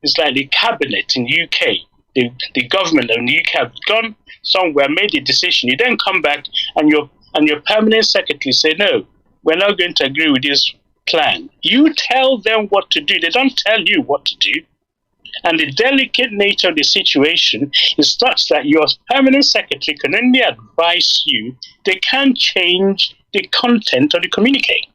It's like the cabinet in the UK, the government in the UK have gone somewhere, made a decision. You then come back and your permanent secretary say, no, we're not going to agree with this plan. You tell them what to do. They don't tell you what to do. And the delicate nature of the situation is such that your permanent secretary can only advise you. They can't change the content of the communique.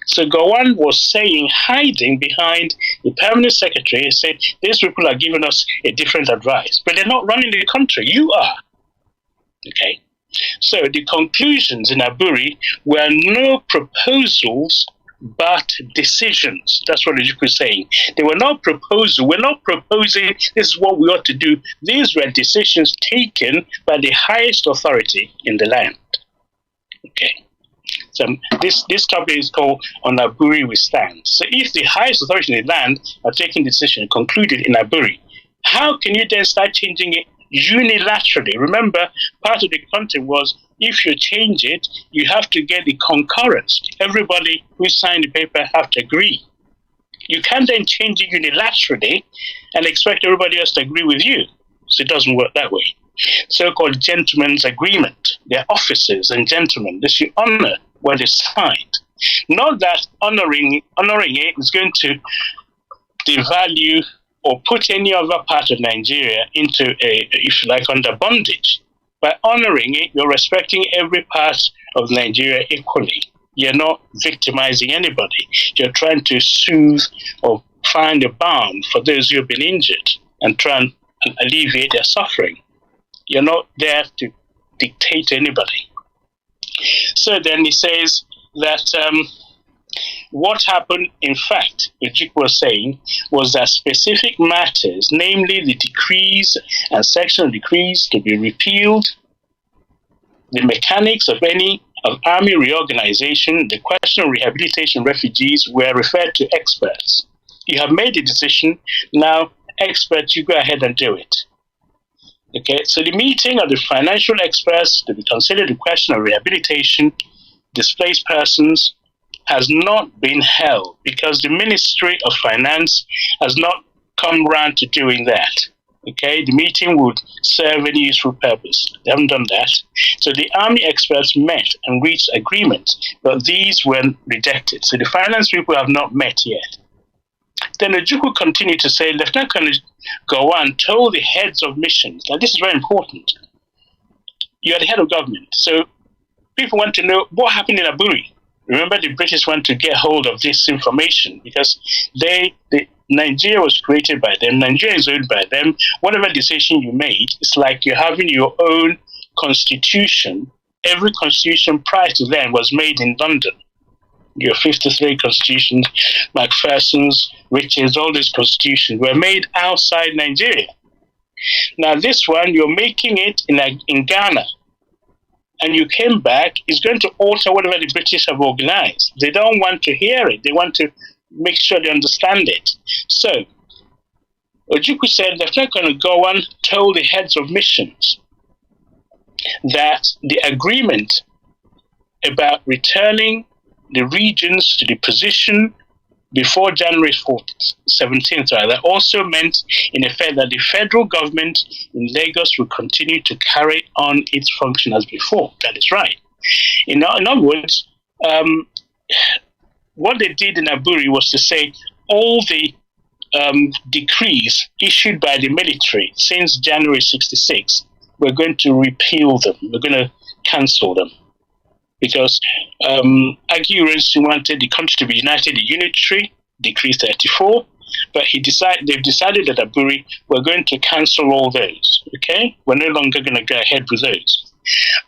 So Gowon was saying, hiding behind the permanent secretary, he said, these people are giving us a different advice, but they're not running the country. You are. Okay. So the conclusions in Aburi were no proposals, but decisions. That's what Ojukwu is saying. They were not proposals. We're not proposing this is what we ought to do. These were decisions taken by the highest authority in the land. Okay. So this topic is called On Aburi We Stand. So if the highest authority in the land are taking decision concluded in Aburi, how can you then start changing it unilaterally? Remember, part of the content was if you change it, you have to get the concurrence. Everybody who signed the paper have to agree. You can't then change it unilaterally and expect everybody else to agree with you. So it doesn't work that way. So-called gentleman's agreement. They're officers and gentlemen. They should honor what they signed. Not that honoring it is going to devalue or put any other part of Nigeria into if you like, under bondage. By honoring it, you're respecting every part of Nigeria equally. You're not victimizing anybody. You're trying to soothe or find a balm for those who have been injured and try and alleviate their suffering. You're not there to dictate to anybody. So then he says that what happened, in fact, Ojukwu was saying, was that specific matters, namely the decrees and section of decrees to be repealed, the mechanics of army reorganization, the question of rehabilitation refugees were referred to experts. You have made a decision, now experts, you go ahead and do it. Okay, so the meeting of the financial experts to be considered the question of rehabilitation, displaced persons, has not been held because the Ministry of Finance has not come round to doing that. Okay, the meeting would serve any useful purpose. They haven't done that. So the army experts met and reached agreements, but these were rejected. So the finance people have not met yet. Then Ojukwu continued to say, Lieutenant Colonel Gowon told the heads of missions, now this is very important. You are the head of government, so people want to know what happened in Aburi. Remember, the British want to get hold of this information because Nigeria was created by them, Nigeria is owned by them. Whatever decision you made, it's like you're having your own constitution. Every constitution prior to then was made in London. Your 53 constitutions, Macpherson's, Richards, all these constitutions were made outside Nigeria. Now this one, you're making it in Ghana. And you came back, it's going to alter whatever the British have organized. They don't want to hear it. They want to make sure they understand it. So, Ojukwu said Lieutenant Colonel Gowon told the heads of missions that the agreement about returning the regions to the position before January 17th, that also meant, in effect, that the federal government in Lagos will continue to carry on its function as before. That is right. In other words, what they did in Aburi was to say all the decrees issued by the military since January 66, we're going to repeal them. We're going to cancel them. Because Aguirre wanted the country to be united and unitary, Decree 34, but they've decided at Aburi, we're going to cancel all those, okay? We're no longer going to go ahead with those.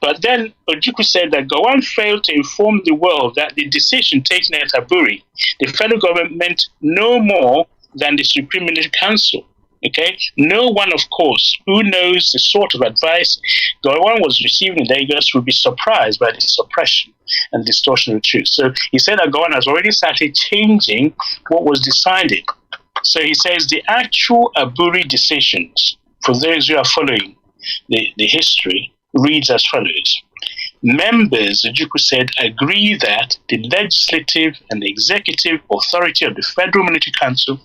But then Ojukwu said that Gowon failed to inform the world that the decision taken at Aburi, the federal government meant no more than the Supreme Military Council. Okay, no one, of course, who knows the sort of advice Gowon was receiving in Lagos would be surprised by the suppression and distortion of truth. So he said that Gowon has already started changing what was decided. So he says the actual Aburi decisions, for those who are following the history, reads as follows. Members, Ojukwu said, agree that the legislative and executive authority of the Federal Military Council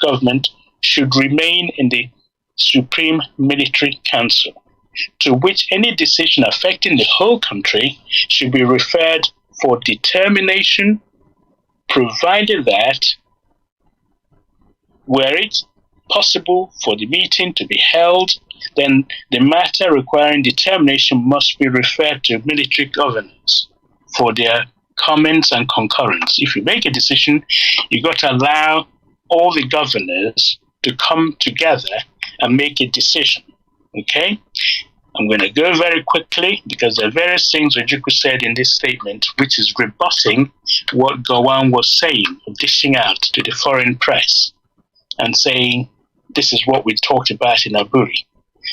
government should remain in the Supreme Military Council, to which any decision affecting the whole country should be referred for determination, provided that, were it possible for the meeting to be held, then the matter requiring determination must be referred to military governors for their comments and concurrence. If you make a decision, you've got to allow all the governors to come together and make a decision. Okay? I'm going to go very quickly because there are various things Ojukwu said in this statement which is rebutting what Gowon was saying, dishing out to the foreign press and saying, this is what we talked about in Aburi.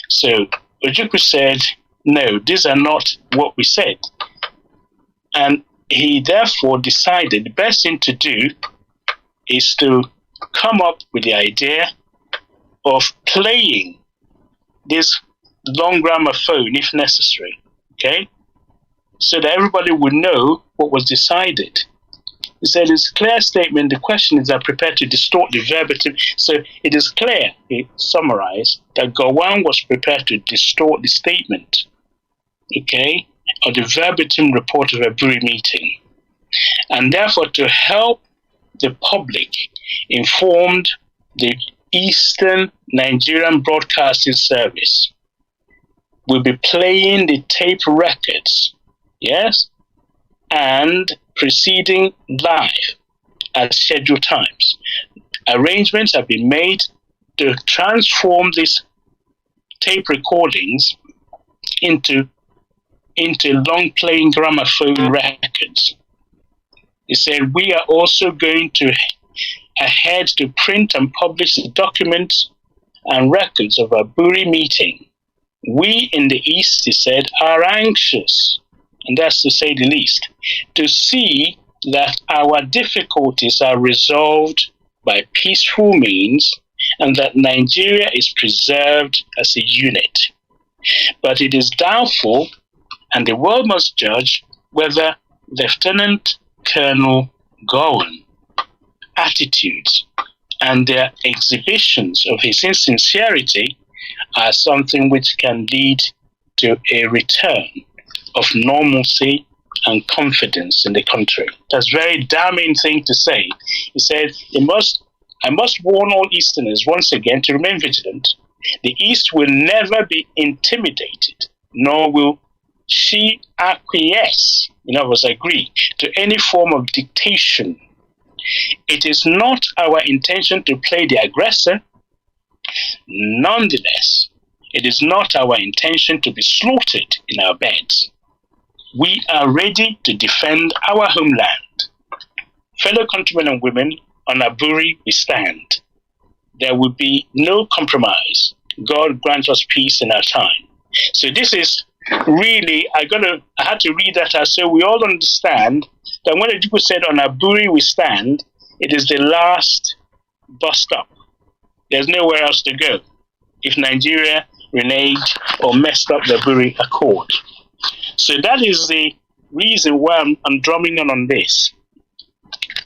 So Ojukwu said, no, these are not what we said. And he therefore decided the best thing to do is to come up with the idea of playing this long gramophone if necessary, okay? So that everybody would know what was decided. He said, it's a clear statement. The question is, are prepared to distort the verbatim. So it is clear, he summarized, that Gowon was prepared to distort the statement, okay, of the verbatim report of a Aburi meeting. And therefore, to help the public informed the Eastern Nigerian Broadcasting Service will be playing the tape records, yes, and proceeding live at scheduled times. Arrangements have been made to transform these tape recordings into long-playing gramophone records. He said, we are also going to ahead to print and publish the documents and records of our Aburi meeting. We in the East, he said, are anxious, and that's to say the least, to see that our difficulties are resolved by peaceful means and that Nigeria is preserved as a unit. But it is doubtful, and the world must judge, whether Lieutenant Colonel Gowon attitudes and their exhibitions of his insincerity are something which can lead to a return of normalcy and confidence in the country. That's a very damning thing to say. He said, I must warn all Easterners once again to remain vigilant. The East will never be intimidated, nor will she acquiesce, in other words, agree, to any form of dictation. It is not our intention to play the aggressor. Nonetheless, it is not our intention to be slaughtered in our beds. We are ready to defend our homeland. Fellow countrymen and women, on Aburi we stand. There will be no compromise. God grant us peace in our time. So this is really, I had to read that out so we all understand that when the people said on Aburi we stand, it is the last bus stop. There's nowhere else to go if Nigeria reneged or messed up the Aburi Accord. So that is the reason why I'm drumming on this.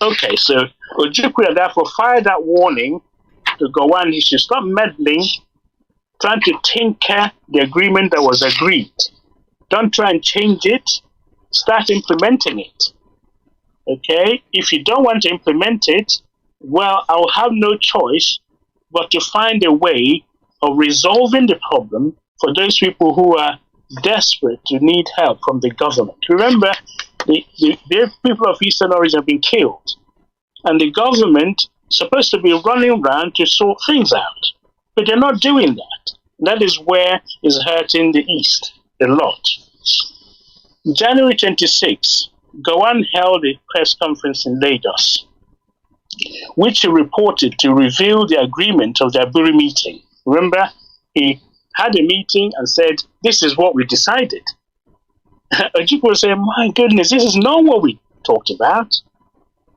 Okay, so Ojukwu therefore fired that warning to Gowon. He should stop meddling, trying to tinker the agreement that was agreed. Don't try and change it. Start implementing it. Okay? If you don't want to implement it, well, I'll have no choice but to find a way of resolving the problem for those people who are desperate to need help from the government. Remember, the people of Eastern origin have been killed, and the government is supposed to be running around to sort things out, but they're not doing that. That is where it's hurting the East a lot. January 26, Gowon held a press conference in Lagos, which he reported to reveal the agreement of the Aburi meeting. Remember, he had a meeting and said, this is what we decided. Ojukwu will say, my goodness, this is not what we talked about.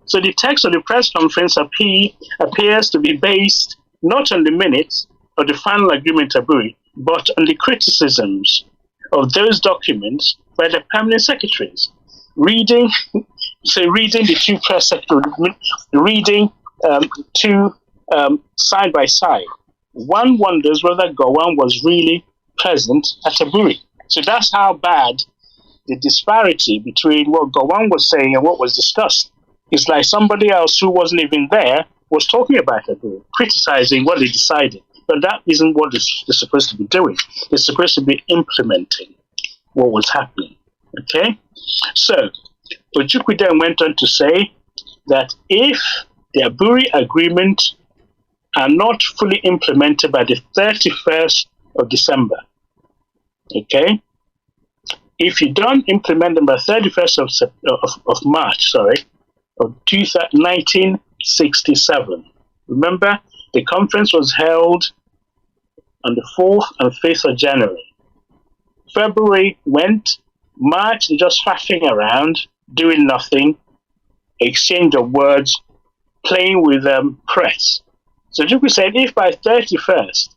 So the text of the press conference appears to be based not on the minutes of the final agreement Aburi, but on the criticisms of those documents by the permanent secretaries. Reading the two press secretaries, reading two side by side. One wonders whether Gowon was really present at Aburi. So that's how bad the disparity between what Gowon was saying and what was discussed. It's like somebody else who wasn't even there was talking about Aburi, criticizing what they decided. But that isn't what they're supposed to be doing. They're supposed to be implementing what was happening. Okay? So, Ojukwu then went on to say that if the Aburi Agreement are not fully implemented by the 31st of December, okay? If you don't implement them by 31st of March, of 1967, remember, the conference was held on the 4th and 5th of January. February went, March just faffing around, doing nothing, exchange of words, playing with press. So Ojukwu said if by 31st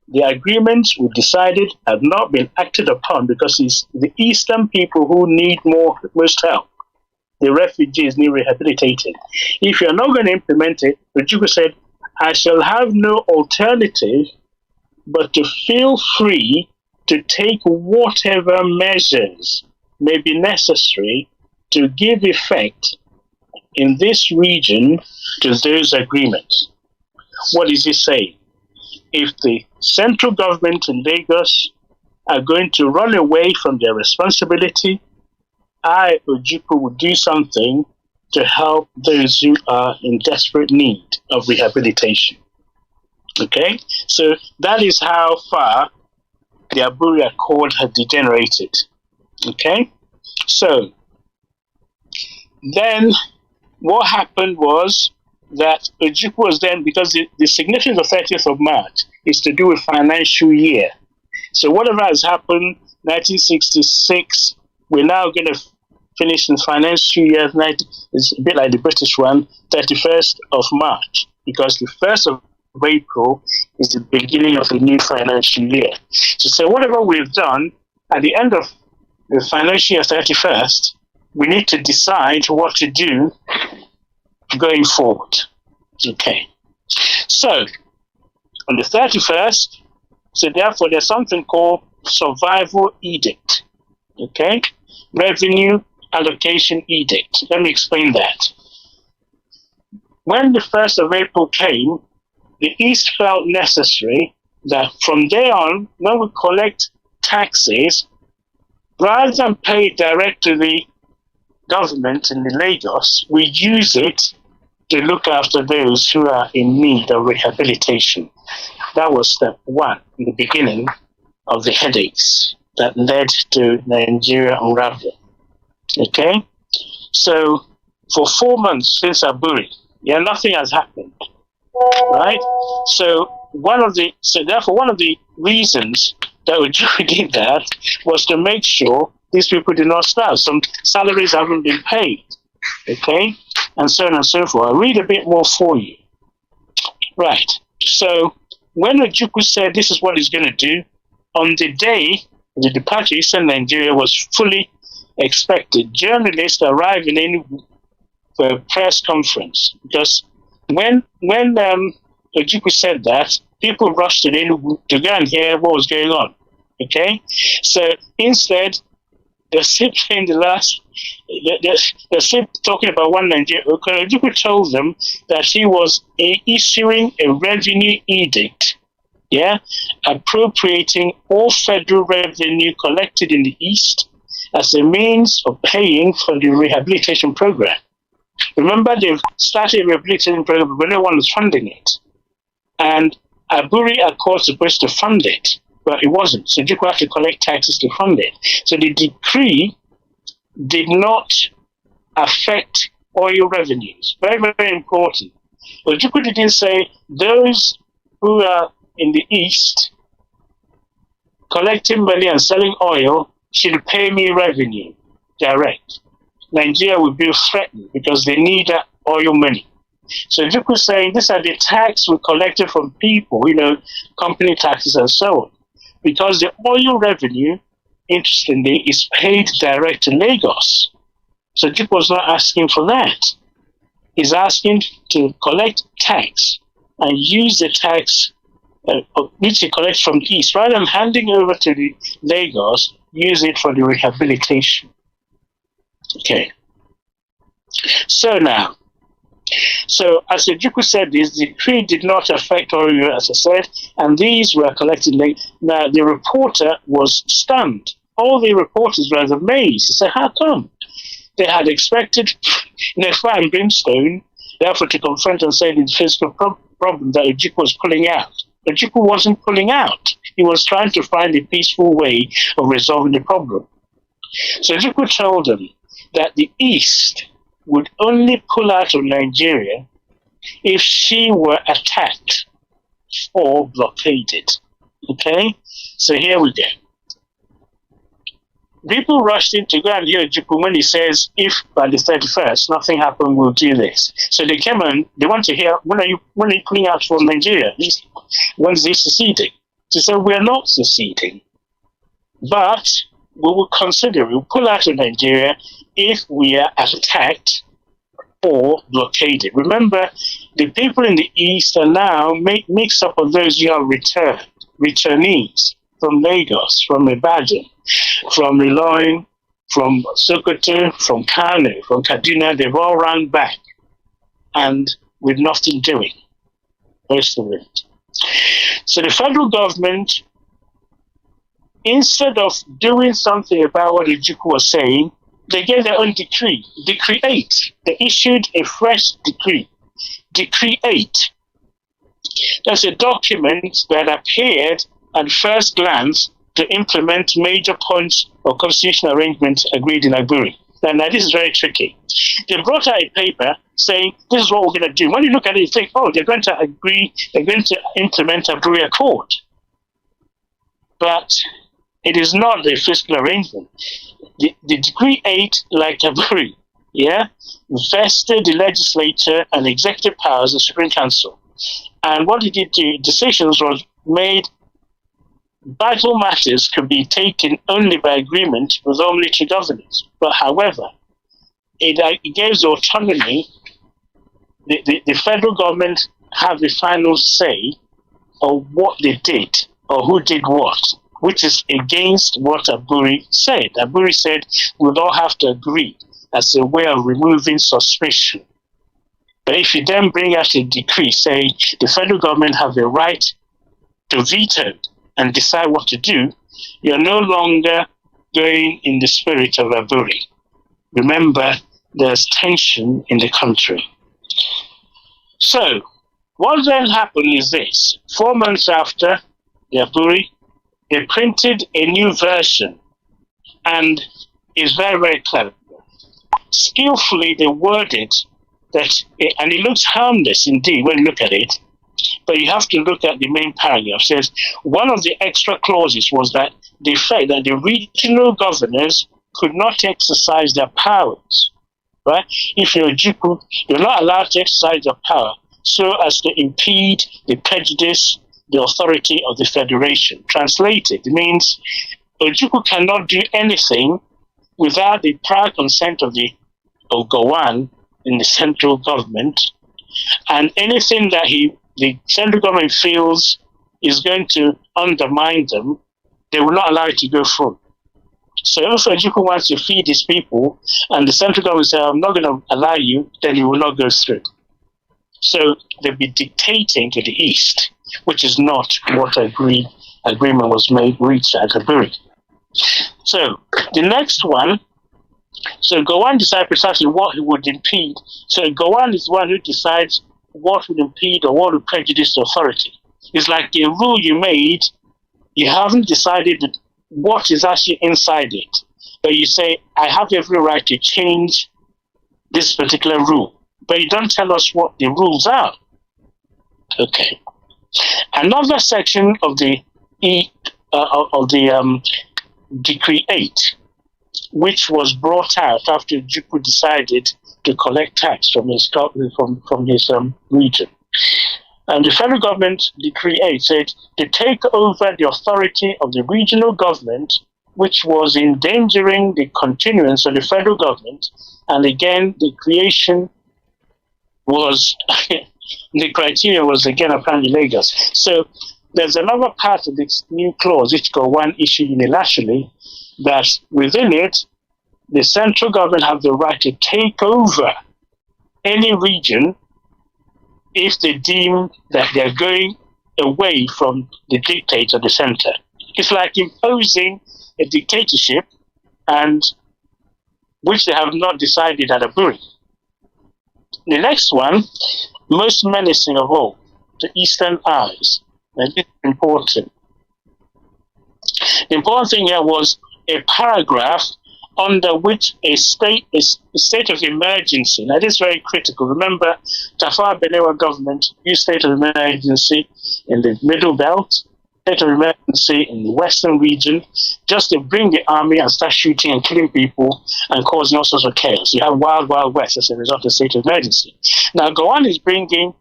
the agreements we decided have not been acted upon because it's the eastern people who need most help, the refugees need rehabilitated. If you're not going to implement it, Ojukwu said, I shall have no alternative but to feel free to take whatever measures may be necessary to give effect in this region to those agreements. What is he saying? If the central government in Lagos are going to run away from their responsibility, I, Ojukwu, will do something to help those who are in desperate need of rehabilitation. Okay? So that is how far the Aburi Accord had degenerated. Okay? So then what happened was that Ojukwu was then, because the significance of 30th of March is to do with financial year. So whatever has happened, 1966, we're now going to finish in financial year, it's a bit like the British one, 31st of March, because the 1st of April is the beginning of the new financial year. So whatever we've done, at the end of the financial year 31st, we need to decide what to do going forward. Okay. So, on the 31st, so therefore there's something called Survival Edict. Okay? Revenue Allocation Edict. Let me explain that. When the 1st of April came, the East felt necessary that from there on, when we collect taxes, rather than pay it direct to the government in the Lagos, we use it to look after those who are in need of rehabilitation. That was step one in the beginning of the headaches that led to Nigeria unraveling. Okay? So, for 4 months since Aburi, nothing has happened. Right? So, therefore, one of the reasons that Ojukwu did that was to make sure these people did not starve. Some salaries haven't been paid. Okay? And so on and so forth. I'll read a bit more for you. Right. So, when Ojukwu said this is what he's going to do, on the day the departure of Eastern Nigeria was fully expected, journalists arrived in Enugu for a press conference. Because when Ojukwu said that, people rushed to Enugu to go and hear what was going on. Okay? So, instead, they're still playing they're still talking about one Nigeria. Ojukwu told them that he was issuing a revenue edict, appropriating all federal revenue collected in the East as a means of paying for the rehabilitation program. Remember, they've started a rehabilitation program, but no one was funding it. And Aburi Accord was supposed to fund it, but it wasn't. So Ojukwu had to collect taxes to fund it. So the decree did not affect oil revenues. Very, very important. Ojukwu didn't say those who are in the East collecting money and selling oil should pay me revenue direct. Nigeria will be threatened because they need that oil money. So Ojukwu is saying these are the tax we collected from people, company taxes and so on. Because the oil revenue, interestingly, is paid direct to Lagos. So Ojukwu was not asking for that. He's asking to collect tax and use the tax which it collects from the East, rather than handing over to the Lagos, use it for the rehabilitation. Okay. So now, so as Ojukwu said, this decree did not affect Orio, as I said, and these were collected late. Now the reporter was stunned. All the reporters were amazed. He said, "How come?" They had expected, fire and brimstone, therefore to confront and say the physical problem that Ojukwu was pulling out. Ojukwu wasn't pulling out. He was trying to find a peaceful way of resolving the problem. So Ojukwu told them that the East would only pull out of Nigeria if she were attacked or blockaded. Okay? So here we go. People rushed in to go and hear Ojukwu when he says, if by the 31st nothing happened, we'll do this. So they came and they want to hear, when are you pulling out from Nigeria? When is he seceding? She said, we're not seceding, but we will consider, we'll pull out of Nigeria if we are attacked or blockaded. Remember, the people in the East are now mixed up of those who are returnees from Lagos, from Ibadan, from Ilorin, from Sokoto, from Kanu, from Kaduna. They've all run back and with nothing doing, most of it. So the federal government, instead of doing something about what Ojukwu was saying, they gave their own decree, Decree 8. They issued a fresh decree, Decree 8. That's a document that appeared at first glance to implement major points of constitutional arrangements agreed in Agburi. Now this is very tricky. They brought out a paper saying, this is what we're going to do. When you look at it, you think, oh, they're going to agree, they're going to implement Agburi Accord. But it is not the fiscal arrangement. The Decree 8, like Agburi, vested the legislature and executive powers of the Supreme Council. And what it did to decisions was made vital matters could be taken only by agreement with all military governors. But however, it gives autonomy. The federal government have the final say of what they did or who did what, which is against what Agburi said. Agburi said we'll all have to agree as a way of removing suspicion. But if you then bring out a decree saying the federal government have the right to veto and decide what to do, you're no longer going in the spirit of Agburi. Remember, there's tension in the country. So, what then happened is this. 4 months after the Agburi, they printed a new version, and it's very, very clever. Skillfully, they worded that, and it looks harmless indeed when you look at it, but you have to look at the main paragraph. It says, one of the extra clauses was that the fact that the regional governors could not exercise their powers, right? If you're Ojukwu, you're not allowed to exercise your power so as to impede the prejudice the authority of the federation. Translated, it means Ojukwu cannot do anything without the prior consent of the Ogowan in the central government, and anything that the central government feels is going to undermine them, they will not allow it to go through. So if Ojukwu wants to feed his people, and the central government says, I'm not going to allow you, then it will not go through. So they'll be dictating to the East, which is not what agreement was reached at Agburi. So the next one, so Gowon decides precisely what he would impede. So Gowon is the one who decides what would impede or what would prejudice the authority. It's like a rule you made, you haven't decided what is actually inside it. But you say, I have every right to change this particular rule. But you don't tell us what the rules are. Okay. Another section of the Decree 8, which was brought out after Ojukwu decided to collect tax from his region. And the federal government, Decree 8, said to take over the authority of the regional government, which was endangering the continuance of the federal government. And again, the creation was The criteria was again apparently Lagos. So there's another part of this new clause which got one issued unilaterally, that within it, the central government have the right to take over any region if they deem that they're going away from the dictate of the center. It's like imposing a dictatorship, and which they have not decided at Aburi. The next one, most menacing of all, the Eastern Eyes. And this is important. The important thing here was a paragraph under which a state of emergency. Now, this is very critical. Remember, Tafawa Balewa government used state of emergency in the Middle Belt, state of emergency in the Western region, just to bring the army and start shooting and killing people and causing all sorts of chaos. You have Wild Wild West as a result of state of emergency. Now, Gowon is bringing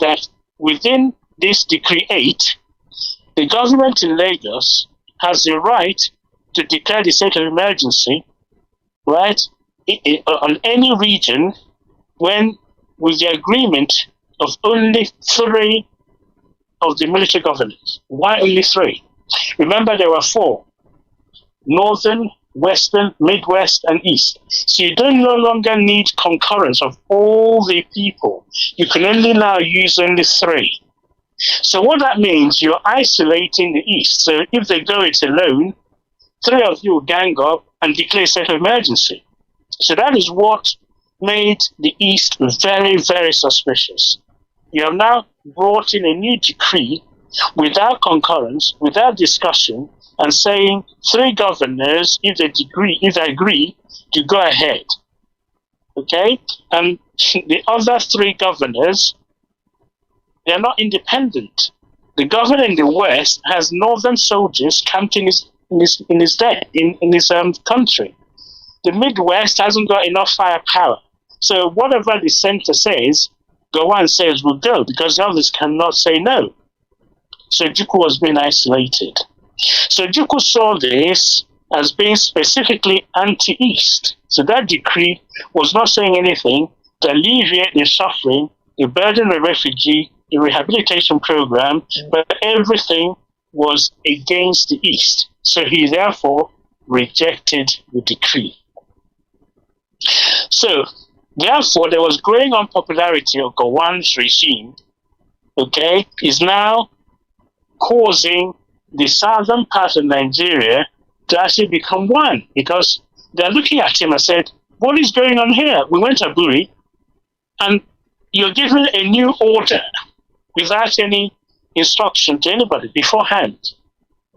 that within this Decree 8, the government in Lagos has the right to declare the state of emergency, right, on any region when, with the agreement of only 3 of the military governors. Why only 3? Remember, there were 4: Northern, Western, Midwest, and East. So you don't no longer need concurrence of all the people. You can only now use only 3. So what that means, you're isolating the East. So if they go it alone, 3 of you will gang up and declare state of emergency. So that is what made the East very, very suspicious. You have now brought in a new decree without concurrence, without discussion, and saying 3 governors, if they agree to go ahead. Okay? And the other 3 governors, they are not independent. The governor in the West has northern soldiers camped in his country. The Midwest hasn't got enough firepower. So whatever the center says, Gowon says will go, because the others cannot say no. So Juku was being isolated. So Juku saw this as being specifically anti-East. So that decree was not saying anything to alleviate the suffering, the burden of refugee, the rehabilitation program, but everything was against the East. So he therefore rejected the decree. So therefore, there was growing unpopularity of Gowon's regime, okay, is now causing the southern part of Nigeria to actually become one, because they're looking at him and said, what is going on here? We went to Aburi, and you're giving a new order without any instruction to anybody beforehand.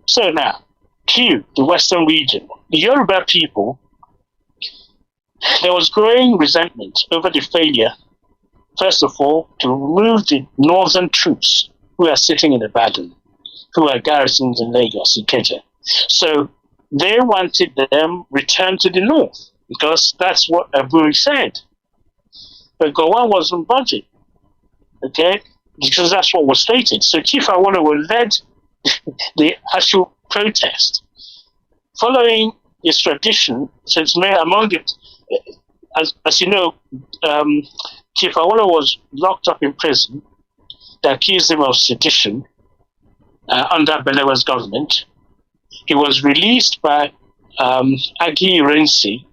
So now, Q, the Western region, the Yoruba people, there was growing resentment over the failure, first of all, to remove the northern troops who are sitting in Ibadan, who are garrisoned in Lagos, in Ikeja. So they wanted them returned to the north, because that's what Aburi said. But Gowon wasn't budging, okay, because that's what was stated. So Chief Awolowo led the actual protest. Following this tradition, so it's made among the, as you know, Chief Awolowo was locked up in prison. They accused him of sedition under Balewa's government. He was released by Agi Irensi,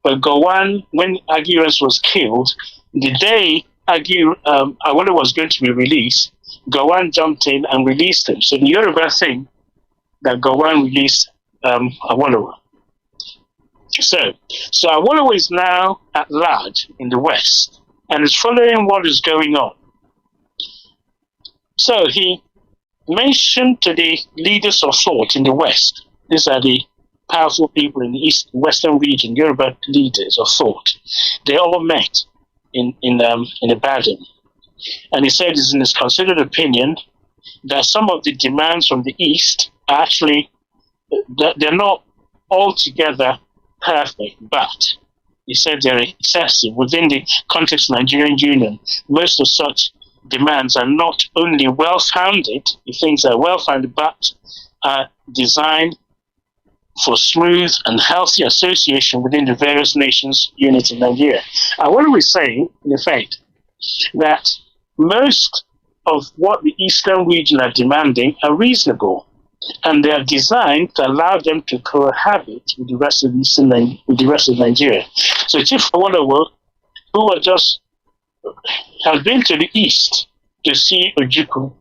but Gowon, when Agi Irensi was killed, the day Awolowo was going to be released, Gowon jumped in and released him. So the Yoruba thing that Gowon released Awolowo. So Awolowo is now at large in the West and is following what is going on. So he mentioned to the leaders of thought in the West, these are the powerful people in the Western region, Yoruba leaders of thought. They all met in Ibadan. And he said, it's in his considered opinion that some of the demands from the East are actually, they're not altogether perfect, but he said they're excessive. Within the context of the Nigerian Union, most of such demands are not only well-founded, the things are well-founded, but are designed for smooth and healthy association within the various nations units in Nigeria. What are we saying, in effect, that most of what the Eastern region are demanding are reasonable, and they are designed to allow them to cohabit with the rest of Nigeria. So Chief Awolowo, who has been to the east to see Ojukwu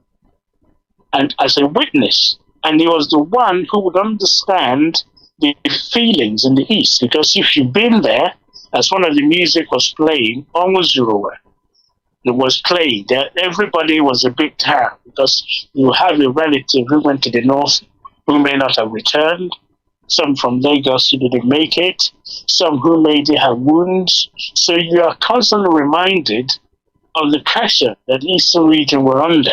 and as a witness, and he was the one who would understand the feelings in the east, because if you've been there, as one of the music was playing, Onwuzuruwa, it was played there. Everybody was a big town, because you have a relative who went to the north who may not have returned, some from Lagos who didn't make it, some who maybe have wounds. So you are constantly reminded of the pressure that the Eastern region were under.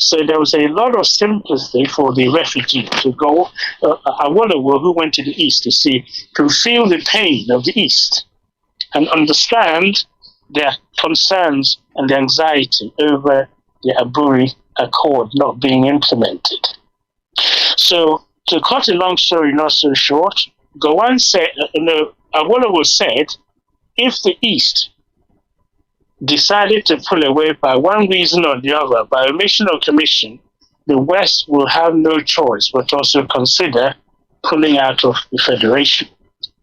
So there was a lot of sympathy for the refugees to go. Awolowo, who went to the east to see, to feel the pain of the east and understand their concerns and the anxiety over the Aburi Accord not being implemented. So to cut a long story not so short, Gowon said, Awolowo said, if the East decided to pull away by one reason or the other, by omission or commission, the West will have no choice but also consider pulling out of the Federation.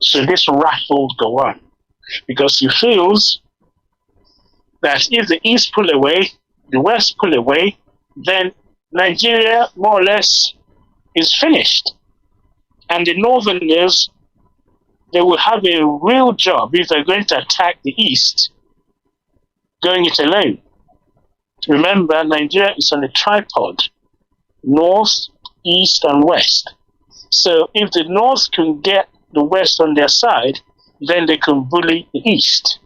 So this rattled Gowon, because he feels that if the East pull away, the West pull away, then Nigeria more or less is finished. And the Northerners, they will have a real job if they're going to attack the East, going it alone. Remember, Nigeria is on a tripod, North, East, and West. So if the North can get the West on their side, then they can bully the East.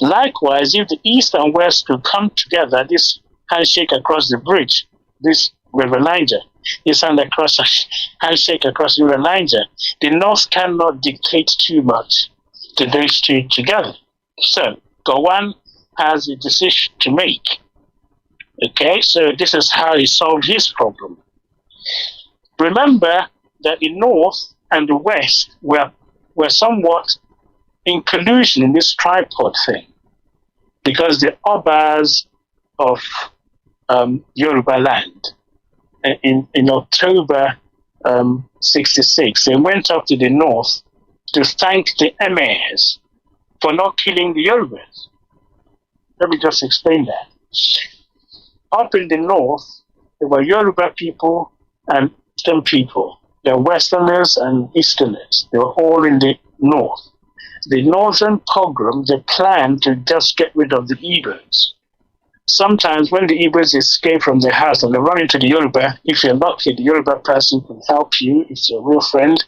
Likewise, if the East and West could come together, this handshake across the bridge, this River Niger, this handshake across the River Niger, the North cannot dictate too much to those two together. So Gowon has a decision to make. Okay, so this is how he solved his problem. Remember that the North and the West were somewhat in collusion in this tripod thing, because the Obas of Yoruba land in October 66, they went up to the North to thank the Emirs for not killing the Yorubas. Let me just explain that. Up in the North, there were Yoruba people and Eastern people. There were Westerners and Easterners. They were all in the North. The Northern pogrom, they planned to just get rid of the Igbos. Sometimes when the Igbos escape from their house and they run into the Yoruba, if you're lucky, the Yoruba person can help you. If you're a real friend.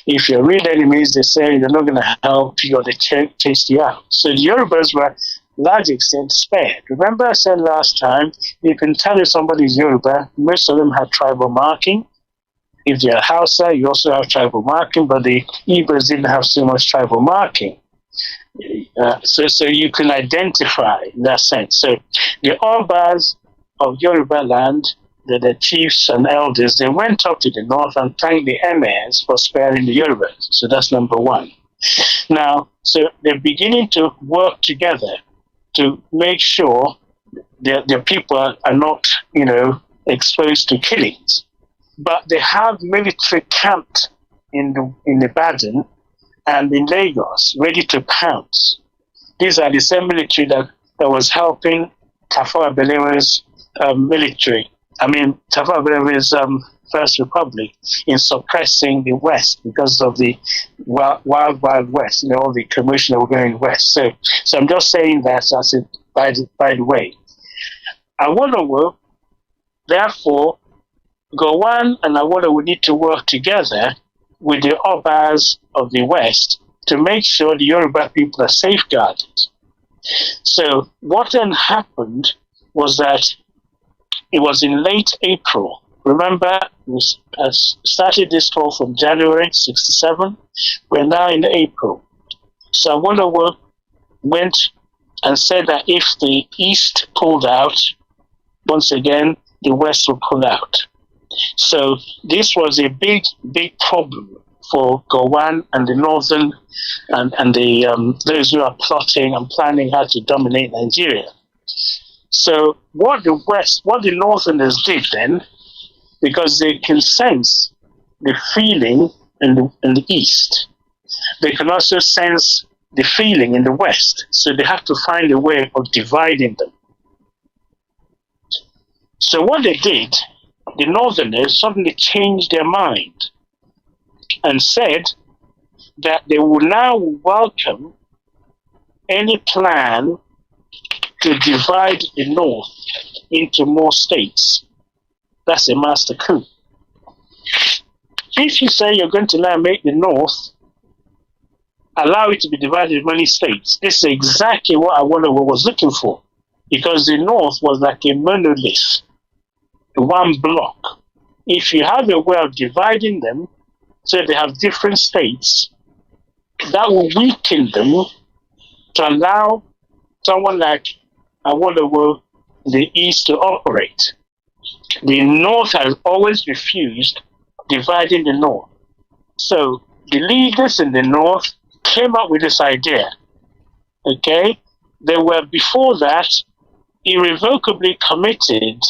If you're real enemies, they say they're not going to help you or they chase you out. So the Yorubas were large extent spared. Remember I said last time, you can tell if somebody's Yoruba, most of them have tribal marking. If they're Hausa, you also have tribal marking, but the Igbos didn't have so much tribal marking. So you can identify in that sense. So the Obas of Yoruba land, the chiefs and elders, they went up to the North and thanked the Emirs for sparing the Yorubas. So that's number one. Now, so they're beginning to work together to make sure their people are not, exposed to killings. But they have military camped in Ibadan and in Lagos, ready to pounce. These are the same military that was helping Tafawa Balewa's military. Tafawa Balewa's First Republic in suppressing the West because of the wild West, all the commotion that were going west. So I'm just saying that as a by the way. Awolowo, therefore, Gowon and Awolowo need to work together with the Obas of the West to make sure the Yoruba people are safeguarded. So what then happened was that it was in late April. Remember, we started this call from January 67. We're now in April. So Awolowo went and said that if the East pulled out, once again, the West will pull out. So this was a big, big problem for Gowon and the Northern and the those who are plotting and planning how to dominate Nigeria. So what the Northerners did then, because they can sense the feeling in the East, they can also sense the feeling in the West. So they have to find a way of dividing them. So what they did, the Northerners suddenly changed their mind and said that they will now welcome any plan to divide the North into more states. That's a master coup. If you say you're going to now make the North, allow it to be divided in many states, this is exactly what Awolowo was looking for, because the North was like a monolith, one block. If you have a way of dividing them so they have different states, that will weaken them to allow someone like Awolowo, the East, to operate. The North has always refused dividing the North. So the leaders in the North came up with this idea. Okay? They were before that irrevocably committed.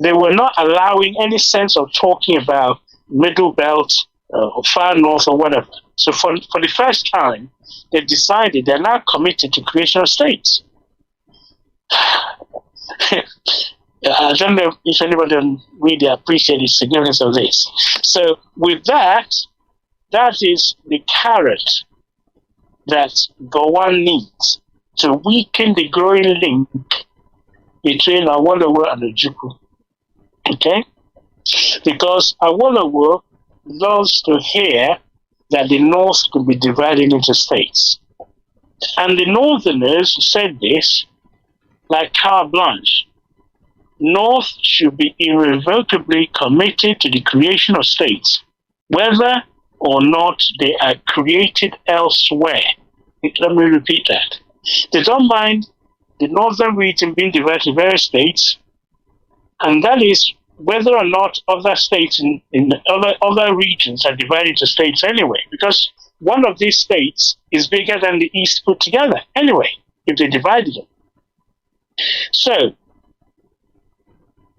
They were not allowing any sense of talking about Middle Belt or Far North or whatever. So for the first time, they decided they're now committed to creation of states. I don't know if anybody really appreciates the significance of this. So with that, that is the carrot that Gowon needs to weaken the growing link between Awolowo and Ojukwu. Okay? Because Awolowo loves to hear that the North could be divided into states. And the Northerners said this like carte blanche. North should be irrevocably committed to the creation of states, whether or not they are created elsewhere. Let me repeat that. They don't mind the northern region being divided to various states, and that is whether or not other states in other regions are divided into states anyway, because one of these states is bigger than the East put together anyway, if they divided them. So,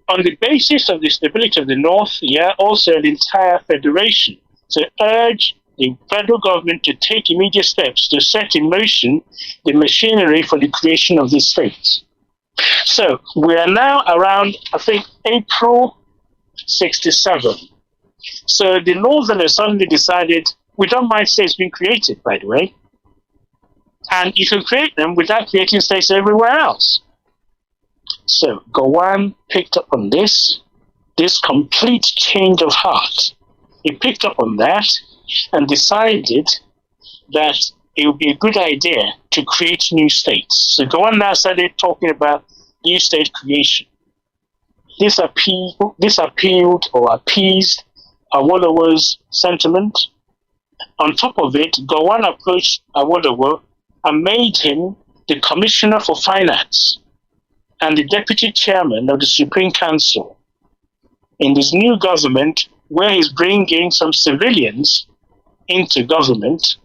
on the basis of the stability of the North, also the entire federation, to urge the federal government to take immediate steps to set in motion the machinery for the creation of these states. So we are now around, I think, April 67. So the Northerners suddenly decided, we don't mind states being created, by the way, and you can create them without creating states everywhere else. So Gowon picked up on this complete change of heart. He picked up on that and decided that it would be a good idea to create new states. So Gowon now started talking about new state creation. This appealed or appeased Awolowo's sentiment. On top of it, Gowon approached Awolowo and made him the Commissioner for Finance and the Deputy Chairman of the Supreme Council in this new government, where he's bringing some civilians into government.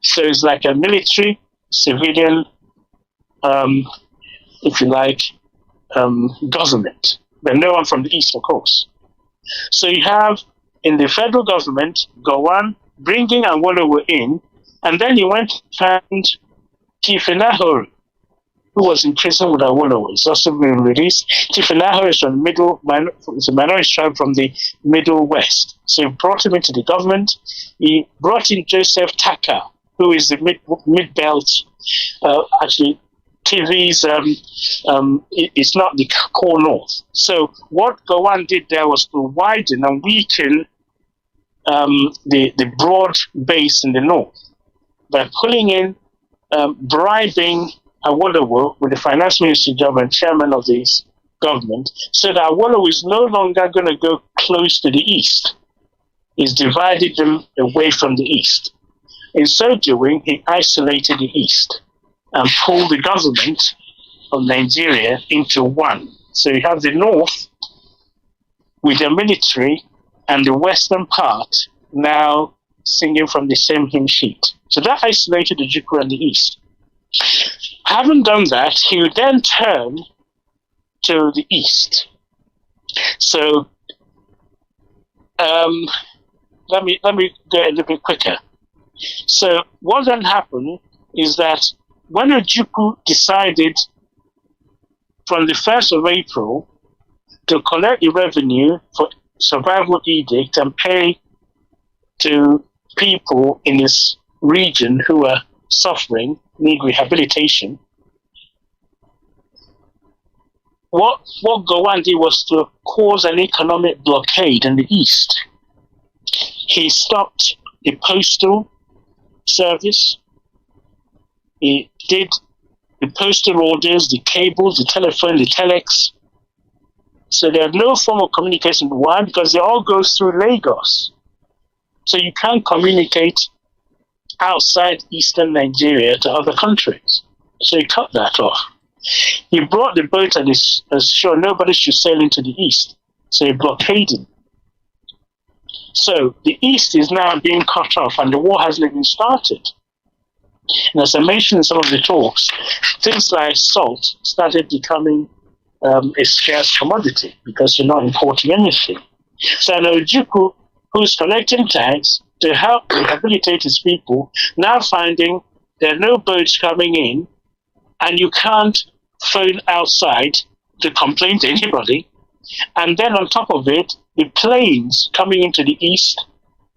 So it's like a military, civilian, if you like, government, but no one from the East, of course. So you have in the federal government, Gowon bringing Awolowo in, and then he went and found Chief Enahoro, who was in prison with Awolowo. He's also been released. Chief Enahoro is from it's a minority tribe from the Middle West. So he brought him into the government. He brought in Joseph Taka, who is the mid-belt, actually, TV's, it's not the core North. So what Gowon did there was to widen and weaken the broad base in the North by pulling in, bribing Awolowo with the finance ministry job and chairman of this government, so that Awolowo is no longer going to go close to the East. He's divided them away from the East. In so doing, he isolated the East and pulled the government of Nigeria into one. So you have the North with the military and the Western part now singing from the same hymn sheet. So that isolated the Ojukwu and the East. Having done that, he would then turn to the east. So let me go a little bit quicker. So what then happened is that when Ojukwu decided from the 1st of April to collect the revenue for survival edict and pay to people in this region who are suffering, need rehabilitation, what Gowon did was to cause an economic blockade in the east. He stopped the postal service. He did the postal orders, the cables, the telephone, the telex. So there's no form of communication. Why? Because it all goes through Lagos. So you can't communicate outside eastern Nigeria to other countries. So he cut that off. He brought the boat and is sure nobody should sail into the east. So he blockaded. So the east is now being cut off and the war hasn't even started. And as I mentioned in some of the talks, things like salt started becoming a scarce commodity because you're not importing anything. So an Ojukwu who's collecting tax to help rehabilitate his people, now finding there are no boats coming in and you can't phone outside to complain to anybody. And then on top of it, the planes coming into the east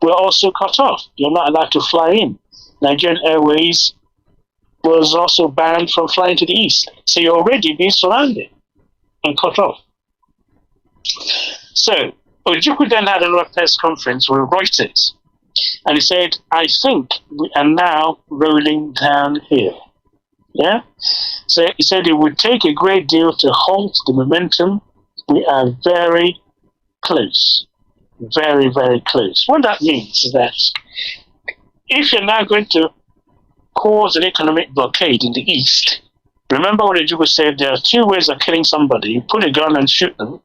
were also cut off. You're not allowed to fly in. Nigerian Airways was also banned from flying to the east. So you're already being surrounded and cut off. So Ojukwu then had another press conference with Reuters. And he said, I think we are now rolling downhill. Yeah? So he said it would take a great deal to halt the momentum. We are very close. Very, very close. What that means is that if you're now going to cause an economic blockade in the east, remember what Ojukwu said, there are two ways of killing somebody. You put a gun and shoot them,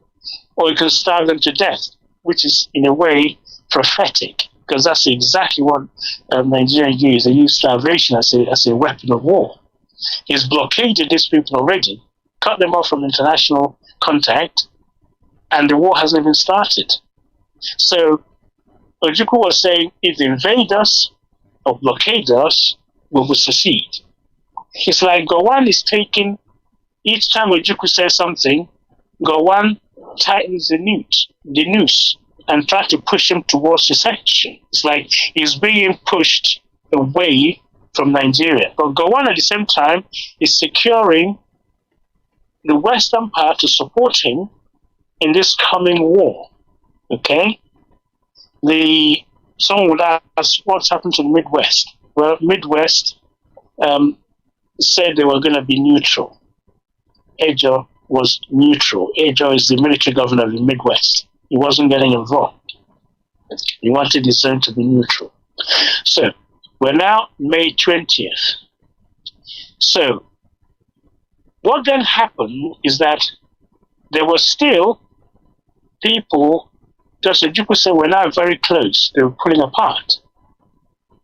or you can starve them to death, which is in a way prophetic, because that's exactly what Nigerians use. They use starvation as a weapon of war. He's blockaded these people already, cut them off from international contact, and the war hasn't even started. So Ojukwu was saying, if they invade us or blockade us, we will succeed. It's like Gowon is taking, each time Ojukwu says something, Gowon tightens the noose and tries to push him towards secession. It's like he's being pushed away from Nigeria. But Gowon at the same time is securing the Western part to support him in this coming war. Okay? Someone would ask what's happened to the Midwest. Well, Midwest said they were going to be neutral. Ejo was neutral. Ejo is the military governor of the Midwest. He wasn't getting involved. He wanted his zone to be neutral. So, we're now May 20th. So, what then happened is that there were still people, just Ojukwu said, we're now very close. They were pulling apart.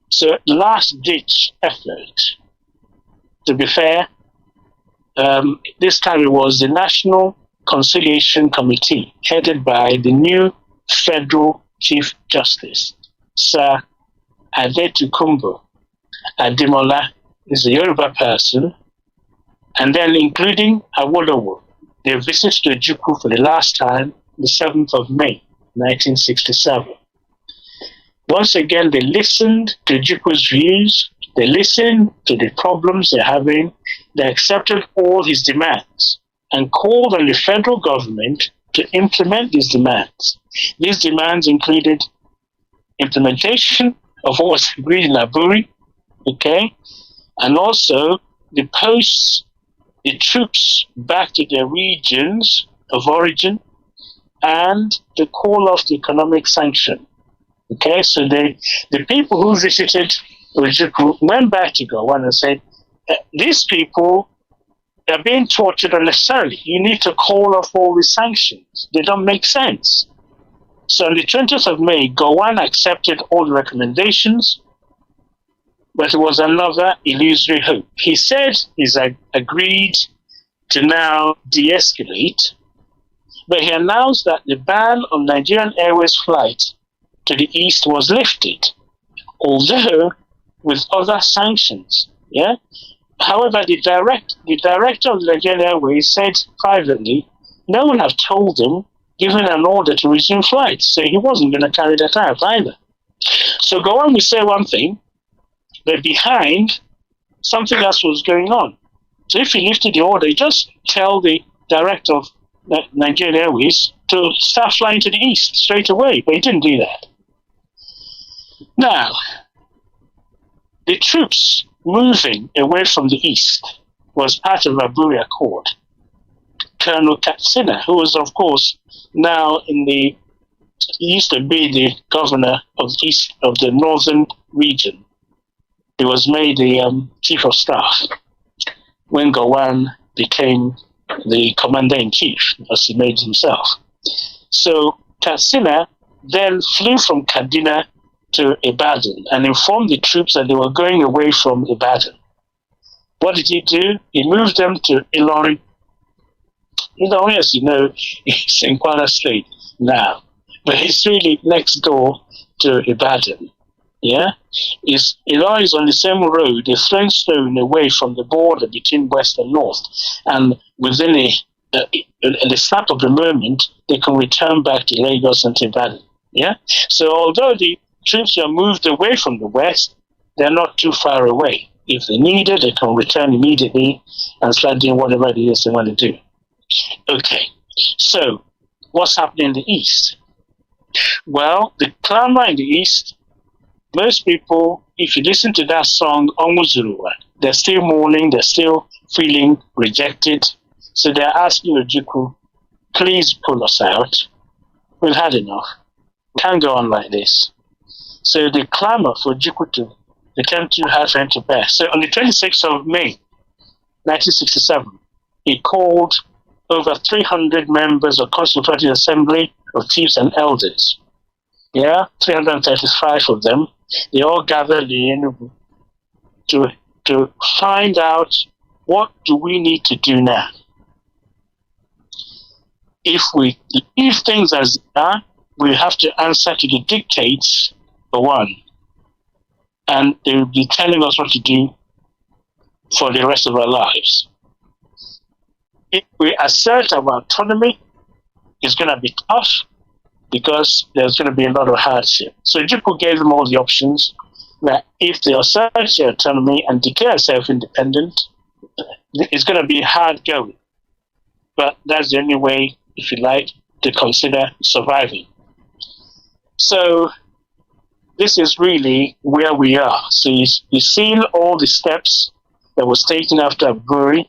So, last-ditch effort. To be fair, this time it was the National Conciliation Committee, headed by the new Federal Chief Justice, Sir Adetokunbo Ademola, is a Yoruba person, and then including Awolowo. They visited Ojukwu for the last time, the 7th of May, 1967. Once again, they listened to Ojukwu's views, they listened to the problems they're having, they accepted all his demands, and called on the federal government to implement these demands. These demands included implementation of what was agreed in Aburi, okay, and also the posts the troops back to their regions of origin, and the call of the economic sanction. Okay, so the people who visited Ojukwu went back to Gowon and said, these people are being tortured unnecessarily. You need to call off all the sanctions. They don't make sense. So on the 20th of May, Gowon accepted all the recommendations, but it was another illusory hope. He said he's agreed to now de-escalate. But he announced that the ban on Nigerian Airways flight to the east was lifted, although with other sanctions. Yeah. However, the director of Nigerian Airways said privately, no one had told him, given an order to resume flights, so he wasn't going to carry that out either. So Gowon will say one thing, but behind, something else was going on. So if he lifted the order, he just tell the director of Nigerian Airways to start flying to the east straight away, but he didn't do that. Now, the troops moving away from the east was part of a Aburi Accord. Colonel Katsina, who was, of course, now he used to be the governor of the northern region. He was made the chief of staff when Gowon became the commander-in-chief, as he made himself. So Katsina then flew from Kaduna to Ibadan and informed the troops that they were going away from Ibadan. What did he do? He moved them to Ilorin. Ilorin, as you know, is in Kwara State now, but it's really next door to Ibadan. Yeah, Ilorin is on the same road, a throwing stone away from the border between west and north, and within the snap of the moment, they can return back to Lagos and to Ibadan. Yeah, so although the troops are moved away from the west, they're not too far away. If they need it, they can return immediately and start doing whatever it is they want to do. Okay, so what's happening in the east? Well, the clamor in the east, most people, if you listen to that song, Onwuzuruwa, they're still mourning, they're still feeling rejected. So they're asking Ojukwu, please pull us out. We've had enough. We can't go on like this. So the clamor for Ojukwu to return to her friend to bear. So on the 26th of May, 1967, he called over 300 members of Constituent Assembly of Chiefs and Elders. Yeah, 335 of them. They all gathered in to find out, what do we need to do now? If we leave things as they are, we have to answer to the dictates, for one, and they will be telling us what to do for the rest of our lives. If we assert our autonomy, it's going to be tough because there's going to be a lot of hardship. So Ojukwu gave them all the options that if they assert their autonomy and declare self-independent, it's going to be hard going. But that's the only way, if you like, to consider surviving. So this is really where we are. So you've seen all the steps that was taken after Aburi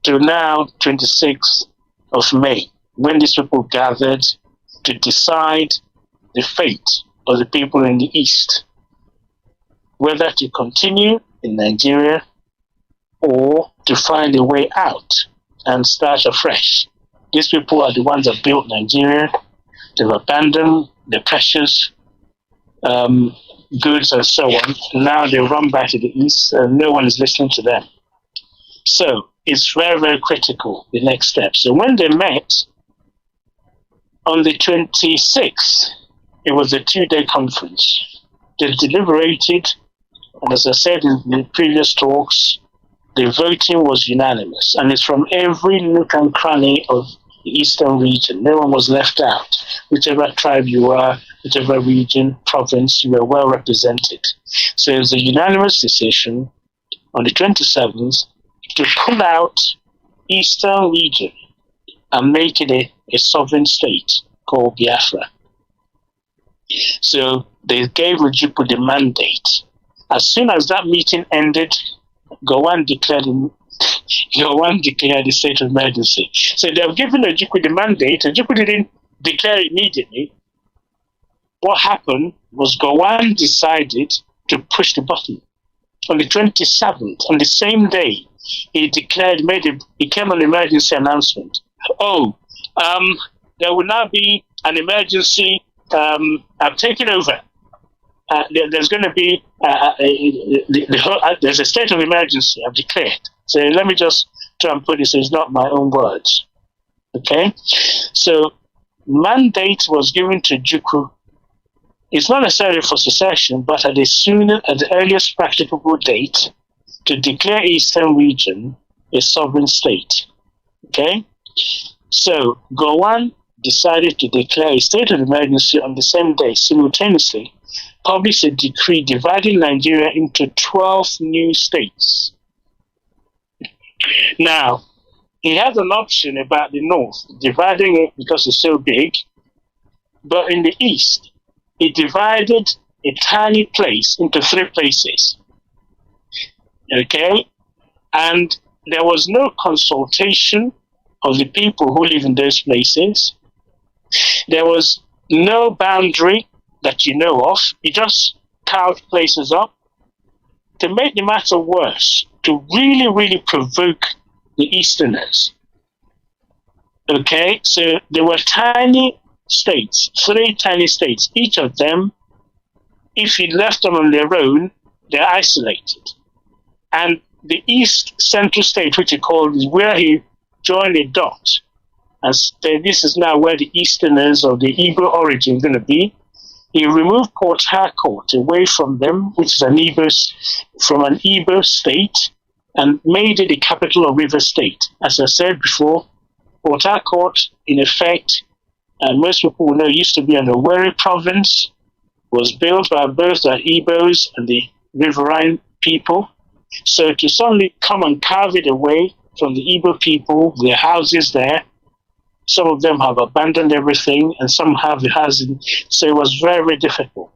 to now 26th of May, when these people gathered to decide the fate of the people in the East, whether to continue in Nigeria or to find a way out and start afresh. These people are the ones that built Nigeria. They've abandoned the precious goods and so on. Now they run back to the East and no one is listening to them. So it's very, very critical, the next step. So when they met on the 26th, it was a 2-day conference. They deliberated, and as I said in the previous talks, the voting was unanimous, and it's from every nook and cranny of the eastern region. No one was left out. Whichever tribe you are, whichever region, province, you were well represented. So it was a unanimous decision on the 27th to pull out eastern region and make it a sovereign state called Biafra. So they gave Ojukwu the mandate. As soon as that meeting ended, Gowon declared the state of emergency. So they have given Ojukwu the mandate. Ojukwu didn't declare immediately. What happened was Gowon decided to push the button. On the 27th, on the same day, he came an emergency announcement. There will now be an emergency. I've taken over. There's going to be there's a state of emergency. I've declared. So let me just try and put it so it's not my own words. Okay? So, mandate was given to Ojukwu. It's not necessarily for secession, but at the earliest practicable date, to declare Eastern region a sovereign state. Okay? So, Gowon decided to declare a state of emergency on the same day, simultaneously, published a decree dividing Nigeria into 12 new states. Now, he had an option about the north, dividing it because it's so big, but in the east, he divided a tiny place into 3 places. Okay? And there was no consultation of the people who live in those places. There was no boundary that you know of. He just carved places up. To make the matter worse, to really, really provoke the Easterners. Okay, so there were tiny states, 3 tiny states. Each of them, if you left them on their own, they're isolated. And the East Central State, which he called, is where he joined a dot and said, this is now where the Easterners of the Igbo origin are going to be. He removed Port Harcourt away from them, which is an Igbo state, and made it the capital of River State. As I said before, Port Harcourt, in effect, and most people will know, used to be an Owerri province, was built by both the Igbos and the riverine people. So to suddenly come and carve it away from the Igbo people, their houses there, some of them have abandoned everything, and some have the housing. So it was very, very difficult.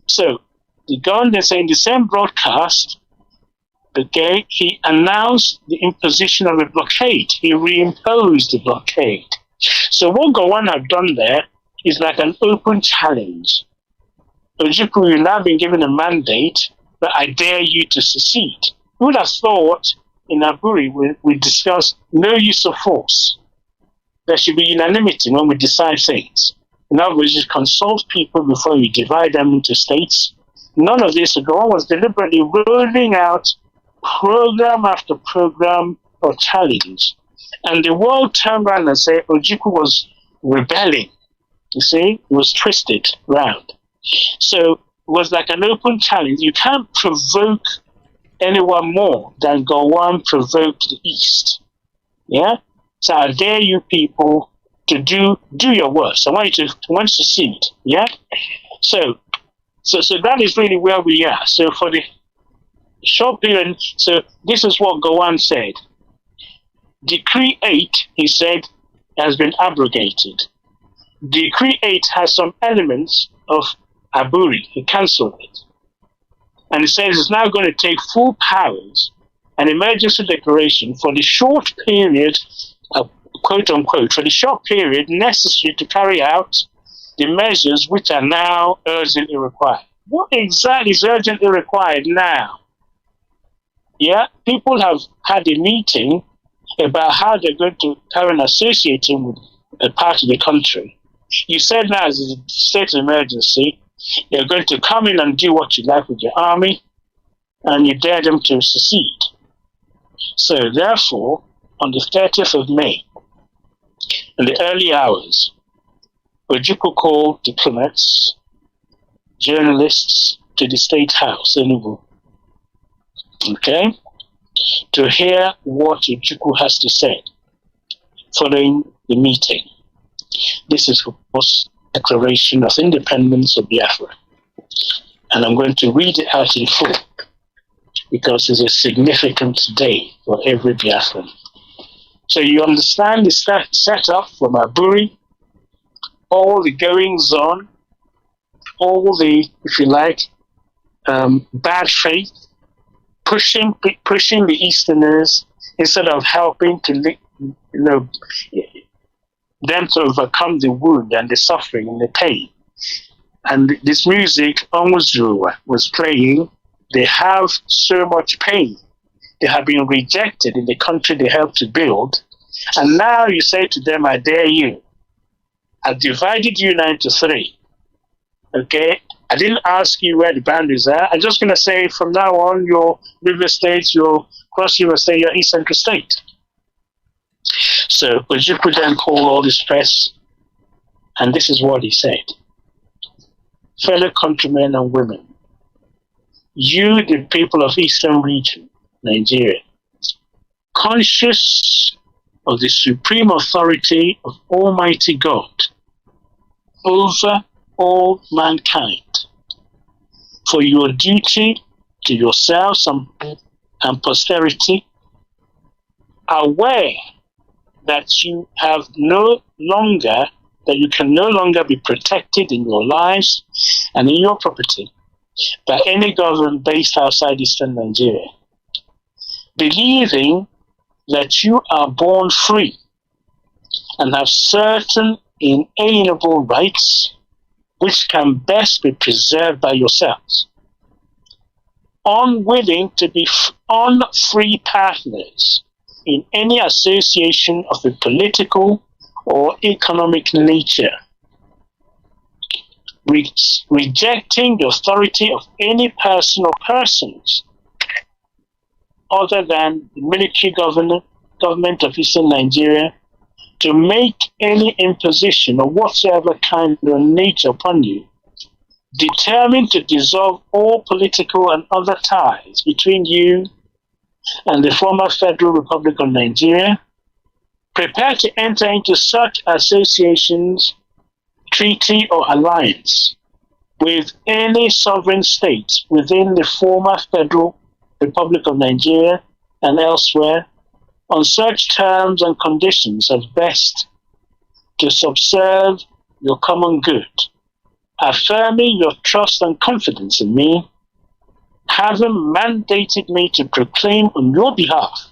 So the government said in the same broadcast, okay, he announced the imposition of a blockade. He reimposed the blockade. So what Gowon had done there is like an open challenge. Ojukwu, you've now been given a mandate, but I dare you to secede. Who would have thought in Aburi we discuss no use of force? There should be unanimity when we decide things. In other words, you consult people before you divide them into states. None of this. Gowon was deliberately rolling out program after program of challenge. And the world turned around and said Ojukwu was rebelling. You see, it was twisted round. So it was like an open challenge. You can't provoke anyone more than Gowon provoked the East. Yeah? So I dare you people to do your worst. I want you to succeed. Yeah? So that is really where we are. So for the short period, so this is what Gowon said. Decree 8, he said, has been abrogated. Decree 8 has some elements of Aburi. He cancelled it. And he says it's now going to take full powers, an emergency declaration for the short period, quote unquote, for the short period necessary to carry out the measures which are now urgently required. What exactly is urgently required now? Yeah, people have had a meeting about how they're going to carry on associating with a part of the country. You said now as a state of emergency, you're going to come in and do what you like with your army, and you dare them to secede. So therefore, on the 30th of May, in the early hours, Ojukwu called diplomats, journalists to the State House, Enugu, okay, to hear what Ojukwu has to say following the meeting. This is, of course, Declaration of Independence of Biafra. And I'm going to read it out in full because it's a significant day for every Biafran. So you understand the setup from Aburi, all the goings on, all the, if you like, bad faith, pushing the Easterners instead of helping to, them to overcome the wound and the suffering and the pain. And this music, Onwuzurua, was playing. They have so much pain. They have been rejected in the country they helped to build. And now you say to them, I dare you. I divided you now into 3. Okay? I didn't ask you where the boundaries are. I'm just going to say from now on, your River State, your Cross River State, your East Central State. So Ojukwu then called all his press, and this is what he said. Fellow countrymen and women, you, the people of Eastern region, Nigeria, conscious of the supreme authority of Almighty God over all mankind, for your duty to yourselves and posterity, aware that you can no longer be protected in your lives and in your property by any government based outside Eastern Nigeria, believing that you are born free and have certain inalienable rights which can best be preserved by yourselves, unwilling to be unfree partners in any association of a political or economic nature, rejecting the authority of any person or persons other than the military government of Eastern Nigeria to make any imposition of whatsoever kind or nature upon you, determined to dissolve all political and other ties between you and the former Federal Republic of Nigeria, prepare to enter into such associations, treaty, or alliance with any sovereign state within the former Federal Republic of Nigeria and elsewhere on such terms and conditions as best to subserve your common good, affirming your trust and confidence in me, having mandated me to proclaim on your behalf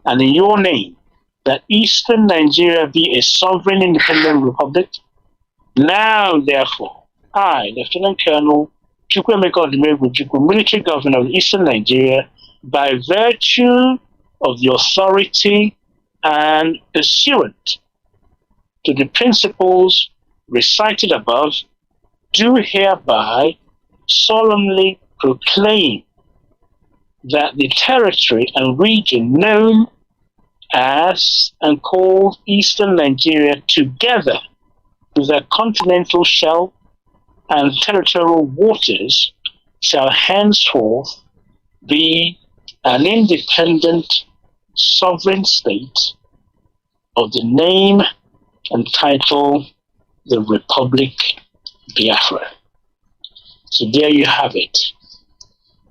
and in your name that Eastern Nigeria be a sovereign independent republic. Now, therefore, I, Lieutenant Colonel Chukwuemeka Odumegwu, military governor of Eastern Nigeria, by virtue of the authority and pursuant to the principles recited above, do hereby solemnly proclaim that the territory and region known as and called Eastern Nigeria, together with their continental shelf and territorial waters, shall henceforth be an independent sovereign state of the name and title the Republic Biafra. So there you have it.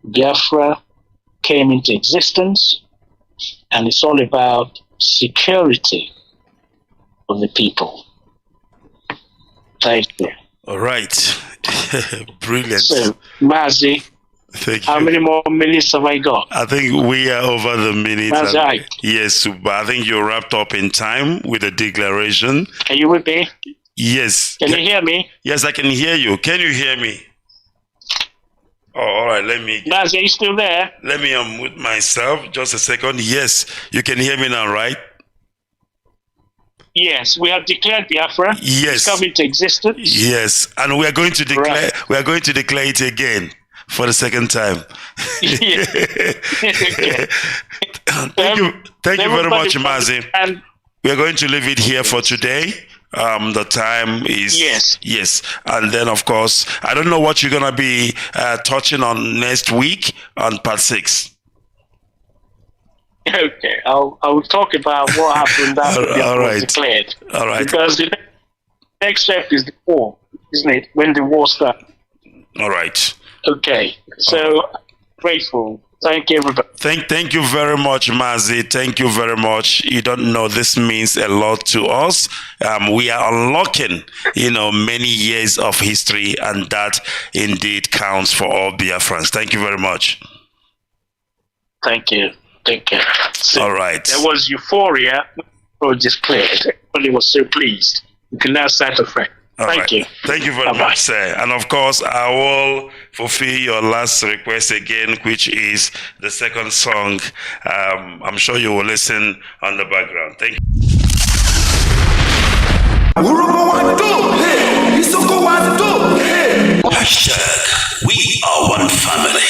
Biafra came into existence, and it's all about security of the people. Thank you. All right. Brilliant. So, Mazi, thank you. How many more minutes have I got? I think we are over the minute. That's right. Yes, but I think you wrapped up in time with the declaration. Are you with me? Yes. Can you hear me? Yes, I can hear you. Can you hear me? Oh, all right. Mazi, are you still there? Let me unmute myself. Just a second. Yes, you can hear me now, right? Yes, we have declared Biafra. Yes. It's come into existence. Yes, and we are going to declare. Right. We are going to declare it again for the second time. Thank you very much, Mazi. And we are going to leave it here for today. The time is yes, and then of course I don't know what you're gonna be touching on next week on part 6. Okay, I'll talk about what happened after the war declared. All right. Because the next step is the war, isn't it? When the war starts. All right. Okay. So grateful. Thank you, everybody. Thank you very much, Mazi. Thank you very much. You don't know, this means a lot to us. We are unlocking, many years of history, and that indeed counts for all Biafrans. Thank you very much. Thank you. Take care. So all right. There was euphoria. Or declared. Everybody was so pleased. You can now start afresh. Thank you. Thank you very much, sir. And of course, I will fulfill your last request again, which is the second song. I'm sure you will listen on the background. Thank you. Hashtag, we are one family.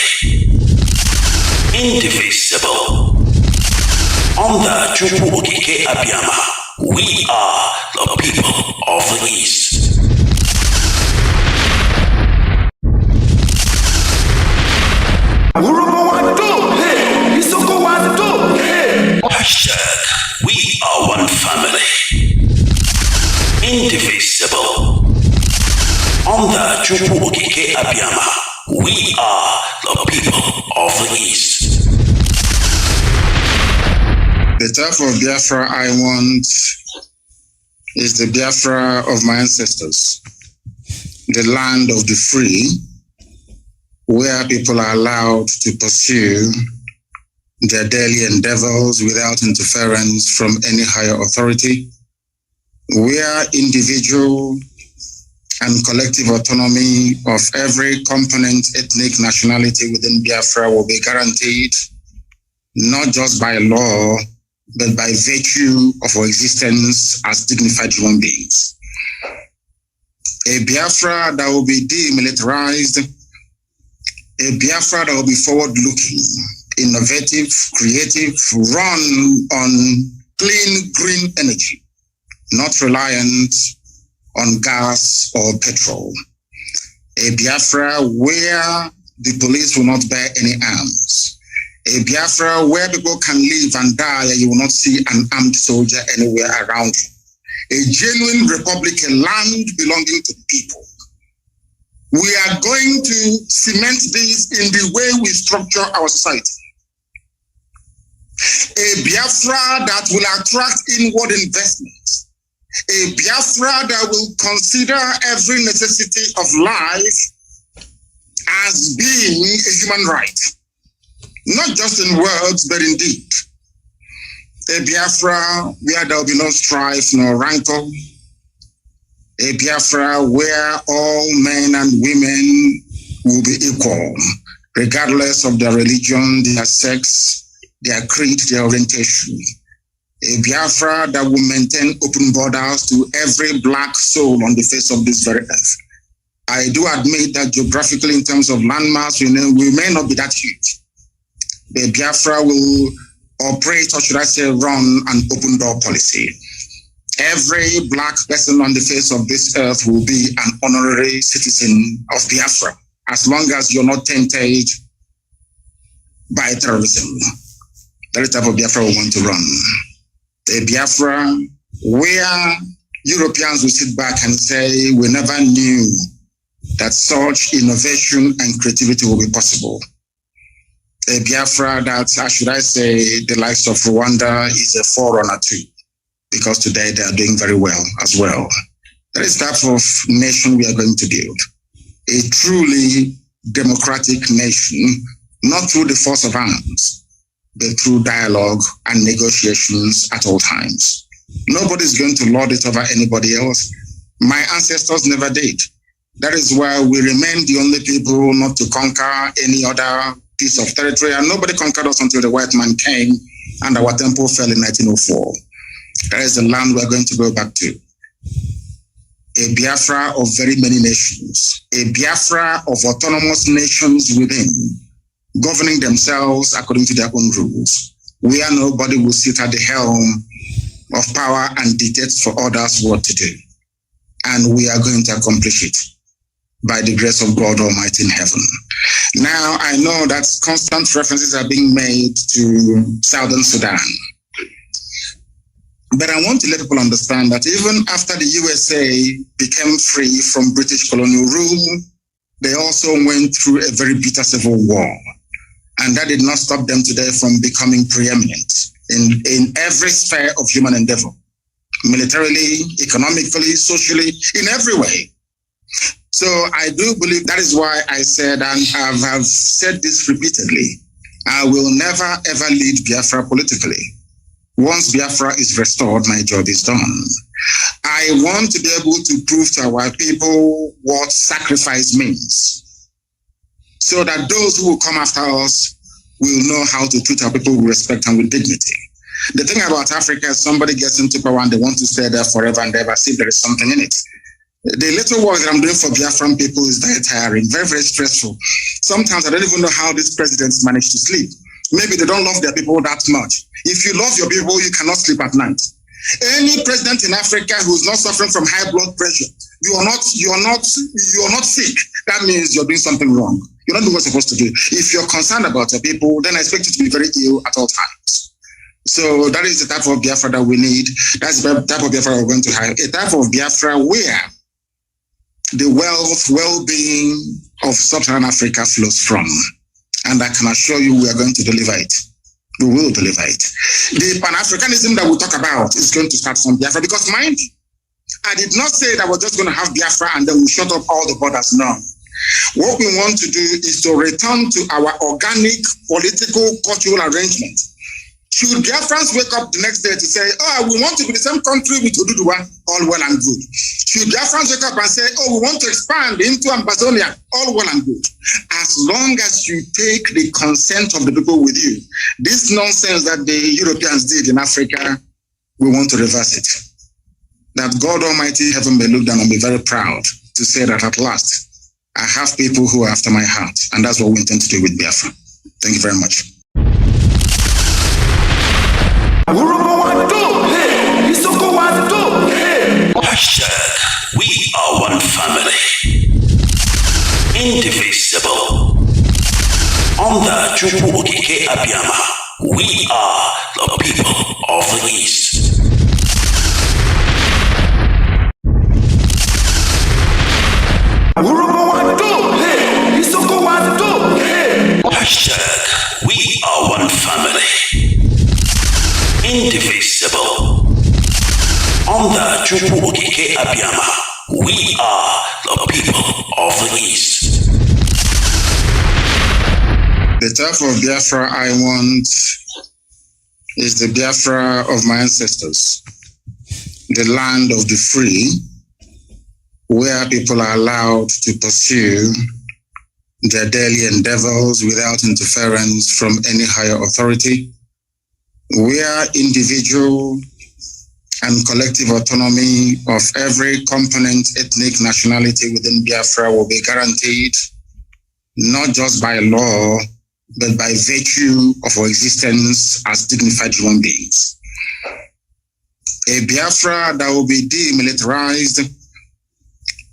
Indivisible. Under Chukwu Okike Abiyama. We are the people of the East. Hashtag, we are one family. Indivisible. Under Chukwu Okike Abiyama, we are the people of the East. The type of Biafra I want is the Biafra of my ancestors, the land of the free, where people are allowed to pursue their daily endeavors without interference from any higher authority, where individual and collective autonomy of every component, ethnic, nationality within Biafra will be guaranteed, not just by law, but by virtue of our existence as dignified human beings. A Biafra that will be demilitarized, a Biafra that will be forward-looking, innovative, creative, run on clean, green energy, not reliant on gas or petrol. A Biafra where the police will not bear any arms. A Biafra where people can live and die and you will not see an armed soldier anywhere around you. A genuine republic, a land belonging to the people. We are going to cement this in the way we structure our society. A Biafra that will attract inward investments. A Biafra that will consider every necessity of life as being a human right. Not just in words, but in deed. A Biafra where there will be no strife, no rancor. A Biafra where all men and women will be equal, regardless of their religion, their sex, their creed, their orientation. A Biafra that will maintain open borders to every black soul on the face of this very earth. I do admit that geographically, in terms of landmass, we may not be that huge. The Biafra will operate, or should I say, run an open door policy. Every black person on the face of this earth will be an honorary citizen of Biafra, as long as you're not tainted by terrorism. That is the type of Biafra we want to run. A Biafra where Europeans will sit back and say, we never knew that such innovation and creativity will be possible. A Biafra that, should I say, the likes of Rwanda is a forerunner to, because today they are doing very well as well. That is the type of nation we are going to build. A truly democratic nation, not through the force of arms, but through dialogue and negotiations at all times. Nobody's going to lord it over anybody else. My ancestors never did. That is why we remain the only people not to conquer any other piece of territory, and nobody conquered us until the white man came and our temple fell in 1904. That is the land we're going to go back to. A Biafra of very many nations. A Biafra of autonomous nations within, governing themselves according to their own rules, where nobody will sit at the helm of power and dictate for others what to do. And we are going to accomplish it by the grace of God Almighty in heaven. Now, I know that constant references are being made to Southern Sudan. But I want to let people understand that even after the USA became free from British colonial rule, they also went through a very bitter civil war. And that did not stop them today from becoming preeminent in every sphere of human endeavor, militarily, economically, socially, in every way. So I do believe that is why I said, and I have said this repeatedly, I will never ever lead Biafra politically. Once Biafra is restored, my job is done. I want to be able to prove to our people what sacrifice means, so that those who will come after us will know how to treat our people with respect and with dignity. The thing about Africa is somebody gets into power and they want to stay there forever and ever, see if there is something in it. The little work that I'm doing for Biafran people is very tiring, very, very stressful. Sometimes I don't even know how these presidents manage to sleep. Maybe they don't love their people that much. If you love your people, you cannot sleep at night. Any president in Africa who's not suffering from high blood pressure, you are not sick. That means you're doing something wrong. You're not doing what you're supposed to do. If you're concerned about your people, then I expect you to be very ill at all times. So that is the type of Biafra that we need. That's the type of Biafra we're going to have. A type of Biafra where the wealth, well-being of sub-Saharan Africa flows from. And I can assure you we are going to deliver it. We will deliver it. The Pan-Africanism that we talk about is going to start from Biafra because, mind you, I did not say that we're just going to have Biafra and then we shut up all the borders. No. What we want to do is to return to our organic political cultural arrangement. Should Biafrans wake up the next day to say, oh, we want to be the same country with Oduduwa, all well and good. Should Biafrans wake up and say, oh, we want to expand into Amazonia, all well and good. As long as you take the consent of the people with you, this nonsense that the Europeans did in Africa, we want to reverse it. That God Almighty heaven may look down and be very proud to say that at last, I have people who are after my heart, and that's what we intend to do with Biafra. Thank you very much. Hashtag, we are one family. Indivisible. Under Chupu Okike Abiyama, we are the people of the East. Hashtag, we are one family. Indivisible. Under Chupu Okike Abiyama, we are the people of the East. The type of Biafra I want is the Biafra of my ancestors, the land of the free, where people are allowed to pursue their daily endeavors without interference from any higher authority, where individual and collective autonomy of every component, ethnic, nationality within Biafra will be guaranteed, not just by law, but by virtue of our existence as dignified human beings. A Biafra that will be demilitarized,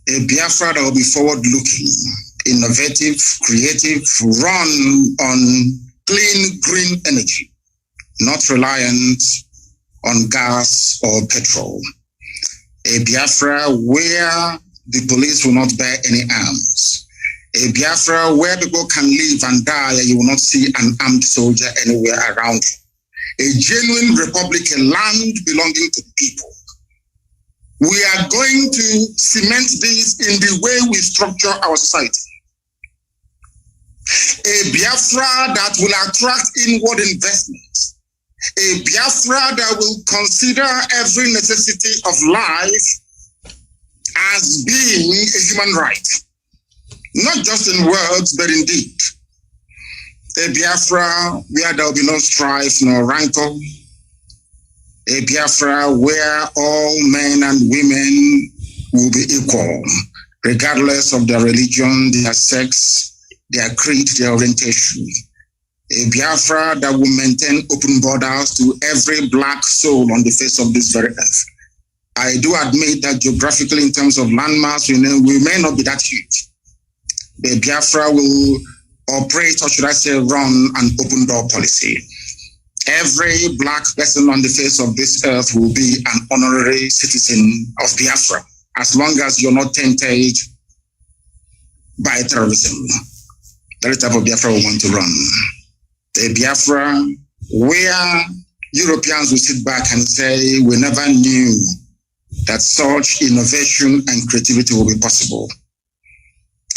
a Biafra that will be forward-looking, innovative, creative, run on clean, green energy, not reliant on gas or petrol. A Biafra where the police will not bear any arms. A Biafra where people can live and die and you will not see an armed soldier anywhere around you. A genuine republic, a land belonging to the people. We are going to cement this in the way we structure our society. A Biafra that will attract inward investments. A Biafra that will consider every necessity of life as being a human right. Not just in words, but in deed. A Biafra where there will be no strife, no rancor. A Biafra where all men and women will be equal, regardless of their religion, their sex, their creed, their orientation. A Biafra that will maintain open borders to every black soul on the face of this very earth. I do admit that geographically, in terms of landmass, we may not be that huge. The Biafra will operate, or should I say, run an open door policy. Every black person on the face of this earth will be an honorary citizen of Biafra, as long as you're not tainted by terrorism. That is the type of Biafra we want to run. A Biafra where Europeans will sit back and say, we never knew that such innovation and creativity will be possible.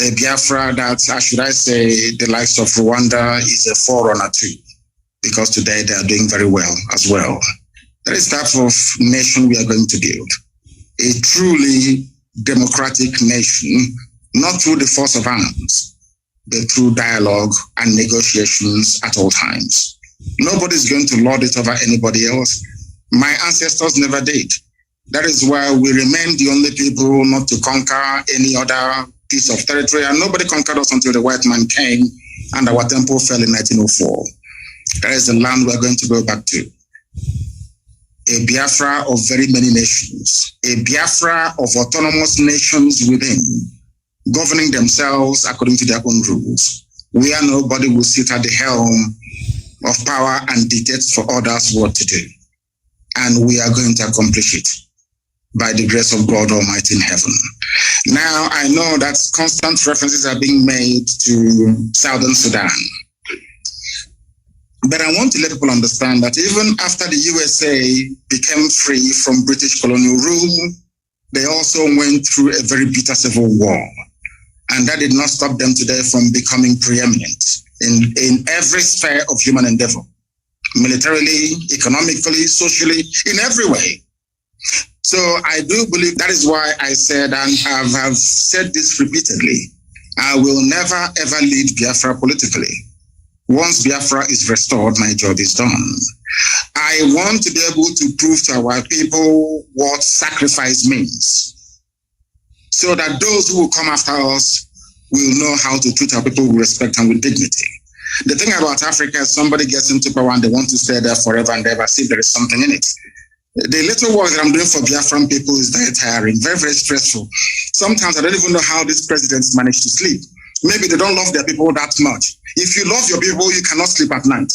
A Biafra that, should I say, the likes of Rwanda is a forerunner to, because today they are doing very well as well. That is the type of nation we are going to build. A truly democratic nation, not through the force of arms, but through dialogue and negotiations at all times. Nobody's going to lord it over anybody else. My ancestors never did. That is why we remain the only people not to conquer any other piece of territory, and nobody conquered us until the white man came and our temple fell in 1904. That is the land we're going to go back to. a Biafra of very many nations, a Biafra of autonomous nations within, governing themselves according to their own rules, where nobody will sit at the helm of power and dictate for others what to do. And we are going to accomplish it by the grace of God Almighty in heaven. Now, I know that constant references are being made to Southern Sudan. But I want to let people understand that even after the USA became free from British colonial rule, they also went through a very bitter civil war. And that did not stop them today from becoming preeminent in every sphere of human endeavor, militarily, economically, socially, in every way. So I do believe that is why I said, and I have said this repeatedly, I will never ever lead Biafra politically. Once Biafra is restored, my job is done. I want to be able to prove to our people what sacrifice means, so that those who will come after us will know how to treat our people with respect and with dignity. The thing about Africa is somebody gets into power and they want to stay there forever and ever, see if there is something in it. The little work that I'm doing for Biafran people is very tiring, very, very stressful. Sometimes I don't even know how these presidents manage to sleep. Maybe they don't love their people that much. If you love your people, you cannot sleep at night.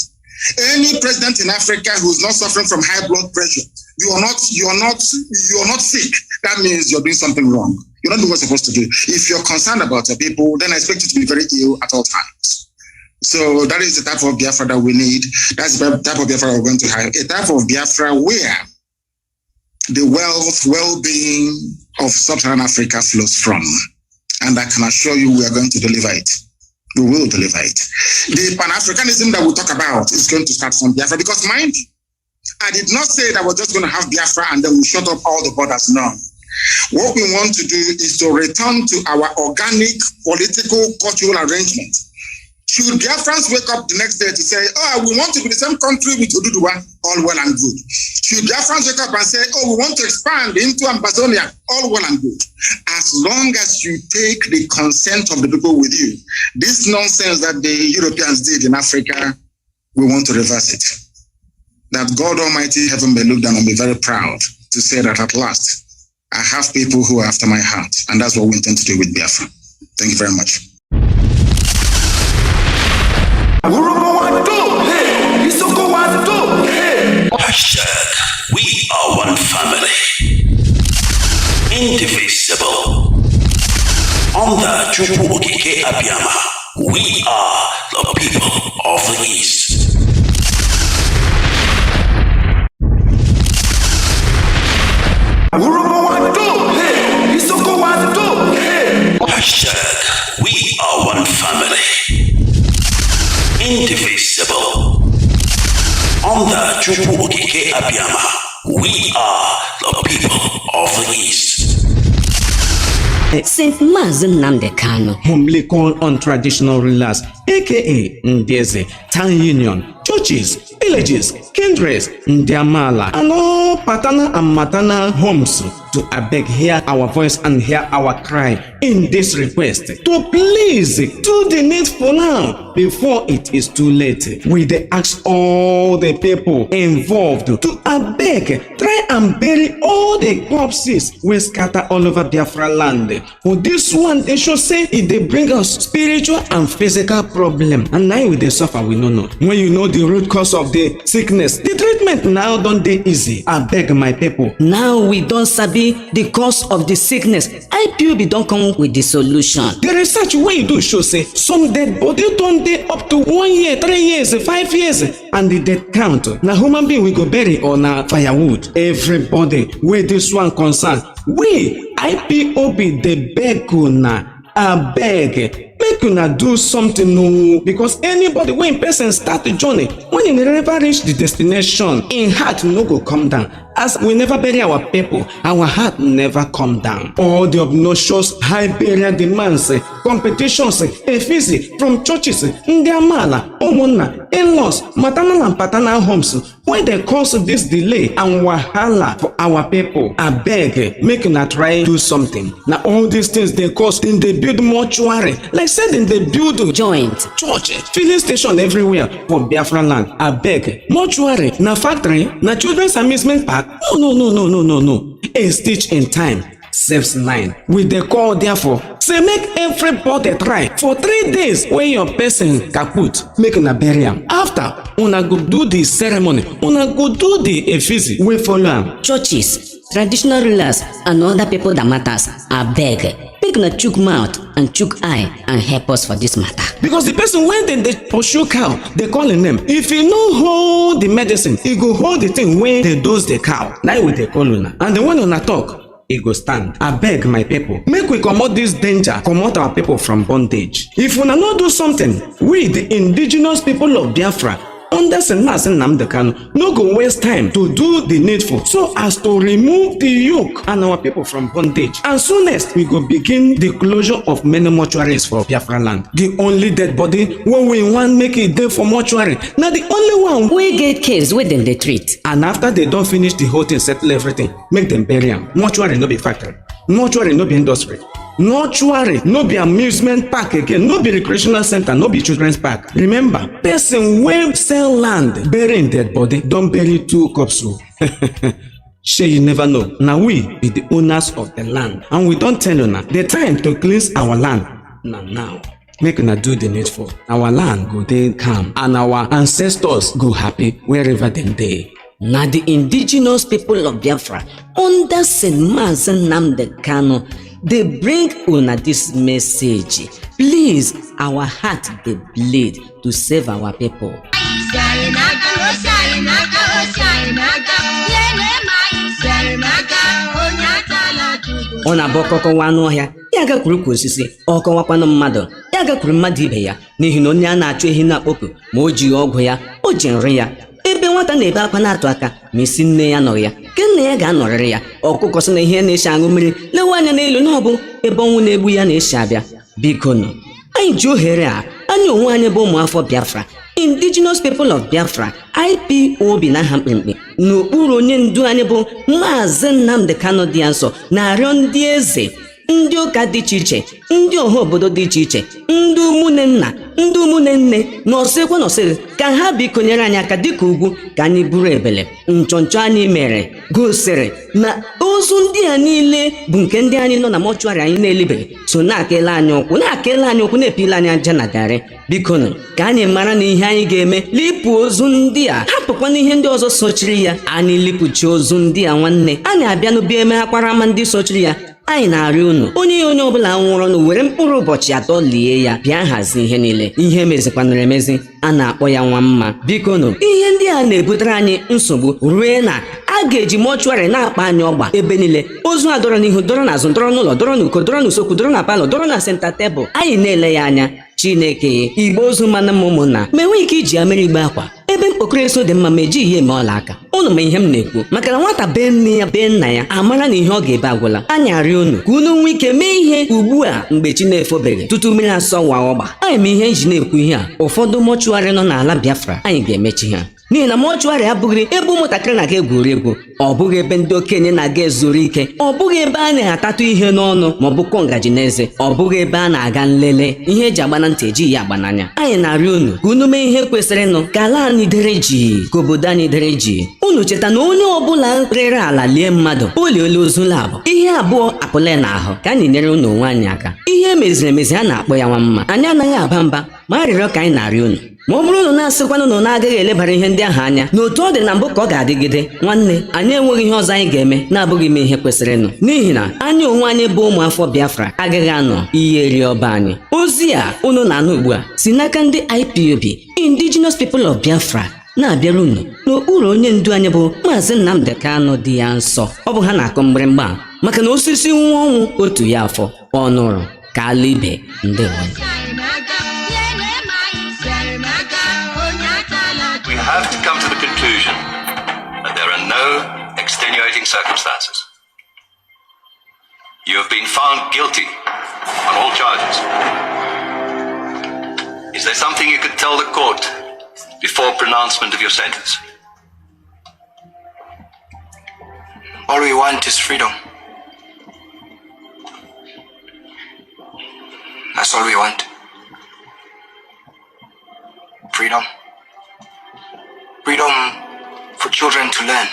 Any president in Africa who's not suffering from high blood pressure, you are not sick. That means you're doing something wrong. You're not doing what you're supposed to do. If you're concerned about your people, then I expect you to be very ill at all times. So that is the type of Biafra that we need. That's the type of Biafra we're going to have. A type of Biafra where the wealth, well-being of Sub-Saharan Africa flows from. And I can assure you we are going to deliver it. We will deliver it. The Pan-Africanism that we talk about is going to start from Biafra, because mind you, I did not say that we're just going to have Biafra and then we shut up all the borders. No. What we want to do is to return to our organic political cultural arrangement. Should Biafrans wake up the next day to say, oh, we want to be the same country with Oduduwa, all well and good. Should Biafrans wake up and say, oh, we want to expand into Amazonia, all well and good. As long as you take the consent of the people with you, this nonsense that the Europeans did in Africa, we want to reverse it. That God Almighty heaven may look down and be very proud to say that at last, I have people who are after my heart, and that's what we intend to do with Biafra. Thank you very much. Hashtag, we are one family, indivisible. Under Chupu Okike Abiyama, we are the people of the East. Hashtag, we are one family, indivisible. Under Chupu Okike Abiyama, we are the people of the East. Saint Mazi Nnamdi Kanu, humbly called on traditional rulers, aka Ndeze, town union, churches, villages, kindreds, Ndiamala, and all paternal and maternal homes to beg hear our voice and hear our cry in this request to please do the needful now before it is too late. We ask all the people involved to beg, try and bury all the corpses we scatter all over Biafra land. For this one, they should say it they bring us spiritual and physical problem, and now we they suffer we no know. When you know the root cause of the sickness, the treatment now don't dey easy. I beg my people. Now we don't sabi the cause of the sickness. IPOB don't come with the solution. The research wey you do show say some dead body don dey up to 1 year, 3 years, 5 years, and the death count na human being we go bury or na firewood. Everybody wey this one concern, we IPOB dey beg una, abeg make una do something no, because anybody when person start the journey, when he never reach the destination, in heart no go come down. As we never bury our people, our heart never come down. All the obnoxious high burial demands, competitions, fees from churches, Ndiamala, Omona, in-laws, maternal and paternal homes, when they cause this delay and wahala for our people, I beg, make una try do something. Now all these things they cause, then they build mortuary, like said in they build joint, church, filling station everywhere for Biafra land. I beg, mortuary, na factory, na children's amusement park, matter. No. A stitch in time saves 9. We dey call therefore say make everybody try for 3 days when your person kaput, make una bury am. After una go do the ceremony, una go do the effigy wey follow am. Churches, traditional rulers and other people that matters, abeg make una chook mouth and chook eye and help us for this matter. Because the person wey dem dey pursue cow dey call im name, if e no hold the medicine, e go hold the thing wey dey dose the cow. Na we dey call una, and then when una talk, e go stand. Abeg my people, make we comot this danger, comot our people from bondage. If una no do something, we the indigenous people of Biafra under Mazi Nnamdi Kanu no go waste time to do the needful so as to remove the yoke and our people from bondage. And soonest we go begin the closure of many mortuaries for Biafra land. The only dead body wey we wan make e dey for mortuary na the only one wey get case wey dem dey treat. And after they don finish the whole thing, settle everything, make dem bury am. Mortuary no be factory, mortuary no be industry, mortuary no be amusement park again, no be recreational center, no be children's park. Remember, person wey sell land bury im dead body don bury 2 corpses o. Shey you never know, na we be the owners of the land, and we don tell una the time to cleanse our land na now. Make una do the needful. Our land go dey calm and our ancestors go happy wherever dem dey. Na the indigenous people of Biafra under Mazi Nnamdi Kanu dey bring una this message. Please, our heart dey bleed to save our people. Ọ na-abụ ọkọkọwa anụ ọhịa ya gakwuru ka osisi, ọkọwakwanụ mmadụ ya gakwuru mmadụ ibe ya, n'ihi na onye a na-achụ ehi na-akpọku ma o ji ọgwụ ya, o ji nri ya. Ebe nwata na-ebe akwa na-atụ aka ma isi nne ya nọrọ ya, ke nne ya ga-anọrịrị ya. Ọkụkọ sị na ihe na-esi aṅụ mmiri lewe anya n'elu na ọ bụ ebe ọnwụ na-egbu ya na-esi abịa. Biko nụ, anyị ji ohere a, anyị onwe anyị bụ ụmụafọ Biafra, indigenous people of Biafra, IPOB na aha mkpimkpi, n'okpuru onye ndu anyị bụ Mazi Nnamdi Kanu dị nsọ, na-arịọ ndị eze, ndị ụka dị iche iche, ndị ọha obodo dị iche iche, ndị ụmụnne nna, ndị ụmụnne nne, nọsịkwa nọsịrị ka ha biko nyere anyị aka dịka ugwu ka anyị buru ebele. Nchọnchọ anyị mere gosiri na ozu ndị a niile bụ nke ndị anyị nọ na mọchụarị anyị na-elibeghị, so na-akele anyị ụkwụ na-epile anyị aja na garị. Biko nụ ka anyị mara na ihe anyị ga-eme lipụ ozu ndị a, hapụkwa na ihe ndị ọzọ sochiri ya. Anyị lipụchi ozu ndị a nwanne, anyị abịa n'obi eme akpara ama ndị sochiri ya. Anyị na-arịọ unu, onye ọbụla nwụrụ na were mkpụrụ ụbọchị 3 lie ya, bịa hazi ihe niile. Ihe mezikwanụrụ emezi, a na-akpọ ya nwa mma. Biko nụ, ihe ndị a na-ebutere anyị nsogbu rue na a ga-eji mọchụarị na-akpa anyị ọgba ebe niile. Ozu a dọrọ n'ihu, dọrọ n'azụ, dọrọ n'ụlọ, dọrọ n'uko, dọrọ n'usekwu, dọrọ na palọ, dọrọ na senta tebụl. Anyị na-ele ya anya. Chineke, igbe ozu mana m ụmụnna, ma enwe ike iji amịrị igbe akwa ebe mkpokoro eso dị mma ma ejighị ihe eme ọla aka. Unu ma ihe m na-ekwu, maka na nwata bee nne ya bee nna ya amara na ihe ọ ga-ebe agwụla. Anyị arịọ unu ka unu nwee ike mee ihe ugbu a mgbe chi na-efobeghị, tutu mmiri asọwa ọgba. Anyị ma ihe nji na-ekwu ihe a, ụfọdụ mọchụarị nọ n'ala Biafra anyị ga-emechi ha, n'ihi na mọchụarị abụghị ebe ụmụntakịrị na-aga egwuri egwu, ọ bụghị ebe ndị okenye na-aga ezuru ike, ọ bụghị ebe a na-atatụ ihe n'ọnụ ma ọ bụ kụọ ngaji n'eze, ọ bụghị ebe a na-aga nlele. Ihe eji agba na ntị ejighị ya agba n'anya. Anyị na-arịọ unu ka unu mee ihe kwesịrị nụ, ka ala anyị dere ji, ka obodo anyị dere ji. Unu cheta na onye ọbụla rere ala lie mmadụ, o liele ozu labụ. Ihe abụọ apụla n'ahụ, ka anyị nyere unu onwe anyị aka. Ihe meziri emezi a na-akpọ ya nwa mma. Anyị anaghị aba mba, ma arịrịọ ka anyị na-arịọ unu, ma ọ bụrụ na na-asịkwanụ na na-agaghị elebara ihe ndị ahụ anya n'otu ọ dị na mbụ ka ọ ga-adịgide, nwanne, anyị enweghị ihe ọzọ anyị ga-eme na-abụghị ime ihe kwesịrịnụ, n'ihi na anyị onwe anyị bụ ụmụafọ Biafra agaghị anọ ihe eri ọba anyị. Ozi a unu na-anụ ugbu a si n'aka ndị IPOB, Indigenous People of Biafra, na-abịara unu n'okpuru onye ndu anyị bụ Mazi Nnamdi Kanu dị ya nsọ. Ọ bụ ha na-akụ mgbịrịmgba maka na osisi nwa ọnwụ otu ya afọ ọ nụrụ ka ala ibe. Ndewo. We have to come to the conclusion that there are no extenuating circumstances. You have been found guilty on all charges. Is there something you could tell the court before pronouncement of your sentence? All we want is freedom. That's all we want. Freedom. Freedom for children to learn.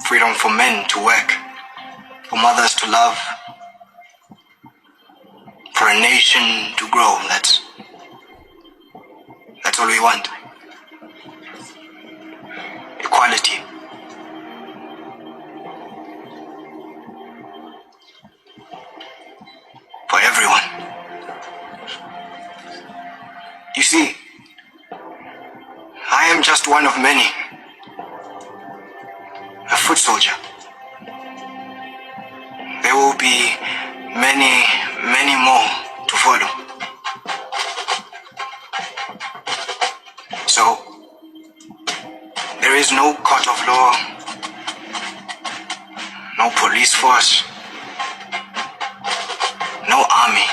freedom for men to work, for mothers to love, for a nation to grow. That's all we want. Equality. For everyone. You see, I am just one of many. A foot soldier. There will be many, many more to follow. So, there is no court of law, no police force, no army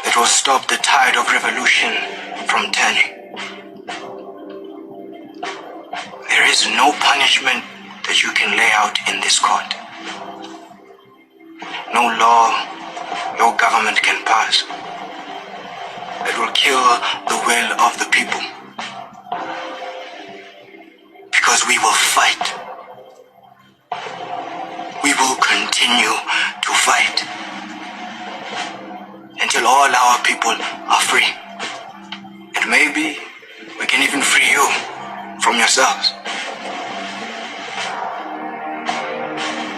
that will stop the tide of revolution from turning. There is no punishment that you can lay out in this court. No law your government can pass that will kill the will of the people. Because we will fight. We will continue to fight until all our people are free. And maybe we can even free you from yourselves.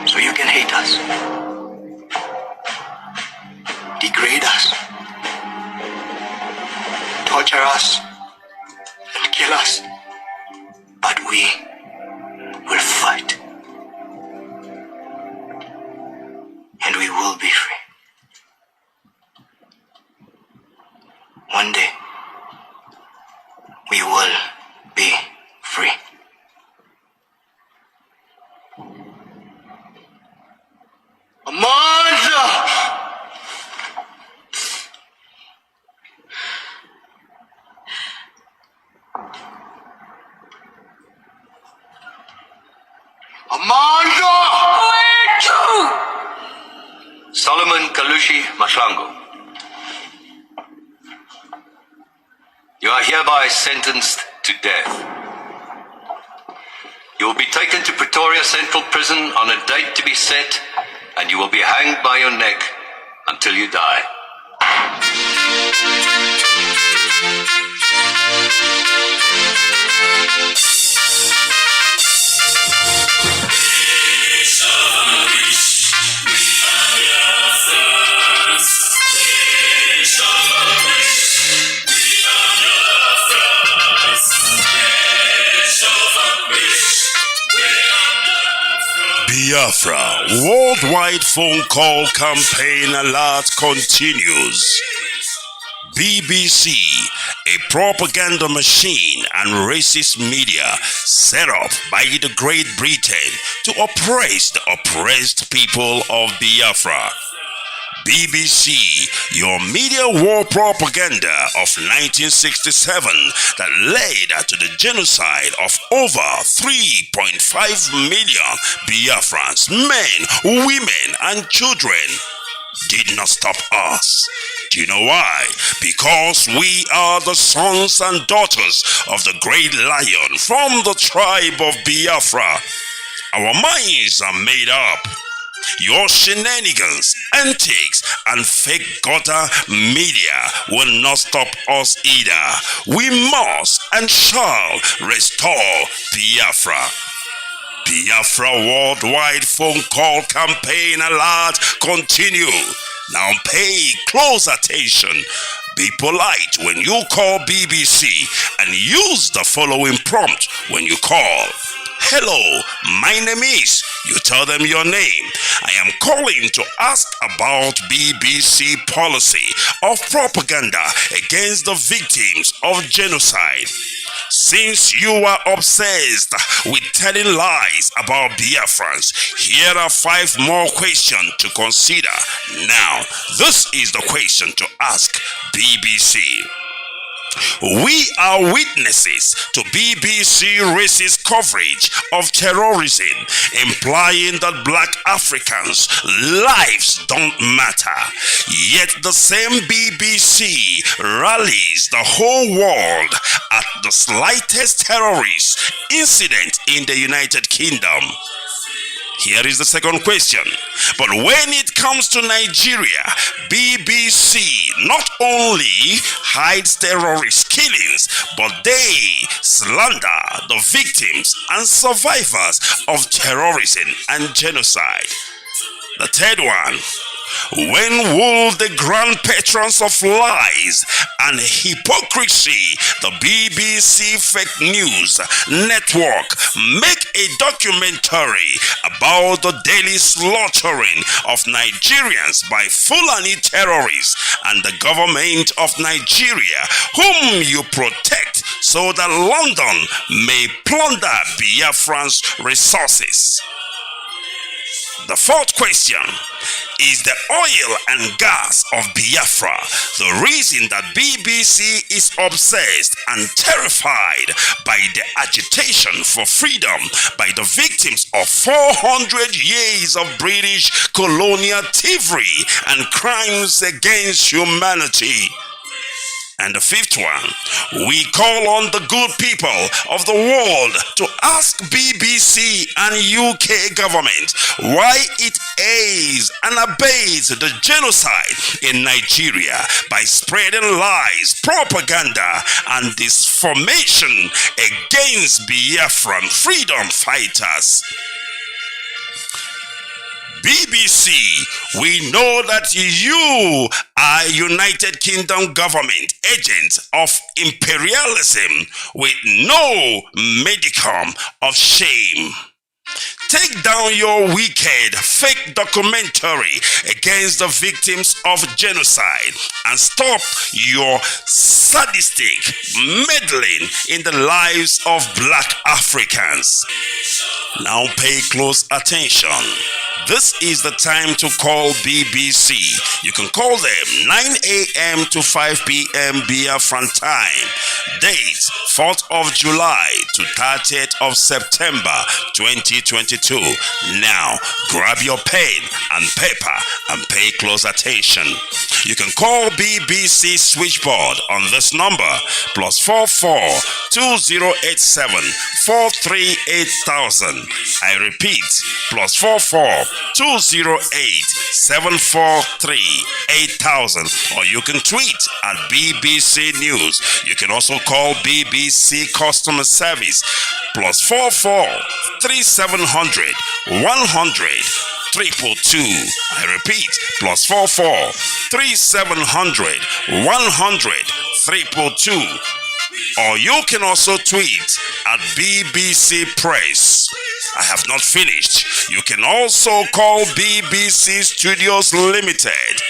So you can hate us, degrade us, torture us, and kill us. But we will fight. And we will be free. One day, we will be free. Amanda! Amanda! Solomon Kalushi Mashlango. You are hereby sentenced to death. You will be taken to Pretoria Central Prison on a date to be set, and you will be hanged by your neck until you die. Biafra worldwide phone call campaign alert continues. BBC, a propaganda machine and racist media set up by the Great Britain to oppress the oppressed people of Biafra. BBC, your media war propaganda of 1967 that led to the genocide of over 3.5 million Biafrans, men, women, and children, did not stop us. Do you know why? Because we are the sons and daughters of the great lion from the tribe of Biafra. Our minds are made up. Your shenanigans, antics, and fake gutter media will not stop us either. We must and shall restore Biafra. Biafra worldwide phone call campaign alert continue. Now pay close attention. Be polite when you call BBC and use the following prompt when you call. Hello, my name is. You tell them your name. I am calling to ask about BBC policy of propaganda against the victims of genocide. Since you are obsessed with telling lies about Biafrans, here are 5 more questions to consider. Now, this is the question to ask BBC. We are witnesses to BBC racist coverage of terrorism, implying that black Africans' lives don't matter. Yet the same BBC rallies the whole world at the slightest terrorist incident in the United Kingdom. Here is the second question. But when it comes to Nigeria, BBC not only hides terrorist killings, but they slander the victims and survivors of terrorism and genocide. The third one. When will the grand patrons of lies and hypocrisy, the BBC Fake News Network, make a documentary about the daily slaughtering of Nigerians by Fulani terrorists and the government of Nigeria, whom you protect so that London may plunder Biafran's resources? The fourth question. Is the oil and gas of Biafra the reason that BBC is obsessed and terrified by the agitation for freedom by the victims of 400 years of British colonial thievery and crimes against humanity? And the fifth one, we call on the good people of the world to ask BBC and UK government why it aids and abates the genocide in Nigeria by spreading lies, propaganda, and disinformation against Biafran freedom fighters. BBC, we know that you are United Kingdom government agents of imperialism with no modicum of shame. Take down your wicked fake documentary against the victims of genocide and stop your sadistic meddling in the lives of black Africans. Now pay close attention. This is the time to call BBC. You can call them 9 a.m. to 5 p.m. Biafran time. Date 4th of July to 30th of September 2022. Now grab your pen and paper and pay close attention. You can call BBC switchboard on this number +44 2087 438,000. I repeat, +44 208 743 8000, or you can tweet at BBC News. You can also call BBC Customer Service +44 3700 100 222. I repeat, +44 3700 100 222. Or you can also tweet at BBC Press. I have not finished. You can also call BBC Studios Limited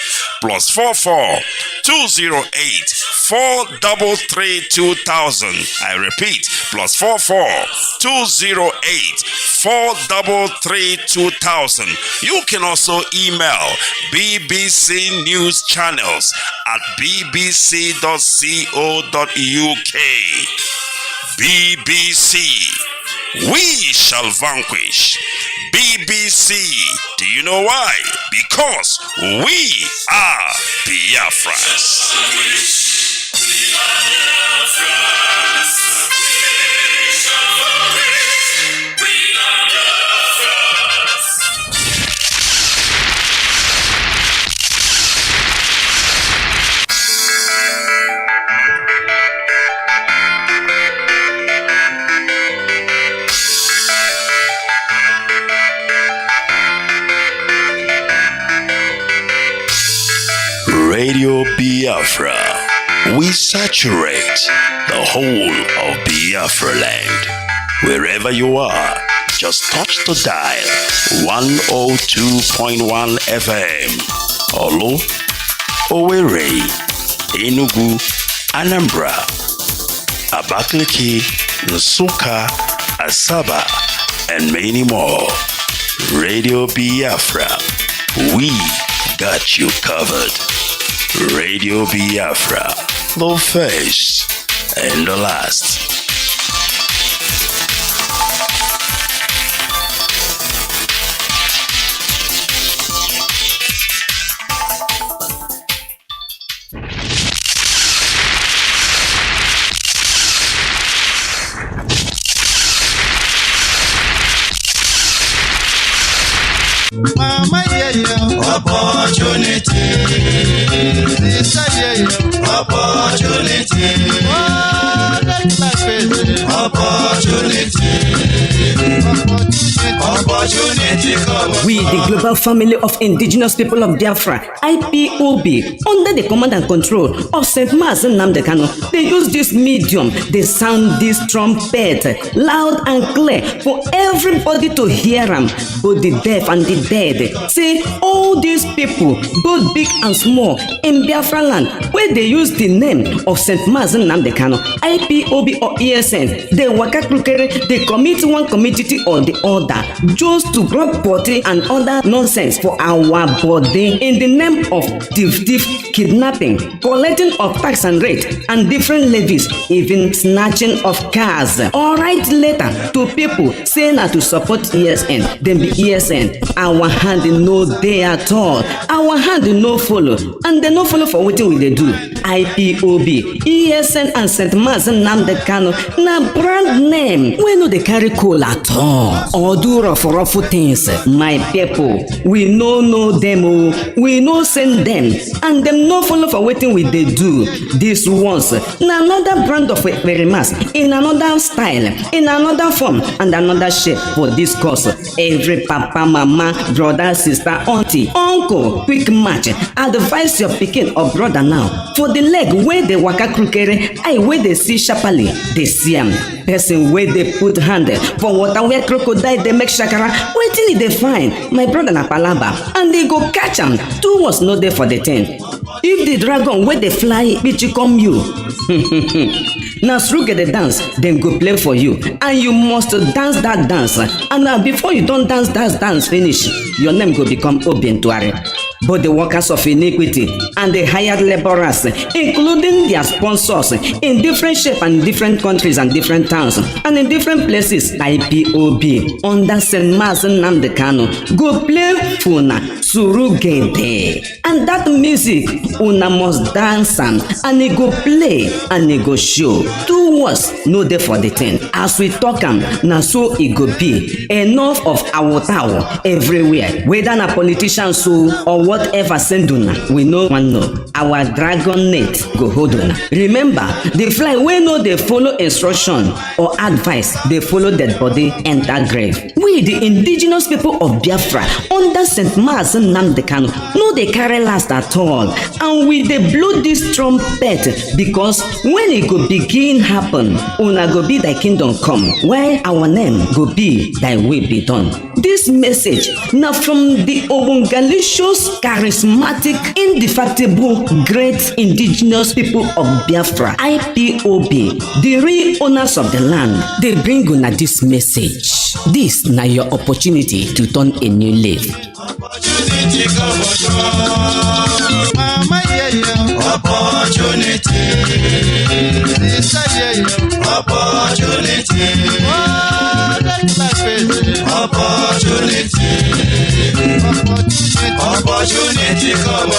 +44 208 433 2000. I repeat, +44 208 433 2000. You can also email BBC News Channels at bbc.co.uk. BBC, we shall vanquish. BBC, do you know why? Because we are Biafrans. Radio Biafra. We saturate the whole of Biafra land. Wherever you are, just touch the dial 102.1 FM. Olu, Owerri, Enugu, Anambra, Abakaliki, Nsukka, Asaba, and many more. Radio Biafra. We got you covered. Radio Biafra, the face and the last. Mama, opportunity. Sister, opportunity. Oh, that's my favorite. Opportunity. We, the global family of indigenous people of Biafra, IPOB, under the command and control of St. Mazi Nnamdi Kanu, they use this medium, they sound this trumpet loud and clear for everybody to hear them, both the deaf and the dead. Say, all these people, both big and small, in Biafra land, where they use the name of St. Mazi Nnamdi Kanu, IPOB or ESN, they waka krukere, they commit one community or the other, just to grab body and other nonsense for our body in the name of thief, kidnapping, collecting of tax and rate, and different levies, even snatching of cars. All right, later to people saying that to support ESN, then be ESN. Our hand no day at all. Our hand no follow, and they no follow for what we they do. IPOB, ESN, and St. Mazi Nnamdi Kanu na brand name. We no they carry cool at all. Or do rough things. My people, we no know them, we no send them, and them no follow for what we they do. This ones na another brand of Verimas, in another style, in another form, and another shape for this course. Every papa, mama, brother, sister, auntie, uncle, quick match. Advise your pikin or brother now. For the leg where they waka krukere, I where they see sharply, they see them. Person where they put hand for water where crocodile they make shakara, waiting they find my brother na palaba, and they go catch am. 2 was not there for the 10. If the dragon where they fly, bitch come you. Now through get the dance, then go play for you, and you must dance that dance. And now before you don't dance finish, your name go become Obientuare. But the workers of iniquity and the hired laborers, including their sponsors, in different shape and different countries and different towns and in different places, IPOB under St. Mazi Nnamdi Kanu go play Funa Surugede, and that music una must dance and it go play and it go show. 2 words no dey for the 10. As we talk am, na so it go be. Enough of our everywhere, whether na politicians or whatever send una, we no one know. Our dragon net go hold una. Remember, the fly wey no dey follow instruction or advice, dey follow dead body enter grave. We, the indigenous people of Biafra, under St. Mazi Nnamdi Kanu, no dey carry last at all, and we dey blow this trumpet because when it go begin happen, una go be thy kingdom come, while our name go be thy will be done. This message na from the Obongalicious, charismatic, indefatigable, great indigenous people of Biafra, IPOB, the real owners of the land. They bring una this message. This na your opportunity to turn a new leaf. Opportunity come Mama, opportunity. Sister, opportunity. Oh, that's my favorite. Opportunity. Opportunity come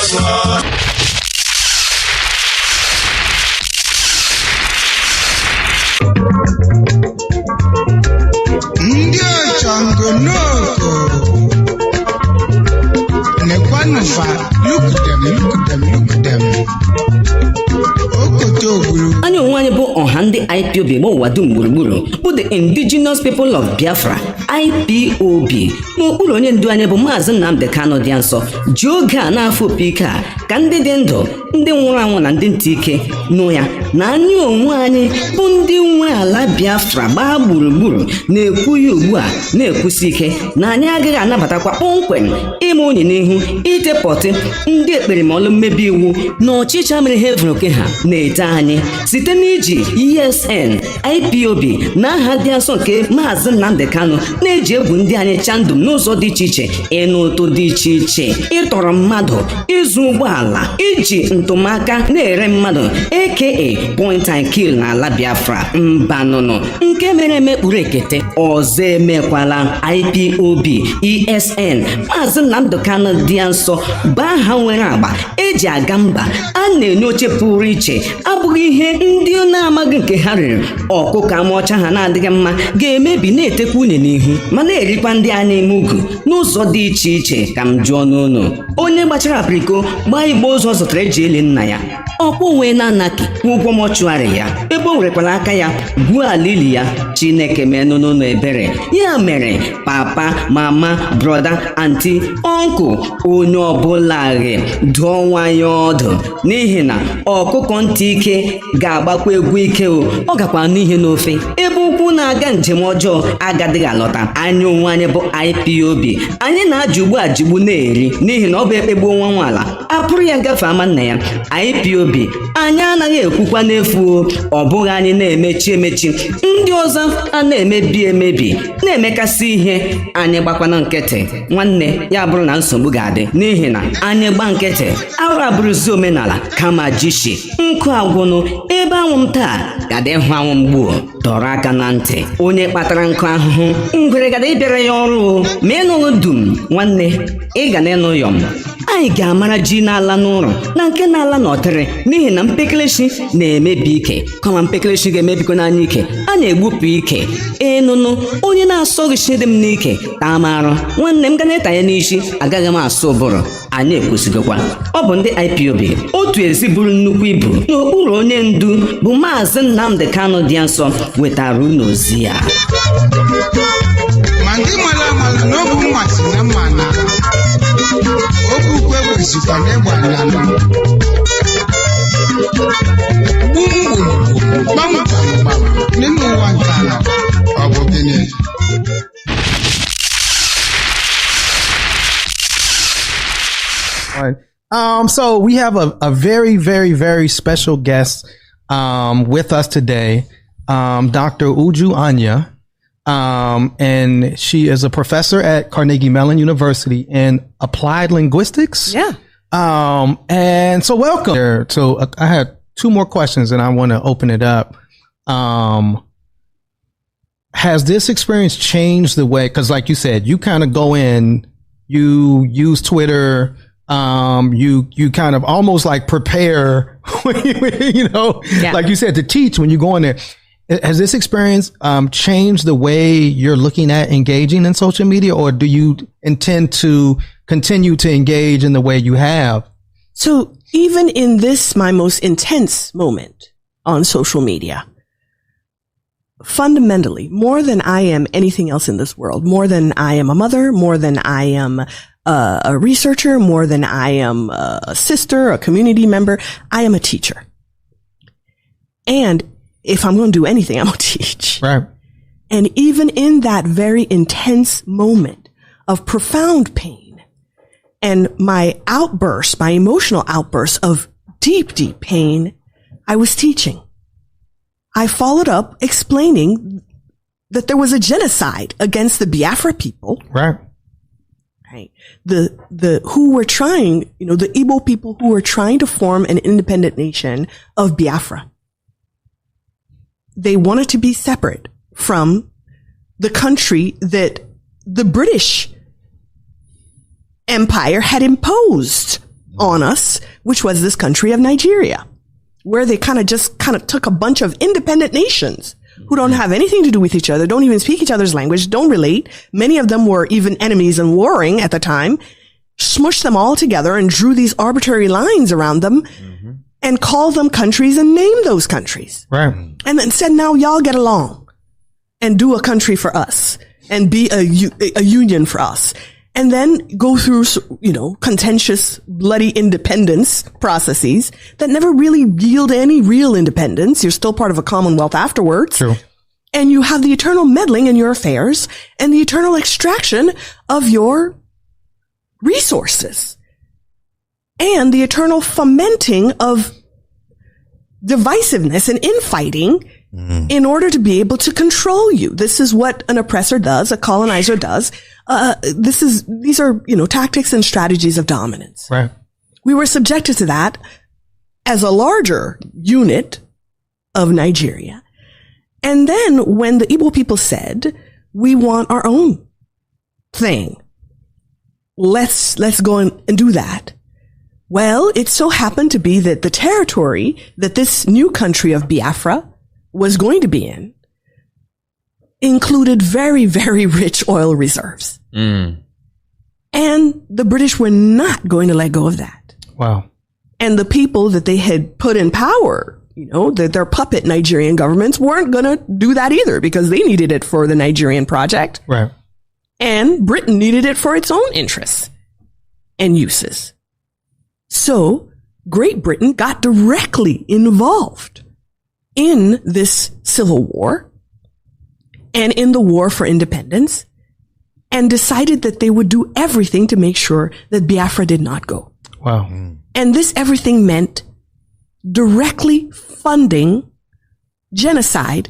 Ndio changonoko. Look at them. Anyị onwe anyị bụ ọha ndị IPOB ma ụwa dum gburugburu bụ the indigenous people of Biafra, IPOB, n'okpuru onye ndu anyị bụ Mazi Nnamdi Kanu dị nsọ, ji oge a na-afọ opi ike a ka ndị dị ndụ, ndị nwụrụ anwụ na ndị ntị ike nụ ya na anyị onwe anyị bụ ndị nwe ala Biafra gbaa gburugburu na-ekwu ya ugbu a na-ekwusi ike na anyị agaghị anabatakwa kpọmkwem ime onye n'ihu itepọtị ndị ekperimọlụ mmebi iwu na ọchịcha mere ha evuru oke ha na-ete anyị site n'iji ESN, IPOB na aha dị nsọ nke Mazi Nnamdi Kanu na-eji egwu ndị anyị chandum n'ụzọ dị iche iche, ịnụ ụtụ dị iche iche, ịtọrọ mmadụ, ịzụ ụgbọala, iji ntụmaka na-ere mmadụ aka point and kill n'ala Biafra. Mbanụnụ nke mere emekpuru ekete ọzọ emekwala. IPOB ESN Mazi Nnamdi Kanu dị nsọ bụ aha nwere agba eji aga mba. A na-enye oche pụrụ iche, abụghị ihe ndị na-amaghị nke ha riri. Ọkụkọ amaọcha ha na-adịghị mma ga-emebi na-etekwa une n'ihu ma na-erikwa ndị a na-eme ugu n'ụzọ dị iche iche. Ka m jụọ n'ụlọ, onye gbachara apriko gbaa igbe ụzọ zụtara eji eli nna ya, ọkwa onwe na-anaki ụgwọ mọchụarị ya ebe o werekwara aka ya gwuo ala ili ya. Chineke menụ n'ụlọ ebere. Ya mere papa, mama, broda, anti, ọnkụ, onye ọbụla ghe dụọ nwanyị ọdụ, n'ihi na ọkụkọ ntị ike ga-agbakwa egwu ike. Ọ gakwa n'ihe n'ofe ebe ukwu na-aga njem ọjọọ agadịghị alọta. Anyị onwe anyị bụ IPOB, anyị na-ajụgbu ajụgbu na-eri n'ihi na ọ bụ ekpegbuo nwa nwaala apụrụ ya gafe ama nna ya. IPOB anyị anaghị ekwukwa n'efu, ọ bụghị anyị na-emechi emechi, ndị ọzọ a na-emebi emebi na-emekasị ihe. Anyị gbakwana nkịtị nwanne, ya bụrụ na nsogbu ga-adị, n'ihi na anyị gba nkịtị arụ abụrụzi omenala kama jishi. Nkụ agwụnụ ebe anwụnta gada ịhụ anwụ mgbuo. Dọrọ aka na ntị onye kpatara nkụ ahụhụ, ngwere gada ịbịara ya ọrụ. Ma ịnụlụ dum nwanne, ị ga na-ịnụ yọm. Anyị ga-amara ji n'ala n'ụlọ na nke na-ala n'ọtịrị, n'ihi na mpekelechi na-emebi ike. Kama mpekelechi ga-emebikọ n'anya ike, a na-egbupụ ike. Ịnụnụ onye na-asọghị chidị m n'ike ka a marụ. Nwanne m ga na-eta ya n'isi, agaghị m asụ ụbụrụ. Anyị ekwesịgokwa. Ọ bụ ndị IPOB otu ezi buru nnukwu ibu n'okpuru onye ndu bụ Mazi Nnamdi Kanu dị nsọ wetara unu ozi ya. Ma ndị mara amala na ọ bụ mmasị na mma na okwu kwezikwa n'egbe anyanụ gbumgburu gbamgbam n'ime ụwa nke ala. Ọ bụ gịnị? So we have a very, very, very special guest with us today, Dr. Uju Anya. And she is a professor at Carnegie Mellon University in applied linguistics. Yeah. And so welcome. So I had two more questions and I want to open it up. Has this experience changed the way, because like you said, you kind of go in, you use Twitter, you kind of almost like prepare, like you said, to teach when you go in there. Has this experience changed the way you're looking at engaging in social media, or do you intend to continue to engage in the way you have? So even in this, my most intense moment on social media, fundamentally, more than I am anything else in this world, more than I am a mother, more than I am a researcher, more than I am a sister, a community member, I am a teacher. And if I'm going to do anything, I'm going to teach. Right. And even in that very intense moment of profound pain and my outburst, my emotional outburst of deep, deep pain, I was teaching. I followed up explaining that there was a genocide against the Biafra people. Right. Right. Who were trying, the Igbo people who were trying to form an independent nation of Biafra. They wanted to be separate from the country that the British Empire had imposed on us, which was this country of Nigeria, where they kind of took a bunch of independent nations who don't have anything to do with each other, don't even speak each other's language, don't relate. Many of them were even enemies and warring at the time, smushed them all together and drew these arbitrary lines around them and called them countries and named those countries. Right. And then said, now y'all get along and do a country for us and be a union for us. And then go through, contentious, bloody independence processes that never really yield any real independence. You're still part of a commonwealth afterwards. True. And you have the eternal meddling in your affairs and the eternal extraction of your resources and the eternal fomenting of divisiveness and infighting in order to be able to control you. This is what an oppressor does, a colonizer does. These are, tactics and strategies of dominance. Right. We were subjected to that as a larger unit of Nigeria. And then when the Igbo people said, we want our own thing, let's go and do that. Well, it so happened to be that the territory that this new country of Biafra was going to be in included very, very rich oil reserves. And the British were not going to let go of that. Wow. And the people that they had put in power, their puppet Nigerian governments weren't going to do that either, because they needed it for the Nigerian project. Right. And Britain needed it for its own interests and uses. So Great Britain got directly involved in this civil war and in the war for independence, and decided that they would do everything to make sure that Biafra did not go. Wow. And this everything meant directly funding genocide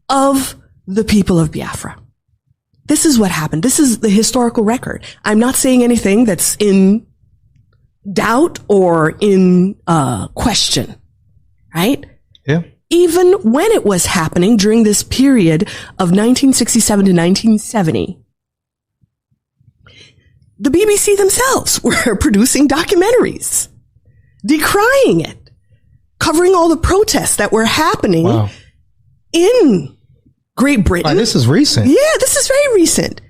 of the people of Biafra. This is what happened. This is the historical record. I'm not saying anything that's in doubt or in question, right? Yeah. Even when it was happening during this period of 1967 to 1970, the BBC themselves were producing documentaries decrying it, covering all the protests that were happening in Great Britain. This is recent. Yeah, this is very recent.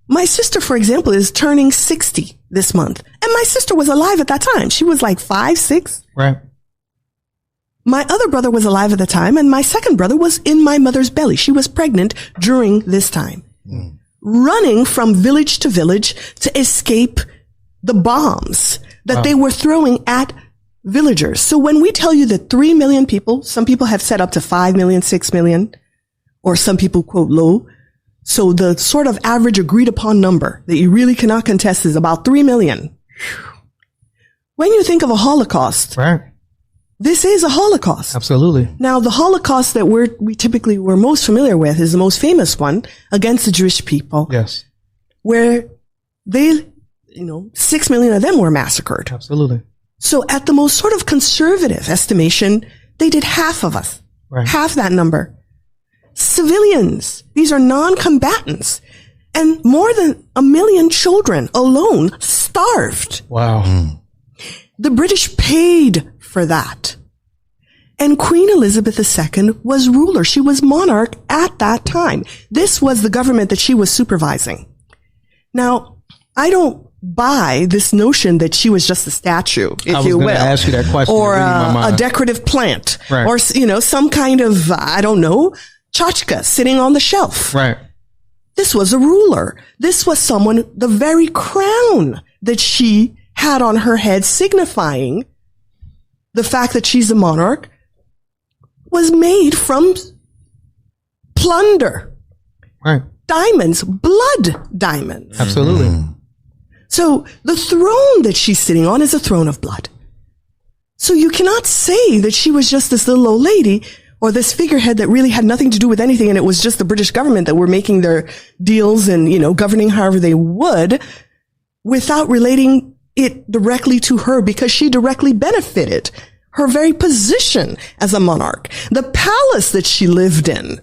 My sister, for example, is turning 60 this month. And my sister was alive at that time. She was like 5, 6. Right. My other brother was alive at the time, and my second brother was in my mother's belly. She was pregnant during this time, running from village to village to escape the bombs that they were throwing at villagers. So when we tell you that 3 million people, some people have said up to 5 million, 6 million, or some people quote low. So the sort of average agreed upon number that you really cannot contest is about 3 million. When you think of a Holocaust, right, this is a Holocaust. Absolutely. Now, the Holocaust that we typically were most familiar with is the most famous one against the Jewish people. Yes. Where they, 6 million of them were massacred. Absolutely. So at the most sort of conservative estimation, they did half of us. Right. Half that number. Civilians. These are non-combatants. And more than 1 million children alone starved. Wow. The British paid for that. And Queen Elizabeth II was ruler. She was monarch at that time. This was the government that she was supervising. Now, I don't buy this notion that she was just a statue, if you will. I was going to ask you that question. Or a decorative plant. Right. Or, some kind of, tchotchke sitting on the shelf. Right. This was a ruler. This was someone, the very crown that she had on her head, signifying the fact that she's a monarch, was made from plunder. Right. Diamonds, blood diamonds. Absolutely. So the throne that she's sitting on is a throne of blood. So you cannot say that she was just this little old lady or this figurehead that really had nothing to do with anything, and it was just the British government that were making their deals and, governing however they would, without relating it directly to her, because she directly benefited her very position as a monarch, the palace that she lived in,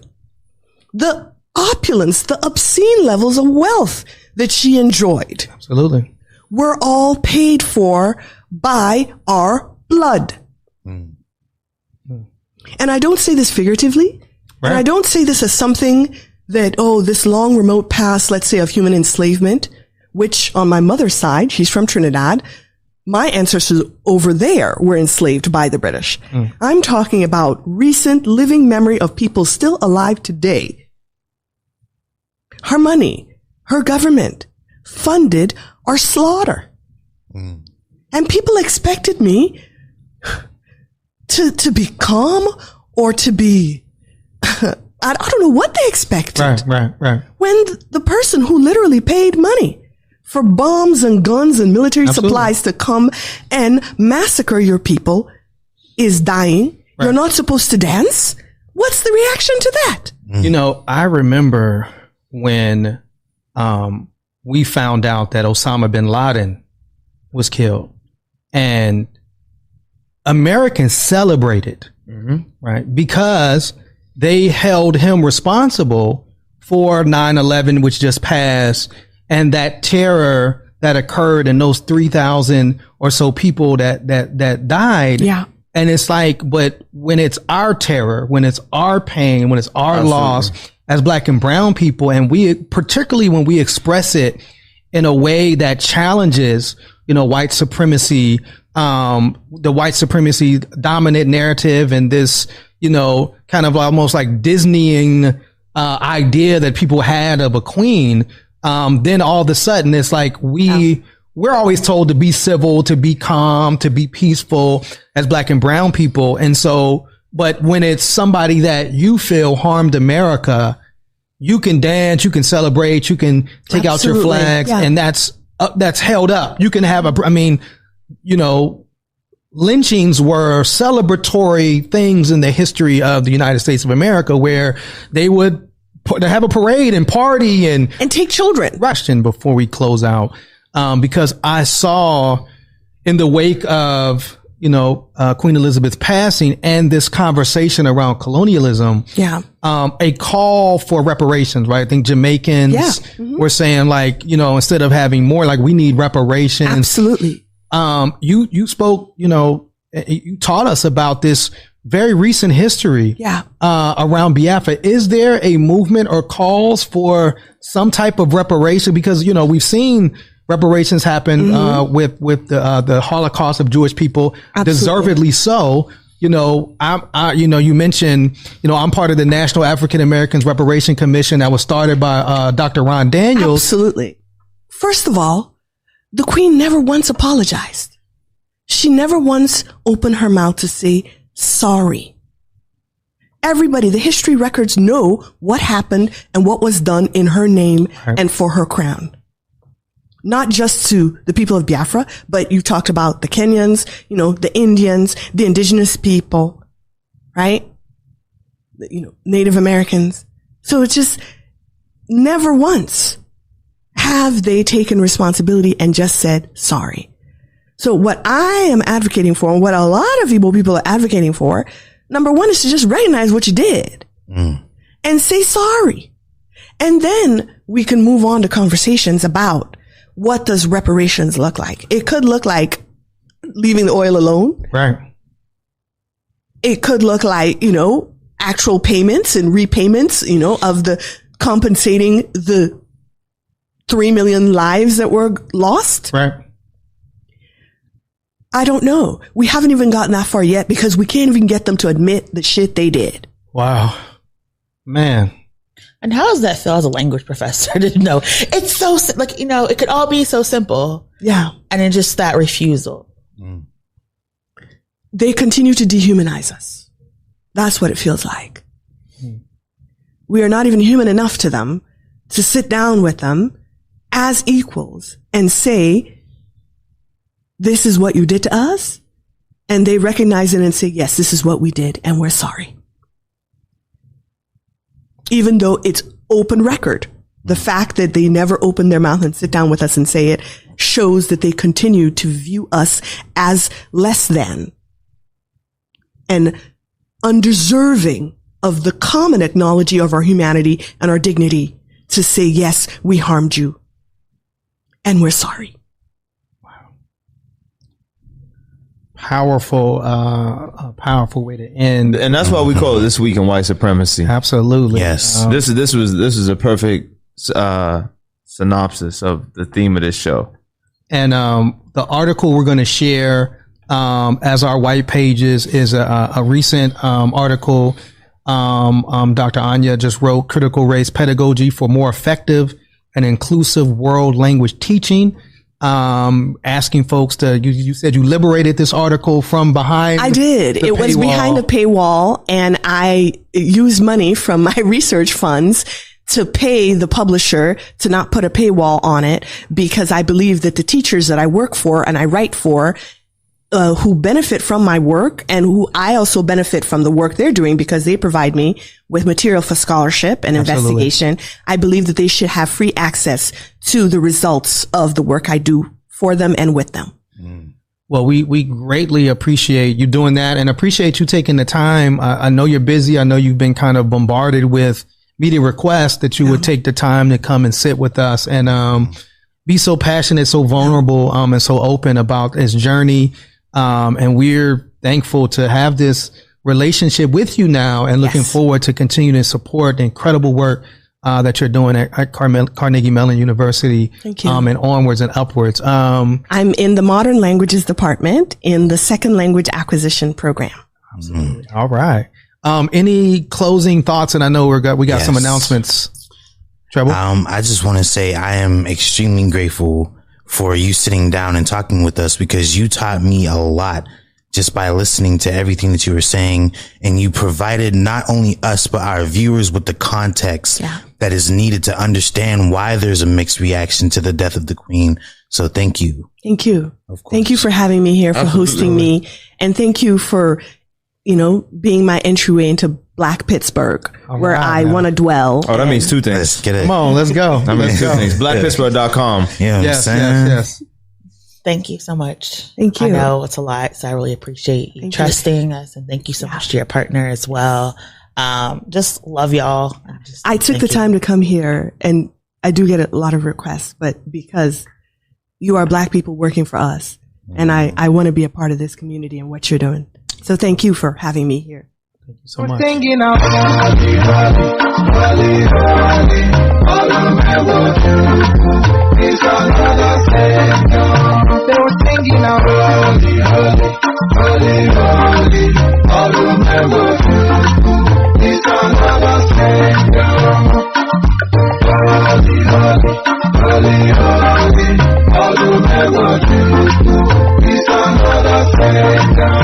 the opulence, the obscene levels of wealth that she enjoyed. Absolutely. Were all paid for by our blood. And I don't say this figuratively. Right. And I don't say this as something that, this long remote past, let's say, of human enslavement, which on my mother's side, she's from Trinidad, my ancestors over there were enslaved by the British. I'm talking about recent living memory of people still alive today. Her money, her government funded our slaughter. And people expected me to be calm or to be, I don't know what they expected. Right. When the person who literally paid money for bombs and guns and military supplies to come and massacre your people is dying. Right. You're not supposed to dance. What's the reaction to that? You know, I remember when we found out that Osama bin Laden was killed, and Americans celebrated, right? Because they held him responsible for 9/11, which just passed, and that terror that occurred and those 3,000 or so people that died. Yeah. And it's like, but when it's our terror, when it's our pain, when it's our loss as Black and brown people, and we, particularly when we express it in a way that challenges, you know, white supremacy, the white supremacy dominant narrative, and this, you know, kind of almost like Disneying idea that people had of a queen, then all of a sudden it's like we're always told to be civil, to be calm, to be peaceful as Black and brown people. And so, but when it's somebody that you feel harmed America, you can dance, you can celebrate, you can take out your flags, and that's held up. You can have you know, lynchings were celebratory things in the history of the United States of America, where they would have a parade and party and take children. Question before we close out, because I saw in the wake of, you know, Queen Elizabeth's passing and this conversation around colonialism, a call for reparations, right? I think Jamaicans were saying, like, you know, instead of having more, like, we need reparations. Absolutely. You spoke, you know, you taught us about this very recent history around Biafra. Is there a movement or calls for some type of reparation? Because, you know, we've seen reparations happen with the Holocaust of Jewish people. Absolutely. Deservedly so. You know, you know, you mentioned, you know, I'm part of the National African Americans Reparation Commission that was started by Dr. Ron Daniels. Absolutely. First of all, the Queen never once apologized. She never once opened her mouth to say sorry. Everybody, the history records know what happened and what was done in her name and for her crown. Not just to the people of Biafra, but you talked about the Kenyans, you know, the Indians, the indigenous people, right? You know, Native Americans. So it's just never once have they taken responsibility and just said sorry. So what I am advocating for, and what a lot of people are advocating for, number one is to just recognize what you did and say sorry. And then we can move on to conversations about what does reparations look like. It could look like leaving the oil alone. Right. It could look like, you know, actual payments and repayments, you know, of the compensating the 3 million lives that were lost. Right. I don't know. We haven't even gotten that far yet because we can't even get them to admit the shit they did. Wow. Man. And how does that feel as a language professor to know? It's so, like, you know, it could all be so simple. Yeah. And then just that refusal. They continue to dehumanize us. That's what it feels like. We are not even human enough to them to sit down with them as equals and say, this is what you did to us. And they recognize it and say, yes, this is what we did. And we're sorry. Even though it's open record, the fact that they never open their mouth and sit down with us and say it shows that they continue to view us as less than and undeserving of the common acknowledgement of our humanity and our dignity to say, yes, we harmed you and we're sorry. Powerful way to end, and that's why we call it This Week in White Supremacy. Absolutely, yes. This is a perfect synopsis of the theme of this show. And the article we're going to share as our white pages is a recent article. Dr. Anya just wrote "Critical Race Pedagogy for More Effective and Inclusive World Language Teaching." Asking folks to, you said you liberated this article from behind. I did. It was behind the paywall, and I used money from my research funds to pay the publisher to not put a paywall on it, because I believe that the teachers that I work for and I write for who benefit from my work and who I also benefit from the work they're doing because they provide me with material for scholarship and investigation. I believe that they should have free access to the results of the work I do for them and with them. Well, we greatly appreciate you doing that and appreciate you taking the time. I know you're busy. I know you've been kind of bombarded with media requests that you would take the time to come and sit with us and be so passionate, so vulnerable, and so open about his journey. And we're thankful to have this relationship with you now and looking forward to continue to support the incredible work that you're doing at Carnegie Mellon University. Thank you. And onwards and upwards. I'm in the Modern Languages Department in the Second Language Acquisition Program. Absolutely. All right. Any closing thoughts? And I know we got some announcements. Treble? I just want to say I am extremely grateful for you sitting down and talking with us because you taught me a lot just by listening to everything that you were saying. And you provided not only us, but our viewers with the context that is needed to understand why there's a mixed reaction to the death of the Queen. So thank you. Thank you. Thank you for having me here, for hosting me. And thank you for, being my entryway into Black Pittsburgh, where I want to dwell. Oh, that means two things. Let's get it. Come on, let's go. That means two things. BlackPittsburgh.com. Yes. Thank you so much. Thank you. I know it's a lot, so I really appreciate you trusting us, and thank you so much to your partner as well. Just love y'all. I took the time to come here, and I do get a lot of requests, but because you are Black people working for us, and I want to be a part of this community and what you're doing. So thank you for having me here. Thank you so much. Singing out holy, holy, holy, is another Savior. They were singing out holy, holy, holy, holy, all who never is another Savior. Holy, holy, holy, holy, all who never is another Savior.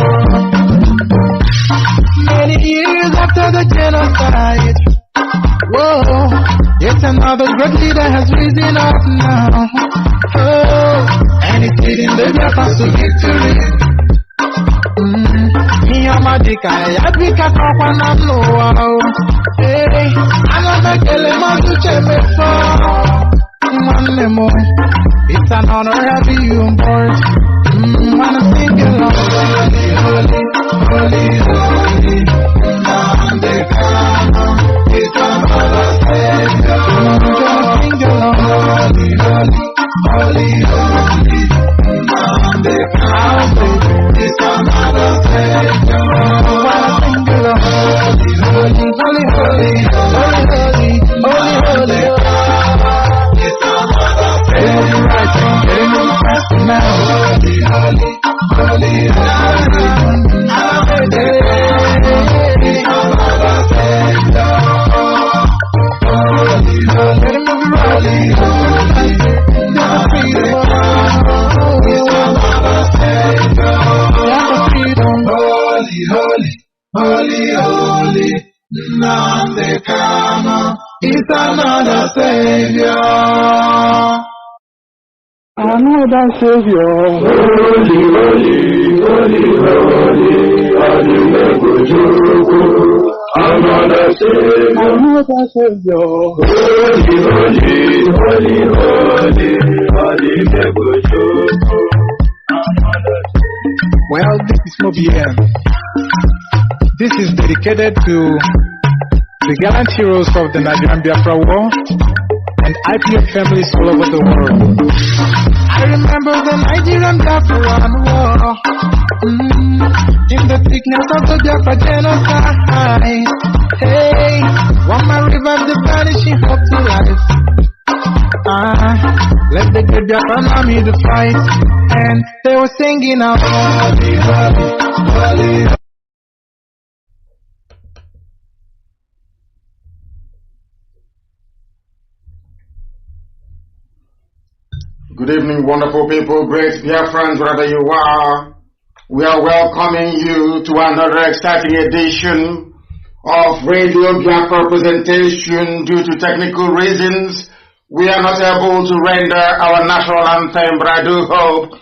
Many years after the genocide, whoa, yet another great leader has risen up now. Oh, and it's leading the Biafra to victory. Miyamadika, Yabika, Kapana, no, hey, Anamekele, Mazuchemefo, Manemo, it's an honor having you on board. Wanna sing along, holy, holy, holy, holy, Nnamdi Kanu, it's another Savior. Wanna sing along, holy, holy, holy, holy, Nnamdi Kanu, it's another Savior. Wanna sing along, holy, holy, holy, holy, holy, holy, holy, holy, it's another Savior. Right, getting on fast now. Holy, holy, holy, holy, it's another Savior. Holy, holy, holy, holy, never freedom. It's another Savior. Never freedom. Holy, holy, holy, holy, Nnamdi Kanu, it's another Savior. Another Savior. Holy, holy, holy, holy, another Savior. Another Savior. Holy, holy, holy, holy, well, this is Mobian. This is dedicated to the gallant heroes of the Nigerian Biafra War and IPF families all over the world. I remember the Nigerian Biafra War, in the thickness of the Biafra genocide. Hey, one man revived the vanishing hope to life. Let the great Biafra army to fight, and they were singing out, holy, holy, holy. Good evening, wonderful people, great Biafrans, wherever you are. We are welcoming you to another exciting edition of Radio Biafra presentation. Due to technical reasons, we are not able to render our national anthem, but I do hope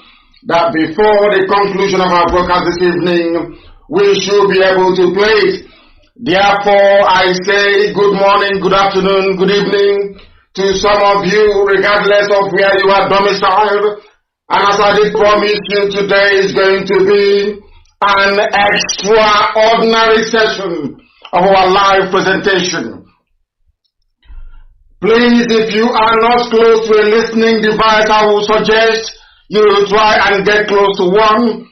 that before the conclusion of our broadcast this evening, we should be able to play it. Therefore, I say good morning, good afternoon, good evening to some of you, regardless of where you are domiciled. And as I did promise you, today is going to be an extraordinary session of our live presentation. Please, if you are not close to a listening device, I will suggest you try and get close to one.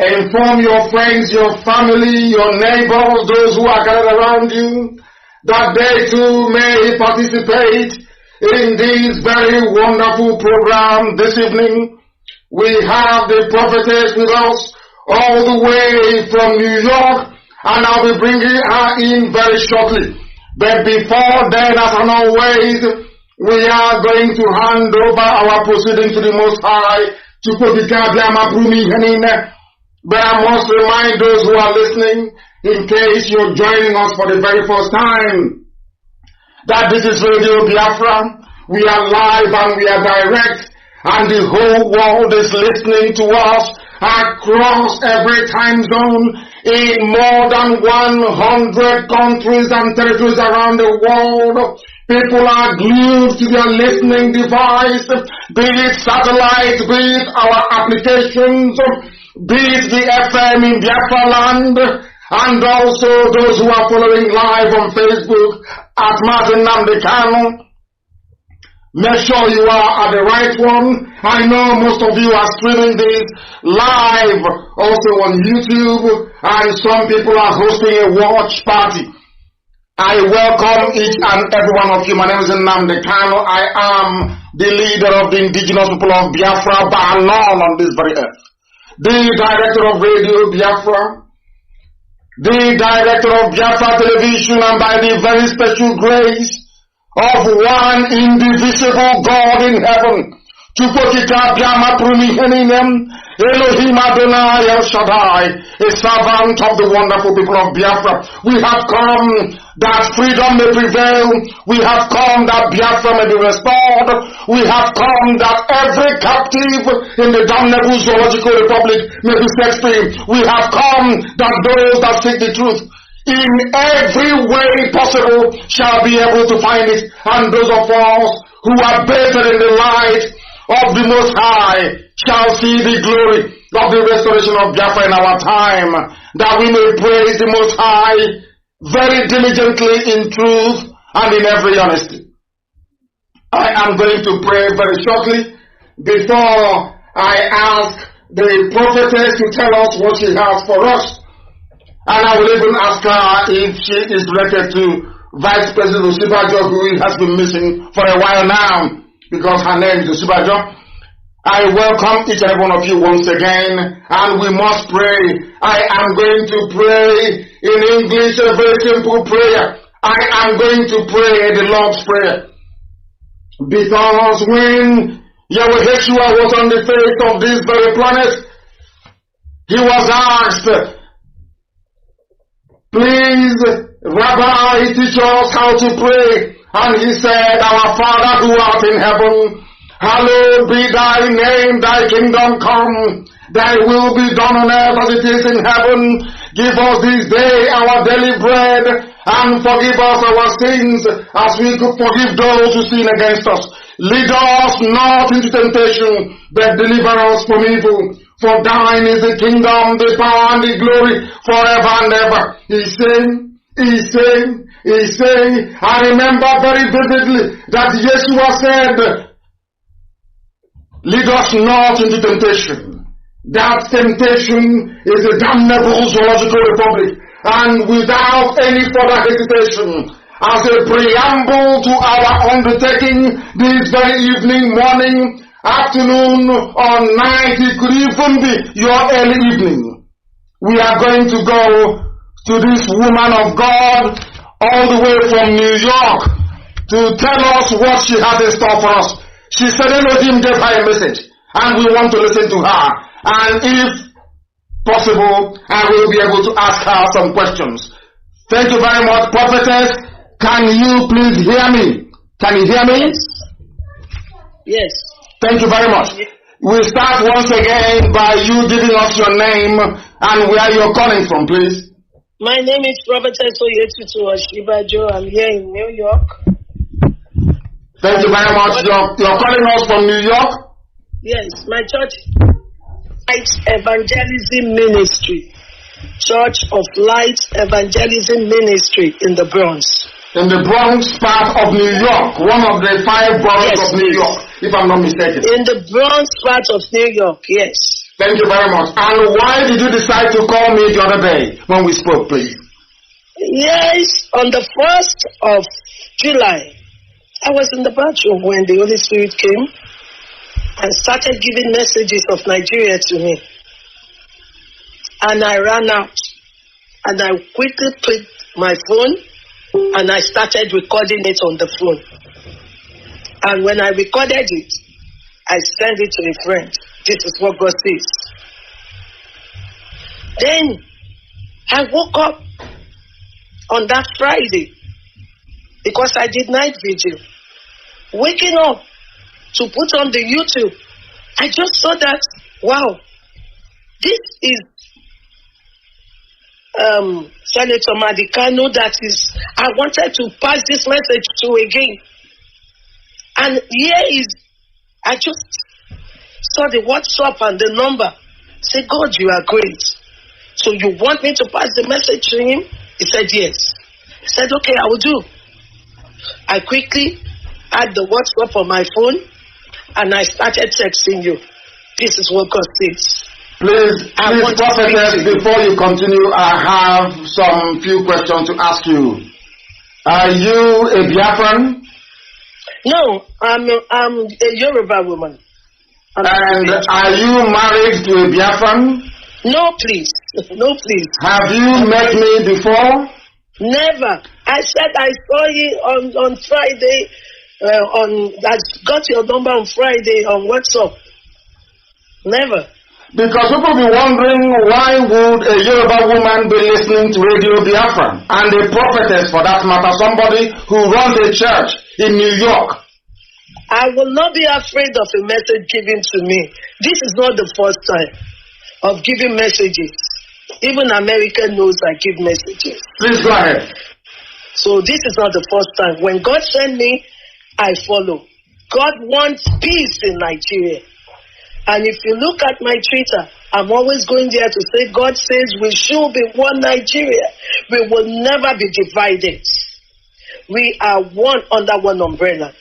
Inform your friends, your family, your neighbors, those who are gathered around you, that they too may participate in this very wonderful program this evening. We have the prophetess with us all the way from New York, and I'll be bringing her in very shortly. But before then, as always, we are going to hand over our proceedings to the Most High, to but I must remind those who are listening, in case you're joining us for the very first time, that this is Radio Biafra. We are live and we are direct, and the whole world is listening to us across every time zone in more than 100 countries and territories around the world. People are glued to their listening device, be it satellite, be it our applications, be it the FM in Biafra land, and also those who are following live on Facebook at Nnamdi Kanu. Make sure you are at the right one. I know most of you are streaming this live also on YouTube, and some people are hosting a watch party. I welcome each and every one of you. My name is Nnamdi Kanu. I am the leader of the indigenous people of Biafra, bar none on this very earth. The director of Radio Biafra, the director of Biafra Television, and by the very special grace of one indivisible God in heaven, Elohim Adonai El Shaddai, a servant of the wonderful people of Biafra. We have come that freedom may prevail. We have come that Biafra may be restored. We have come that every captive in the damnable zoological republic may be set free. We have come that those that seek the truth in every way possible shall be able to find it. And those of us who are bathed in the light of the Most High shall see the glory of the restoration of Biafra in our time, that we may praise the Most High very diligently in truth and in every honesty. I am going to pray very shortly before I ask the prophetess to tell us what she has for us. And I will even ask her if she is related to Vice President Osibajo, who has been missing for a while now, because her name is Osibajo. I welcome each and every one of you once again, and we must pray. I am going to pray in English, a very simple prayer. I am going to pray the Lord's Prayer. Because when Yahweh Yeshua was on the face of this very planet, he was asked, please, Rabbi, teach us how to pray. And he said, our Father who art in heaven, hallowed be thy name, thy kingdom come, thy will be done on earth as it is in heaven. Give us this day our daily bread, and forgive us our sins as we could forgive those who sin against us. Lead us not into temptation, but deliver us from evil. For thine is the kingdom, the power, and the glory forever and ever. He said, I remember very vividly that Yeshua said, lead us not into temptation. That temptation is a damnable zoological republic. And without any further hesitation, as a preamble to our undertaking this very evening, morning, afternoon, or night, it could even be your early evening, we are going to go to this woman of God all the way from New York to tell us what she has in store for us. She said Elohim gave her a message, and we want to listen to her. And if possible, I will be able to ask her some questions. Thank you very much, prophetess. Can you please hear me? Can you hear me? Yes. Thank you very much. We start once again by you giving us your name and where you're calling from, please. My name is Prophetess Oyetutu Oshibajo. I'm here in New York. Thank you very much. You're calling us from New York? Yes, my church Light Evangelism Ministry. Church of Light Evangelism Ministry in the Bronx. In the Bronx part of New York, one of the 5 boroughs of New York, if I'm not mistaken. In the Bronx part of New York, yes. Thank you very much. And why did you decide to call me the other day when we spoke, please? Yes, on the 1st of July, I was in the bathroom when the Holy Spirit came and started giving messages of Nigeria to me. And I ran out and I quickly picked my phone and I started recording it on the phone. And when I recorded it, I sent it to a friend. This is what God says. Then I woke up on that Friday because I did night vigil. Waking up to put on the YouTube, I just saw that, wow, this is Senator Kanu that is, I wanted to pass this message to again. And here is, I just saw the WhatsApp and the number. Say, God, you are great. So you want me to pass the message to him? He said, yes. He said, okay, I will do. I quickly had the WhatsApp on my phone and I started texting you. This is what God says. Please, Prophetess, before you continue, I have some few questions to ask you. Are you a Biafran? No, I'm a Yoruba woman. And are you married to a Biafran? No, please. No, please. Have you met me before? Never. I said I saw you on Friday. I got your number on Friday on WhatsApp. Never. Because people be wondering why would a Yoruba woman be listening to Radio Biafra and a prophetess for that matter, somebody who runs a church in New York. I will not be afraid of a message given to me. This is not the first time of giving messages. Even America knows I give messages. Please go ahead. So this is not the first time. When God sent me, I follow. God wants peace in Nigeria. And if you look at my Twitter, I'm always going there to say, God says we should be one Nigeria. We will never be divided. We are one under one umbrella.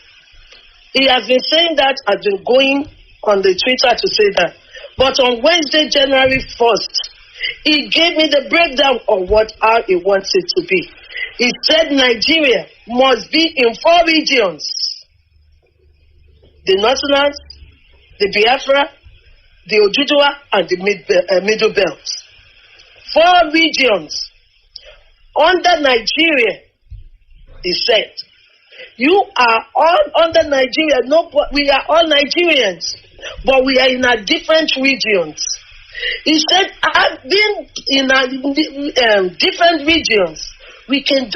He has been saying that. I've been going on the Twitter to say that. But on Wednesday, January 1st, he gave me the breakdown of how he wants it to be. He said Nigeria must be in 4 regions. The Northerners, the Biafra, the Ojudua, and the Middle Belt. 4 regions under Nigeria, he said. You are all under Nigeria. No, we are all Nigerians, but we are in a different regions. He said, I've been in different regions. We can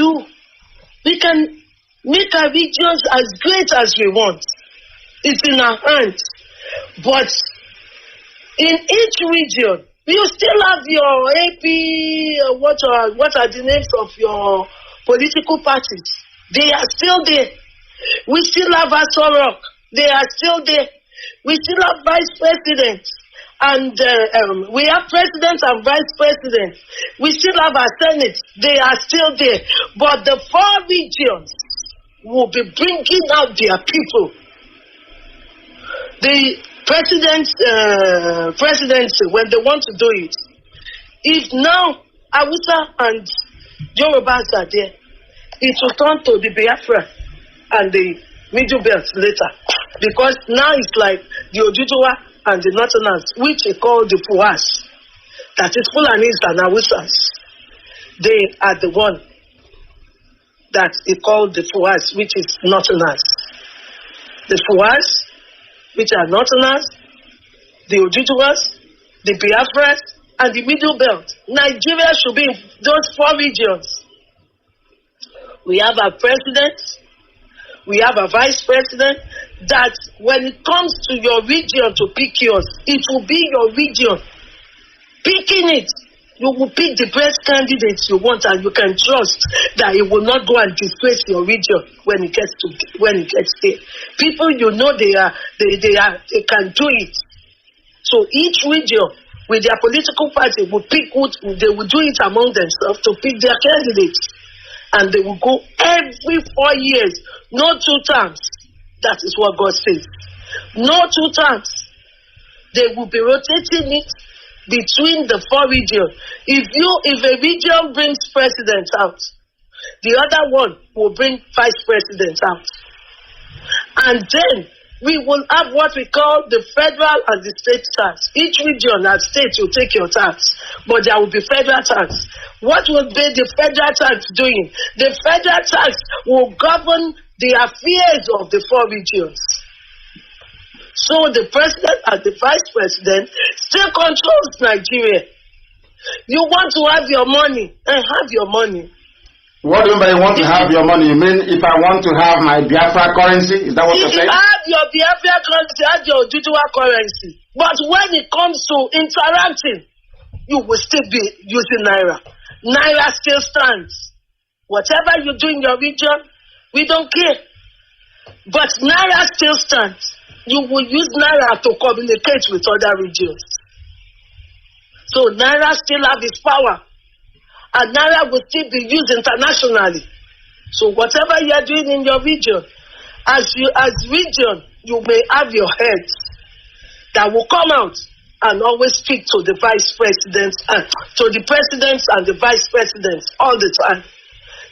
make our regions as great as we want. It's in our hands. But in each region, you still have your AP, what are the names of your political parties? They are still there. We still have HAUSA-SERVICE. They are still there. We still have vice presidents. And we have president and vice president. We still have our Senate. They are still there. But the 4 regions will be bringing out their people. The presidency, when they want to do it, if now Hausa and Yorubas are there, it will turn to the Biafra and the Middle Belt later. Because now it's like the Ojudua and the Northerners, which are called the Fuas, that is Fulanis and Hausas. They are the one that is called the Fuas, which is Northerners. The Fuas, which are Northerners, the Ojuduas, the Biafras, and the Middle Belt. Nigeria should be in those 4 regions. We have our president, we have a vice president, that when it comes to your region to pick yours, it will be your region picking it. You will pick the best candidates you want, and you can trust that it will not go and disgrace your region when it gets there. People they can do it. So each region with their political party will pick they will do it among themselves to pick their candidates, and they will go every 4 years, no 2 terms. That is what God says. No 2 terms. They will be rotating it between the 4 regions. If a region brings president out, the other one will bring vice president out. And then we will have what we call the federal and the state tax. Each region and state will take your tax, but there will be federal tax. What will be the federal tax doing? The federal tax will govern the affairs of the 4 regions. So the president and the vice president still controls Nigeria. You want to have your money, have your money. What do you mean by want to have your money? You mean if I want to have my Biafra currency? Is that what you're saying? Have your Biafra currency, have your Jujua currency. But when it comes to interacting, you will still be using Naira. Naira still stands. Whatever you do in your region, we don't care. But Naira still stands. You will use Naira to communicate with other regions. So Naira still have its power. And Naira will still be used internationally. So whatever you are doing in your region, as region, you may have your heads that will come out and always speak to the vice presidents and to the presidents and the vice presidents all the time.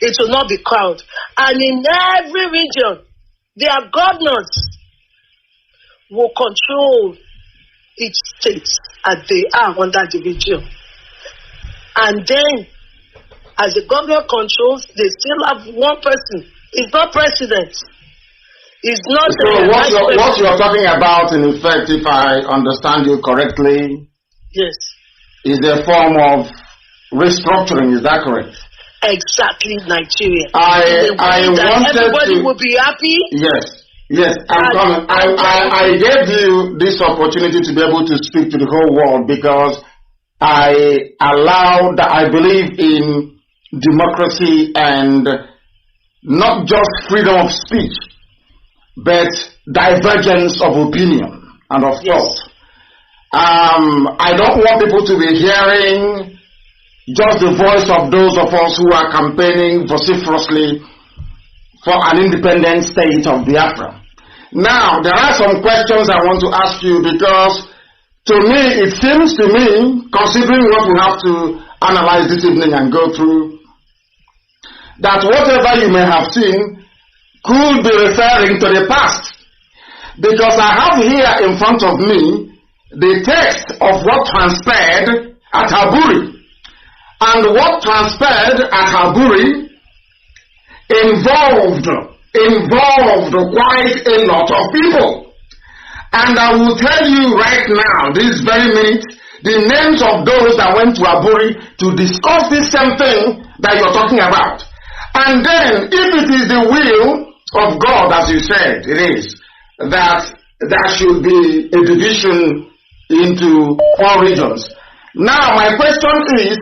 It will not be crowd. And in every region, their governors will control each state as they are under the region. And then, as the governor controls, they still have one person. It's not president. It's not. So what you're talking about, in effect, if I understand you correctly, yes, is a form of restructuring. Is that correct? Exactly, Nigeria. I wanted everybody to. Will be happy. Yes, I'm coming. I gave you this opportunity to be able to speak to the whole world because I believe in democracy and not just freedom of speech, but divergence of opinion and of thought. I don't want people to be hearing just the voice of those of us who are campaigning vociferously for an independent state of Biafra. Now, there are some questions I want to ask you because to me, it seems to me, considering what we have to analyze this evening and go through, that whatever you may have seen could be referring to the past. Because I have here in front of me the text of what transpired at Haburi. And what transpired at Haburi involved quite a lot of people. And I will tell you right now, this very minute, the names of those that went to Haburi to discuss this same thing that you're talking about. And then, if it is the will of God, as you said, it is, that there should be a division into 4 regions. Now, my question is,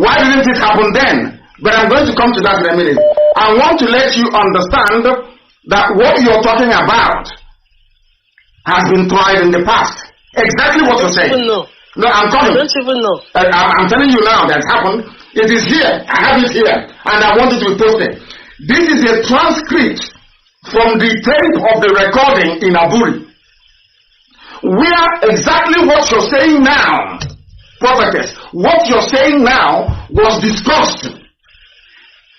why didn't it happen then? But I'm going to come to that in a minute. I want to let you understand that what you're talking about has been tried in the past. Exactly what you're saying. No, I'm coming. I don't even know. I'm telling you now that happened. It is here. I have it here. And I want it to be posted. This is a transcript from the tape of the recording in Aburi, where exactly what you're saying now, prophetess, what you're saying now was discussed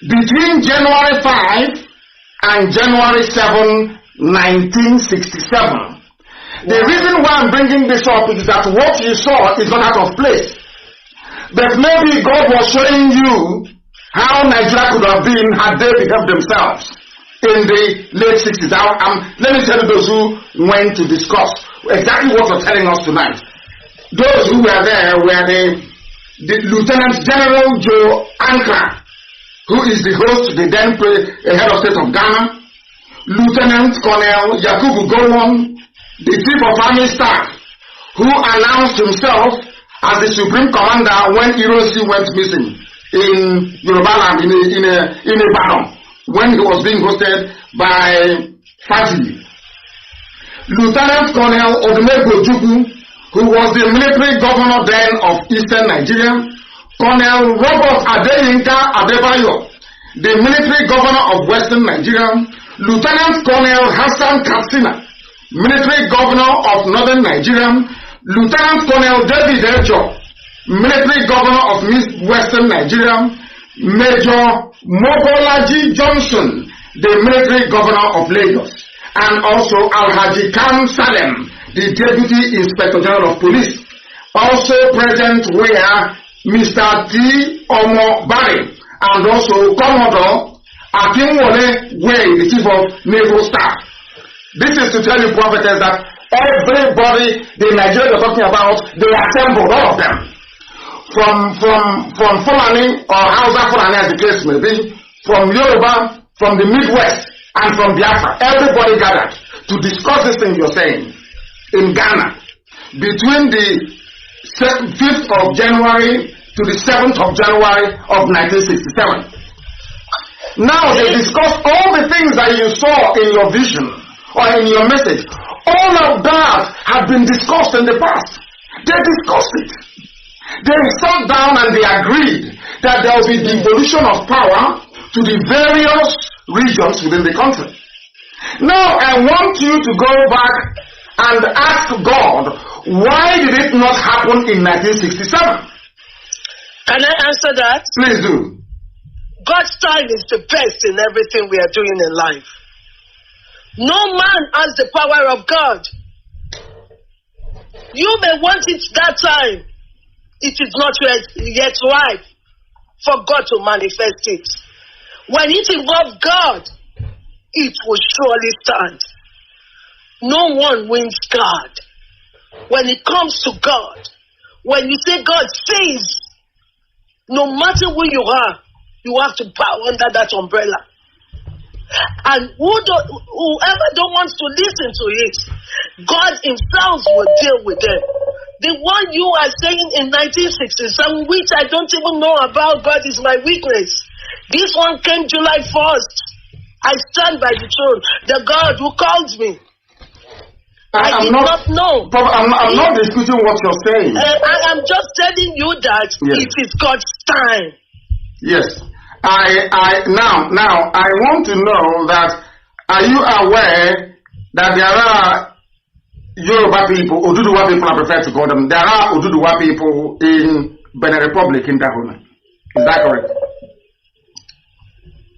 between January 5 and January 7, 1967. The reason why I'm bringing this up is that what you saw is not out of place. But maybe God was showing you how Nigeria could have been had they behaved themselves in the late 60s. Let me tell you those who went to discuss exactly what you're telling us tonight. Those who were there were the Lieutenant General Joe Ankara, who is the host, the then head of state of Ghana. Lieutenant Colonel Yakubu Gowon, the Chief of Army Staff, who announced himself as the Supreme Commander when Hiroshi went missing in Yoruba land, in a battle, when he was being hosted by Faji. Lieutenant Colonel Odumegwu Ojukwu, who was the military governor then of Eastern Nigeria. Colonel Robert Adeyinka Adebayo, the military governor of Western Nigeria. Lieutenant Colonel Hassan Katsina, military governor of Northern Nigeria. Lieutenant Colonel David Ejo, military governor of Western Nigeria. Major Mobolaji Johnson, the military governor of Lagos. And also Alhaji Kanu Salem, the Deputy Inspector General of Police. Also present were Mr. T. Omo Barry and also Commodore Akinwole Way, the Chief of Naval Staff. This is to tell you, prophetess, that everybody the Nigerians are talking about, they assembled, all of them. From Fulani or Hausa Fulani, as the case may be, from Yoruba, from the Midwest, and from Biafra. Everybody gathered to discuss this thing you're saying in Ghana between the 5th of January to the 7th of January of 1967. Now they discussed all the things that you saw in your vision or in your message. All of that had been discussed in the past. They discussed it. They sat down and they agreed that there will be devolution of power to the various regions within the country. Now I want you to go back and ask God, why did it not happen in 1967? Can I answer that? Please do. God's time is the best in everything we are doing in life. No man has the power of God. You may want it that time. It is not yet ripe for God to manifest it. When it involves God, it will surely stand. No one wins God. When it comes to God, when you say God says, no matter who you are, you have to bow under that umbrella. And whoever don't want to listen to it, God himself will deal with them. The one you are saying in 1967, which I don't even know about, God is my weakness. This one came July 1st. I stand by the throne. The God who called me. I did not know. I'm not disputing what you're saying. I am just telling you that it is God's time. Yes. Now, I want to know that, are you aware that there are Yoruba people, Oduduwa people, I prefer to call them, there are Oduduwa people in Benin Republic in Dahomey? Is that correct?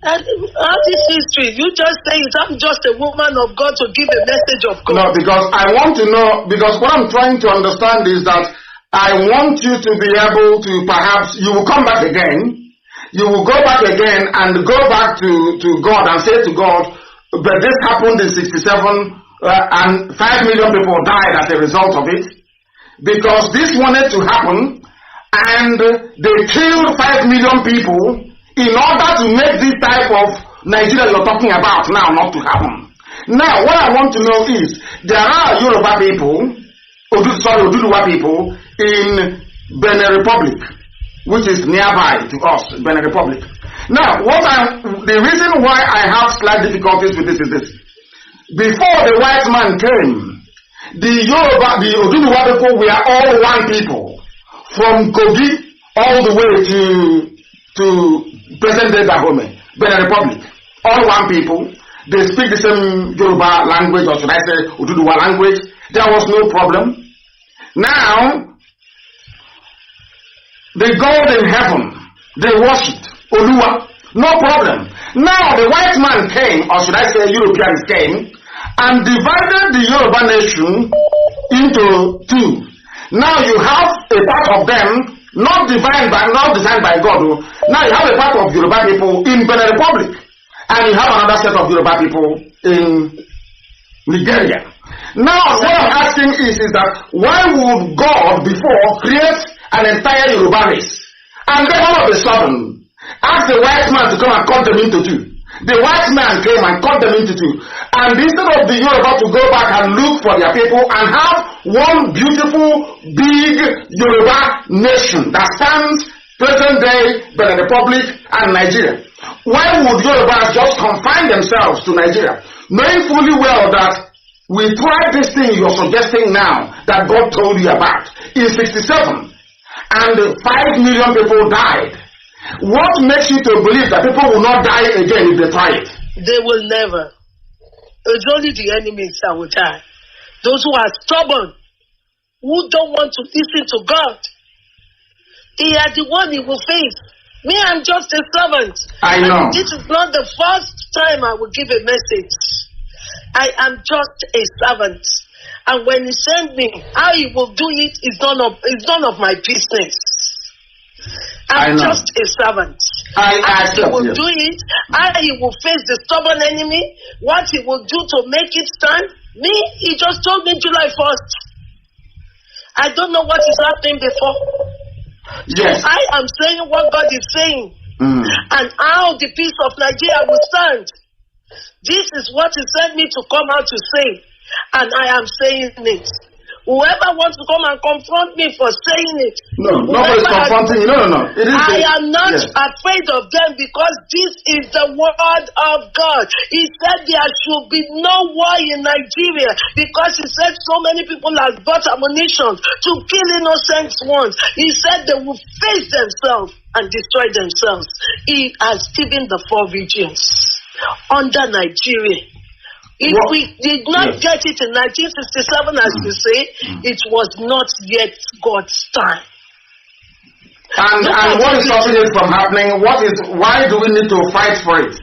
All this history, you just say it, I'm just a woman of God to give a message of God. No, because I want to know, because what I'm trying to understand is that I want you to be able to, perhaps, you will come back again, you will go back again and go back to God and say to God, but this happened in 67 and 5 million people died as a result of it, because this wanted to happen and they killed 5 million people in order to make this type of Nigeria you're talking about now not to happen. Now, what I want to know is, there are Yoruba people, Oduduwa people in Benin Republic, which is nearby to us, Benin Republic. Now, the reason why I have slight difficulties with this is this. Before the white man came, the Oduduwa people were all one people, from Kogi all the way to present-day Dahomey, Benin Republic. All one people. They speak the same Yoruba language, or should I say Oduduwa language. There was no problem. Now, the God in heaven, they worshipped Oluwa. No problem. Now the white man came, or should I say Europeans came, and divided the Yoruba nation into two. Now you have a part of them not designed by God. Now you have a part of Yoruba people in Benin Republic, and you have another set of Yoruba people in Nigeria. Now what I'm asking is that why would God before create an entire Yoruba race, and then all of a sudden ask the white man to come and cut them into two? The white man came and cut them into two. And instead of the Yoruba to go back and look for their people and have one beautiful, big Yoruba nation that stands present day Benin Republic and Nigeria, why would Yorubas just confine themselves to Nigeria, knowing fully well that we tried this thing you're suggesting now that God told you about in 67 and 5 million people died? What makes you to believe that people will not die again if they try it? They will never. It's only the enemies that will die. Those who are stubborn, who don't want to listen to God. They are the one he will face. Me, I'm just a servant. I know. And this is not the first time I will give a message. I am just a servant. And when he sent me, how he will do it is none of my business. I'm just a servant. How he will do it, how he will face the stubborn enemy, what he will do to make it stand. Me, he just told me July 1st. I don't know what is happening before. Yes. So I am saying what God is saying. And how the peace of Nigeria will stand. This is what he sent me to come out to say. And I am saying it. Whoever wants to come and confront me for saying it. No, nobody's confronting you. No. I am not afraid of them because this is the word of God. He said there should be no war in Nigeria because he said so many people have bought ammunition to kill innocent ones. He said they will face themselves and destroy themselves. He has given the 4 regions under Nigeria. If we did not get it in 1967, as you say, it was not yet God's time. And what is stopping it from happening? Why do we need to fight for it?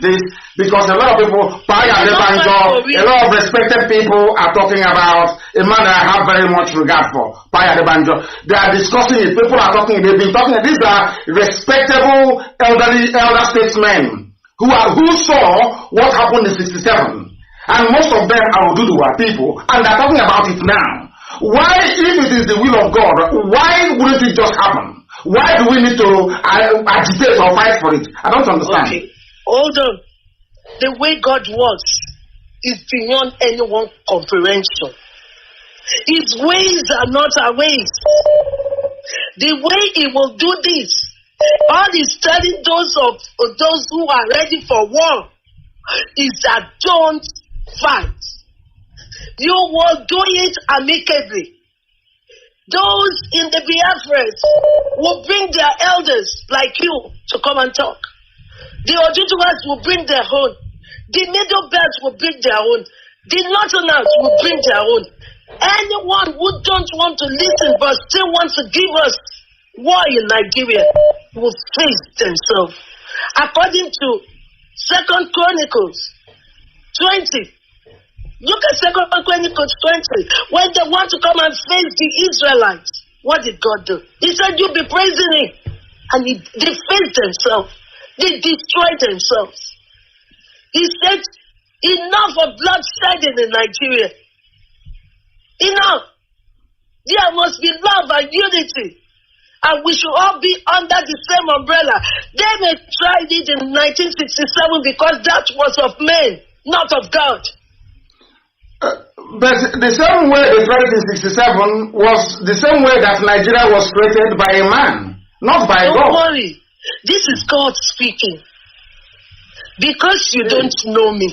Because a lot of people, a lot of respected people are talking about a man that I have very much regard for, Paya de Banjo. They are discussing it. People are talking, they've been talking, these are respectable elder statesmen who saw what happened in 67. And most of them are Oduduwa people, and they're talking about it now. Why, if it is the will of God, why wouldn't it just happen? Why do we need to agitate or fight for it? I don't understand. Okay, hold on. The way God works is beyond anyone's comprehension. His ways are not our ways. The way he will do this, God is telling those who are ready for war, is that don't fight. You will do it amicably. Those in the Biafras will bring their elders like you to come and talk. The Oduduwas will bring their own. The Middle Belt will bring their own. The Northerners will bring their own. Anyone who don't want to listen but still wants to give us war in Nigeria will face themselves. According to 2 Chronicles 20. Look at 2 Chronicles 20. When they want to come and face the Israelites, what did God do? He said, you be praising him. And they faced themselves. They destroyed themselves. He said, enough of bloodshedding in Nigeria. Enough. There must be love and unity. And we should all be under the same umbrella. They may tried it in 1967 because that was of men, not of God. But the same way they tried it in 67 was the same way that Nigeria was created by a man, not by God. Don't worry. This is God speaking. Because you don't know me.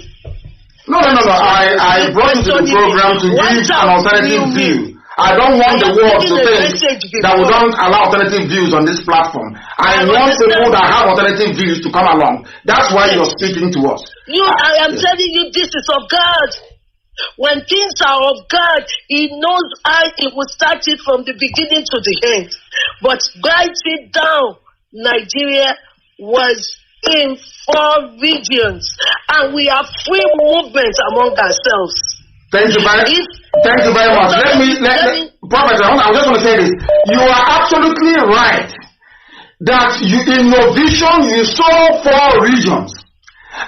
No. I brought you to the program to give an alternative view. I don't want the world to think that we don't allow alternative views on this platform. I want people that have alternative views to come along. That's why you're speaking to us. I am telling you, this is of God. When things are of God, he knows how he will start it from the beginning to the end. But write it down. Nigeria was in 4 regions, and we have free movement among ourselves. Thank you very much. Prophet, I'm just going to say this. You are absolutely right that in your vision you saw 4 regions,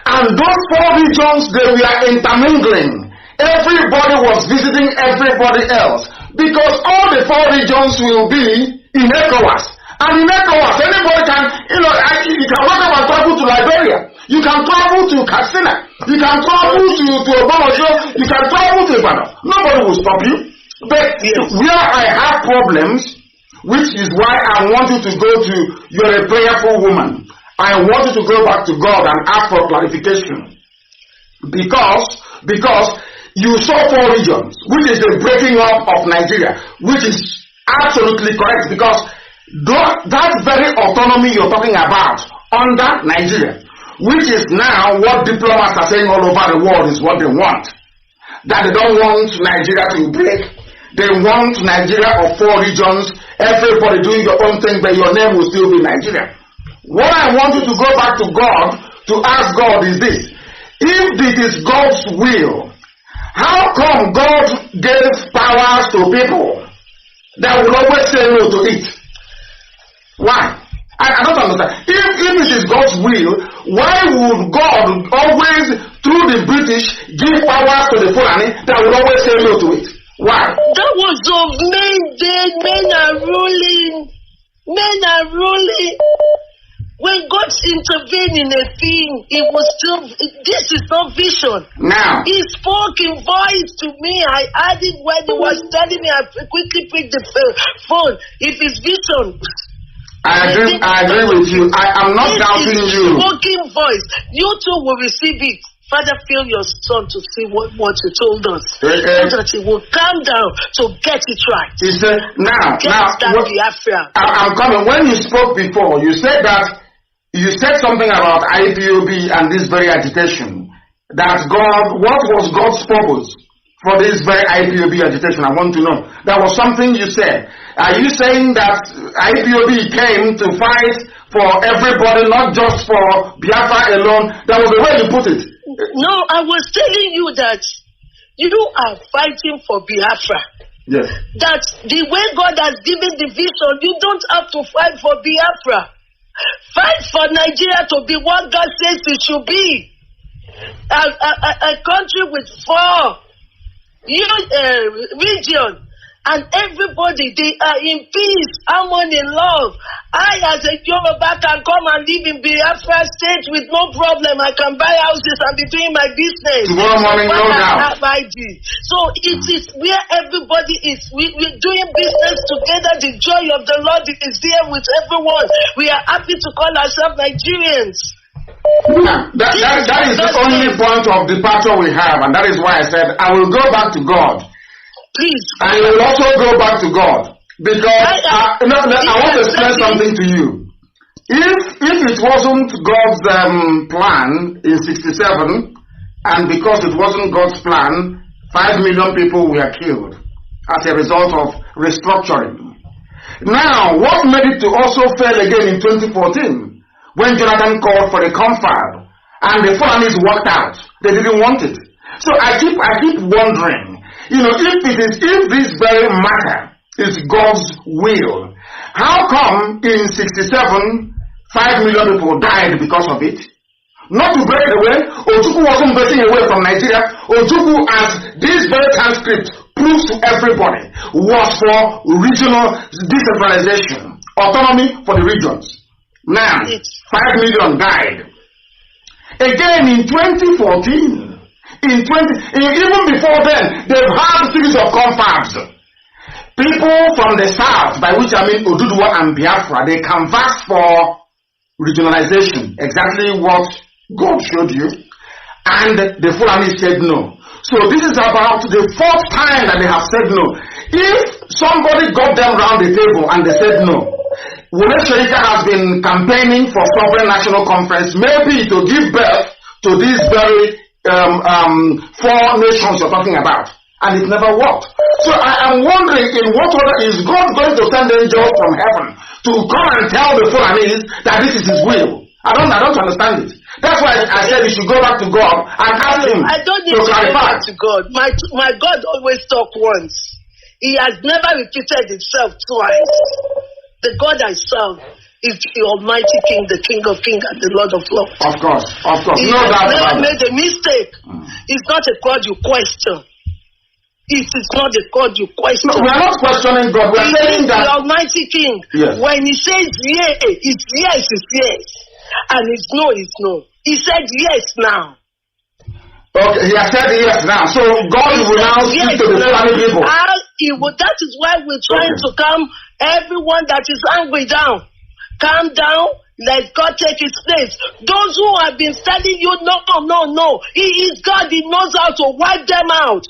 and those 4 regions, they were intermingling. Everybody was visiting everybody else because all the 4 regions will be in ECOWAS. And in ECOWAS, anybody can, you can walk up and travel to Liberia. You can travel to Katsina. You can travel to Obamojo. You can travel to Ibadan. Nobody will stop you. But where I have problems, which is why I want you to go to, you're a prayerful woman. I want you to go back to God and ask for clarification. Because you saw 4 regions, which is the breaking up of Nigeria, which is absolutely correct, because that very autonomy you're talking about under Nigeria, which is now what diplomats are saying all over the world is what they want. That they don't want Nigeria to break. They want Nigeria of 4 regions, everybody doing your own thing, but your name will still be Nigeria. What I want you to go back to God to ask God is this: if it is God's will, how come God gave powers to people that will always say no to it? Why? I don't understand. If it is God's will, why would God always, through the British, give powers to the Fulani that will always say no to it? Why? That was of men are ruling. Men are ruling. When God intervened in a thing, it was still, this is not vision. Now. He spoke in voice to me. I heard it when he was telling me. I quickly picked the phone. If it's vision. I agree with you. I'm not doubting you. Spoken voice. You too will receive it. Father, fill your son to see what you told us. So that he will calm down to get it right. He said, I'm coming. When you spoke before, you said something about IPOB and this very agitation. That what was God's purpose for this very IPOB agitation? I want to know. That was something you said. Are you saying that IPOB came to fight for everybody, not just for Biafra alone? That was the way you put it. No, I was telling you that you are fighting for Biafra. Yes. That the way God has given the vision, you don't have to fight for Biafra. Fight for Nigeria to be what God says it should be. A country with 4 regions. And everybody, they are in peace, harmony, love. I, as a Yoruba, can come and live in Biafra state with no problem. I can buy houses and be doing my business. Tomorrow morning, no doubt. So it is where everybody is. We're doing business together. The joy of the Lord is there with everyone. We are happy to call ourselves Nigerians. That is the only point of departure we have, and that is why I said I will go back to God. Please. And you will also go back to God. Because I want to explain something to you. If it wasn't God's plan in 67, and because it wasn't God's plan, 5 million people were killed as a result of restructuring. Now, what made it to also fail again in 2014, when Jonathan called for a confab, and the Fulanis walked out. They didn't want it. So I keep wondering, if this very matter is God's will, how come in 67, 5 million people died because of it? Not to break away, Ojukwu wasn't breaking away from Nigeria. Ojukwu, as this very transcript proves to everybody, was for regional decentralization, autonomy for the regions. Now, 5 million died. Again in 2014, even before then, they've had a series of confabs. People from the south, by which I mean Oduduwa and Biafra, they canvassed for regionalization, exactly what God showed you, and the Fulani said no. So this is about the 4th time that they have said no. If somebody got them round the table and they said no, Wole Soyinka has been campaigning for sovereign national conference, maybe to give birth to these very 4 nations you're talking about, and it never worked. So I am wondering, in what order is God going to send angels from heaven to come and tell the Fulanis that this is His will? I don't understand it. That's why I said you should go back to God and ask Him I don't need to go back to God. My God always talks once. He has never repeated himself twice. The God I serve is the Almighty King, the King of Kings and the Lord of Lords. Of course. He has never made a mistake. It's not a God you question. It is not a God you question. No, we are not questioning God. We are saying that the Almighty King. Yes. When He says yes, it's yes, it's yes. And it's no, it's no. He said yes now. Okay, he has said yes now. So God will now speak to the Fulani people. That is why we're trying to calm everyone that is angry down. Calm down. Let God take his place. Those who have been telling you no. He is God. He knows how to wipe them out.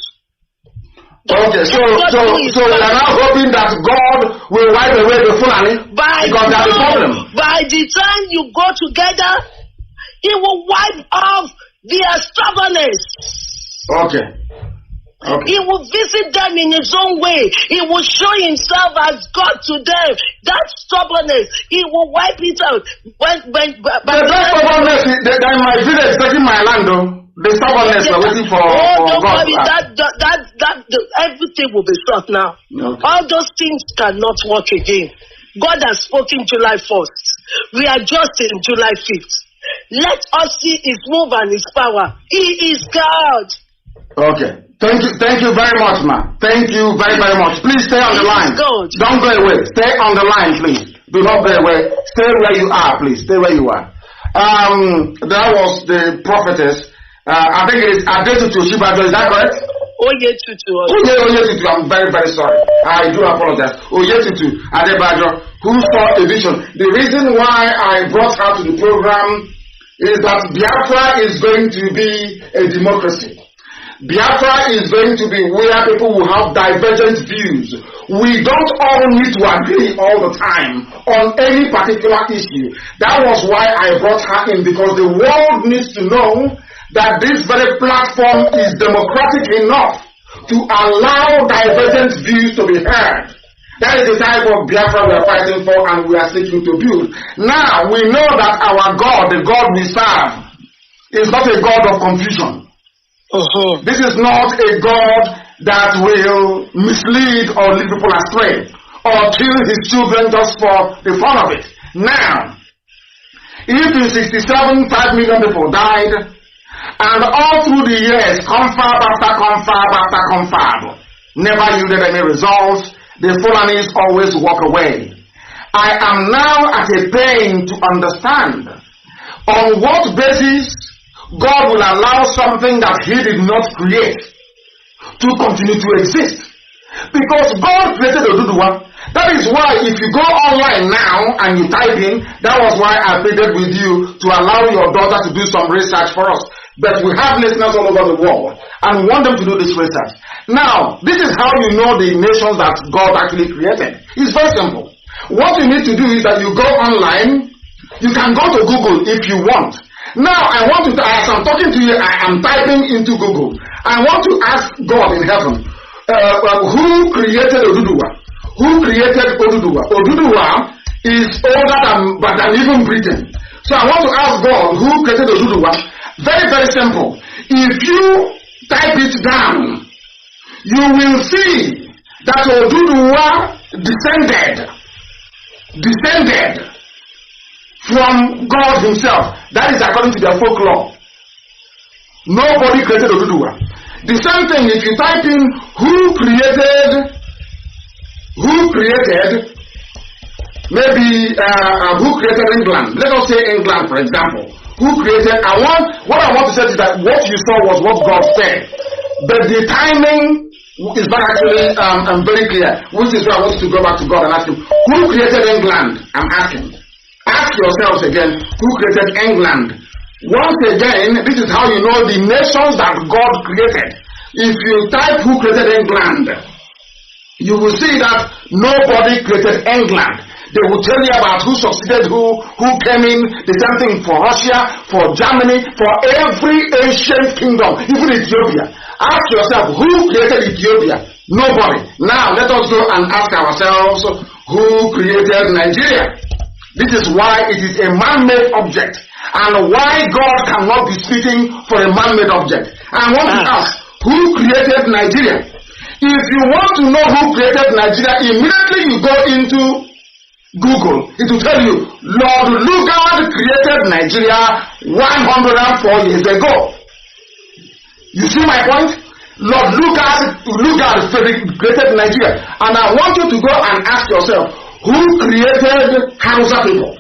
Okay, so we are now hoping that God will wipe away the Fulani because that's the problem. By the time you go together, he will wipe off their stubbornness. Okay. He will visit them in his own way. He will show himself as God to them. That stubbornness, he will wipe it out. That stubbornness, in my village, taking my land, though. The stubbornness we're waiting for. Don't God. worry, everything will be short now. Okay. All those things cannot work again. God has spoken July 1st. We are just in July 5th. Let us see his move and his power. He is God. Okay. Thank you very much, ma. Thank you very, very much. Please stay on the line. God. Don't go away. Stay on the line, please. Do not go away. Stay where you are, please. Stay where you are. That was the prophetess. I think it is Adetutu Shibajo. Is that correct? Oyetutu. I'm very, very sorry. I do apologize. Oyetutu Adebajo, who saw a vision. The reason why I brought her to the program is that Biafra is going to be a democracy. Biafra is going to be where people will have divergent views. We don't all need to agree all the time on any particular issue. That was why I brought her in, because the world needs to know that this very platform is democratic enough to allow divergent views to be heard. That is the type of Biafra we are fighting for and we are seeking to build. Now, we know that our God, the God we serve, is not a God of confusion. This is not a God that will mislead or lead people astray or kill his children just for the fun of it. Now, if in 67, 5 million people died, and all through the years, confab after confab, never yielded any results, the Fulanis always walk away. I am now at a pain to understand on what basis God will allow something that he did not create to continue to exist. Because God created Oduduwa. That is why if you go online now and you type in, that was why I pleaded with you to allow your daughter to do some research for us. But we have listeners all over the world and we want them to do this research. Now, this is how you know the nations that God actually created. It's very simple. What you need to do is that you go online, you can go to Google if you want. Now, I want to, as I'm talking to you, I am typing into Google. I want to ask God in heaven, who created Oduduwa? Who created Oduduwa? Oduduwa is older than even Britain. So I want to ask God, who created Oduduwa? Very, very simple. If you type it down, you will see that Oduduwa descended from God himself. That is according to their folklore. Nobody created Oduduwa. The same thing if you type in who created England. Let us say England, for example. Who created? What I want to say is that what you saw was what God said, but the timing is not actually very clear. Which is why I want you to go back to God and ask him, who created England? I'm asking. Ask yourselves again, who created England? Once again, this is how you know the nations that God created. If you type who created England, you will see that nobody created England. They will tell you about who succeeded who came in, the same thing for Russia, for Germany, for every ancient kingdom, even Ethiopia. Ask yourself, who created Ethiopia? Nobody. Now, let us go and ask ourselves, who created Nigeria? This is why it is a man-made object, and why God cannot be speaking for a man-made object. I want to ask, who created Nigeria? If you want to know who created Nigeria, immediately you go into Google. It will tell you, Lord Lugard created Nigeria 104 years ago. You see my point? Lord Lugard created Nigeria. And I want you to go and ask yourself, who created Hausa people?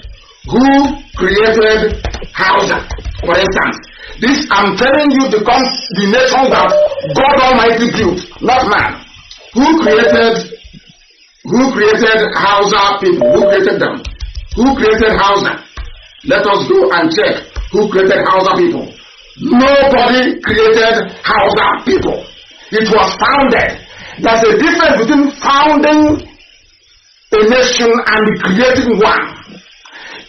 Who created Hausa? For instance, this I'm telling you becomes the nation that God Almighty built, not man. Who created Hausa people? Who created them? Who created Hausa? Let us go and check who created Hausa people. Nobody created Hausa people. It was founded. There's a difference between founding a nation and creating one.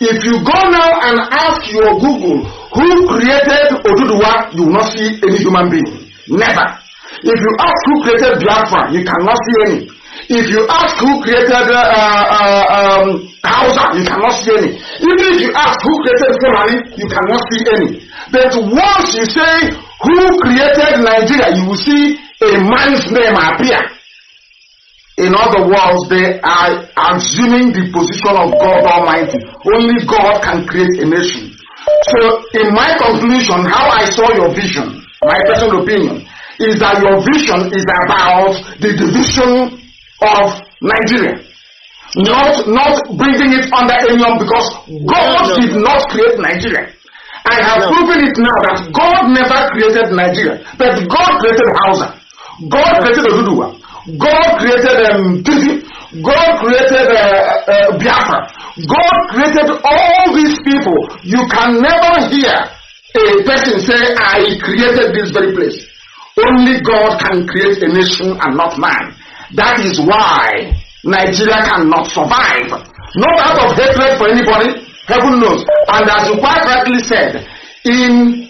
If you go now and ask your Google who created Oduduwa, you will not see any human being. Never. If you ask who created Biafra, you cannot see any. If you ask who created Hausa, you cannot see any. Even if you ask who created Fulani, you cannot see any. But once you say who created Nigeria, you will see a man's name appear. In other words, they are assuming the position of God Almighty. Only God can create a nation. So, in my conclusion, how I saw your vision, my personal opinion, is that your vision is about the division of Nigeria. Not bringing it under anyone, because God did not create Nigeria. I have proven it now that God never created Nigeria, but God created Hausa. God created Oduduwa. God created Tizi. God created Biafra. God created all these people. You can never hear a person say, I created this very place. Only God can create a nation and not man. That is why Nigeria cannot survive. Not out of hatred for anybody, heaven knows. And as you quite rightly said, in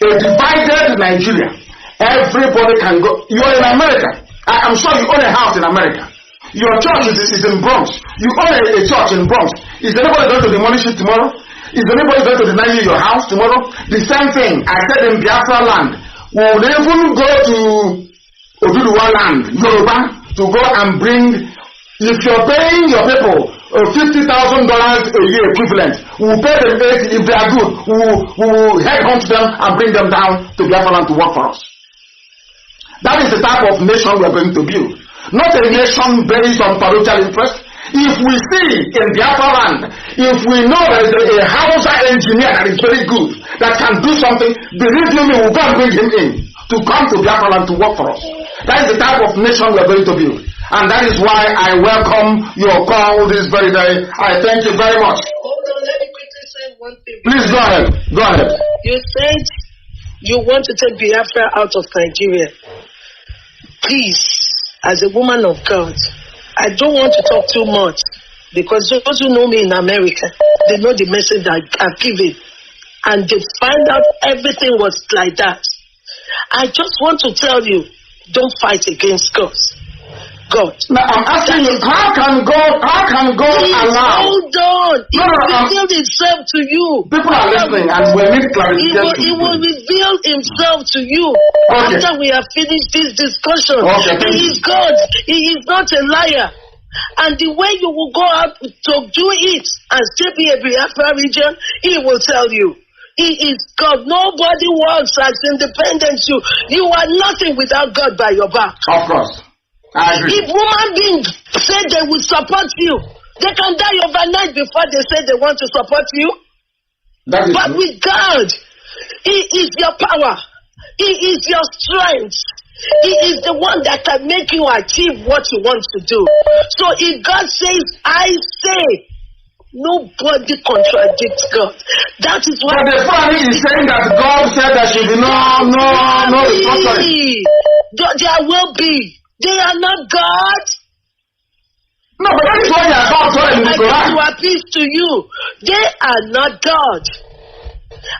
a divided Nigeria, everybody can go. You are in America. I'm sure you own a house in America. Your church is in Bronx. You own a church in Bronx. Is anybody going to demolish it tomorrow? Is anybody going to deny you your house tomorrow? The same thing I said in Biafra land. We will even go to Oduduwa land, Yoruba, to go and bring. If you're paying your people $50,000 a year equivalent, we will pay them 80. If they are good, we will headhunt them and bring them down to Biafra land to work for us. That is the type of nation we are going to build. Not a nation based on parochial interest. If we see in Biafra land, if we know there is a Hausa engineer that is very good, that can do something, believe you me, we'll go and bring him in to come to Biafra land to work for us. That is the type of nation we are going to build. And that is why I welcome your call this very day. I thank you very much. Hold on, let me quickly say one thing. Please go ahead. Go ahead. You said you want to take Biafra out of Nigeria. Please, as a woman of God, I don't want to talk too much, because those who know me in America, they know the message I've given, and they find out everything was like that. I just want to tell you, don't fight against God. Now I'm asking you, how can God allow? Hold on. He will reveal himself to you. People are listening and we need clarification. He will reveal himself to you after we have finished this discussion. He is God. He is not a liar. And the way you will go out to do it and still be a Biafra region, he will tell you. He is God. Nobody works as independent. You are nothing without God by your back. Of course. I agree. If human beings say they will support you, they can die overnight before they say they want to support you. But true. With God, He is your power. He is your strength. He is the one that can make you achieve what you want to do. So if God says, I say, nobody contradicts God. That is why. But the family is saying that God said there should be no restructuring. There will be. They are not God. No, but that is why they are God. I want to appeal to you. They are not God.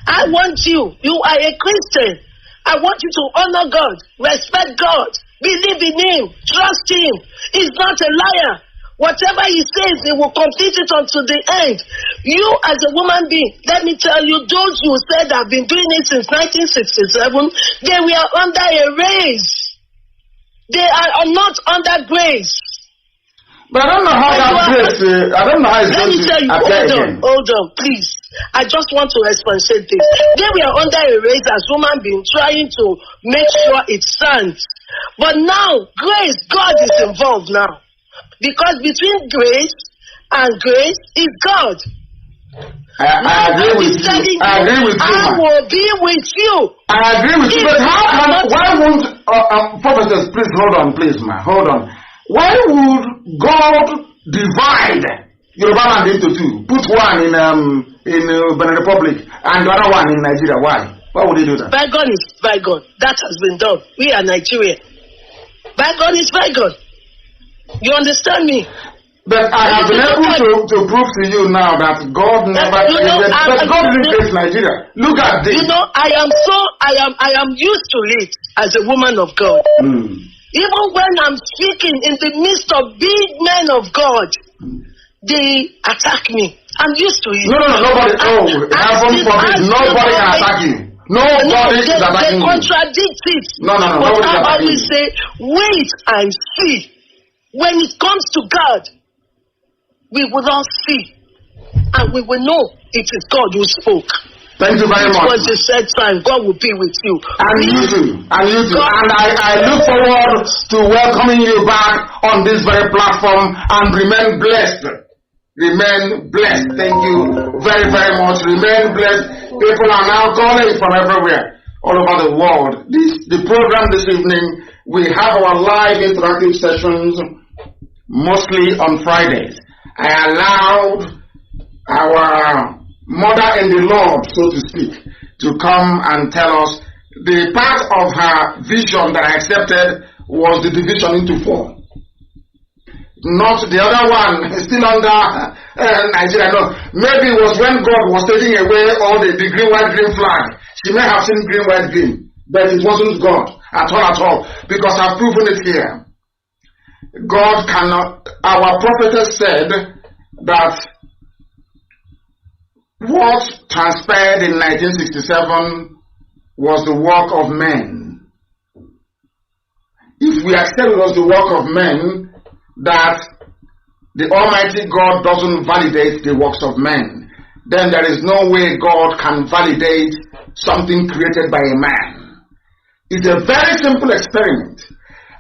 I want you. You are a Christian. I want you to honor God, respect God, believe in Him, trust Him. He's not a liar. Whatever He says, He will complete it unto the end. You as a woman being, let me tell you, those who said have been doing it since 1967, they were under a race. They are not under grace. But I don't know how that grace, I don't know how it's going to appear again. Hold on, please. I just want to explicate this. They were under a race as human beings trying to make sure it stands. But now, grace, God is involved now. Because between grace and grace is God. I agree with you. I agree with you. I will be with you. I agree with you. But why won't, prophetess, please hold on, please, ma. Hold on. Why would God divide Yoruba land into two? Put one in Benin Republic and the other one in Nigeria. Why? Why would he do that? Bygone is bygone. That has been done. We are Nigeria. Bygone is bygone. You understand me? But I have been able to prove to you now that God never created, but God didn't create Nigeria. Look at this. You know, I am used to it as a woman of God. Even when I'm speaking in the midst of big men of God, they attack me. I'm used to it. No, nobody. Heaven forbid, nobody can attack you. Nobody is attacking you. They contradict it. No. But I always say, wait and see. When it comes to God, we will all see, and we will know it is God who spoke. Thank you very much. It was the said time. God will be with you. And you too. And I look forward to welcoming you back on this very platform, and remain blessed. Remain blessed. Thank you very, very much. Remain blessed. People are now calling from everywhere, all over the world. The program this evening, we have our live interactive sessions mostly on Fridays. I allowed our mother in the Lord, so to speak, to come and tell us the part of her vision that I accepted was the division into 4. Not the other one, still under Nigeria. No, maybe it was when God was taking away all the green, white, green flag. She may have seen green, white, green, but it wasn't God at all, because I've proven it here. God cannot. Our prophetess said that what transpired in 1967 was the work of men. If we accept it was the work of men, that the Almighty God doesn't validate the works of men, then there is no way God can validate something created by a man. It's a very simple experiment.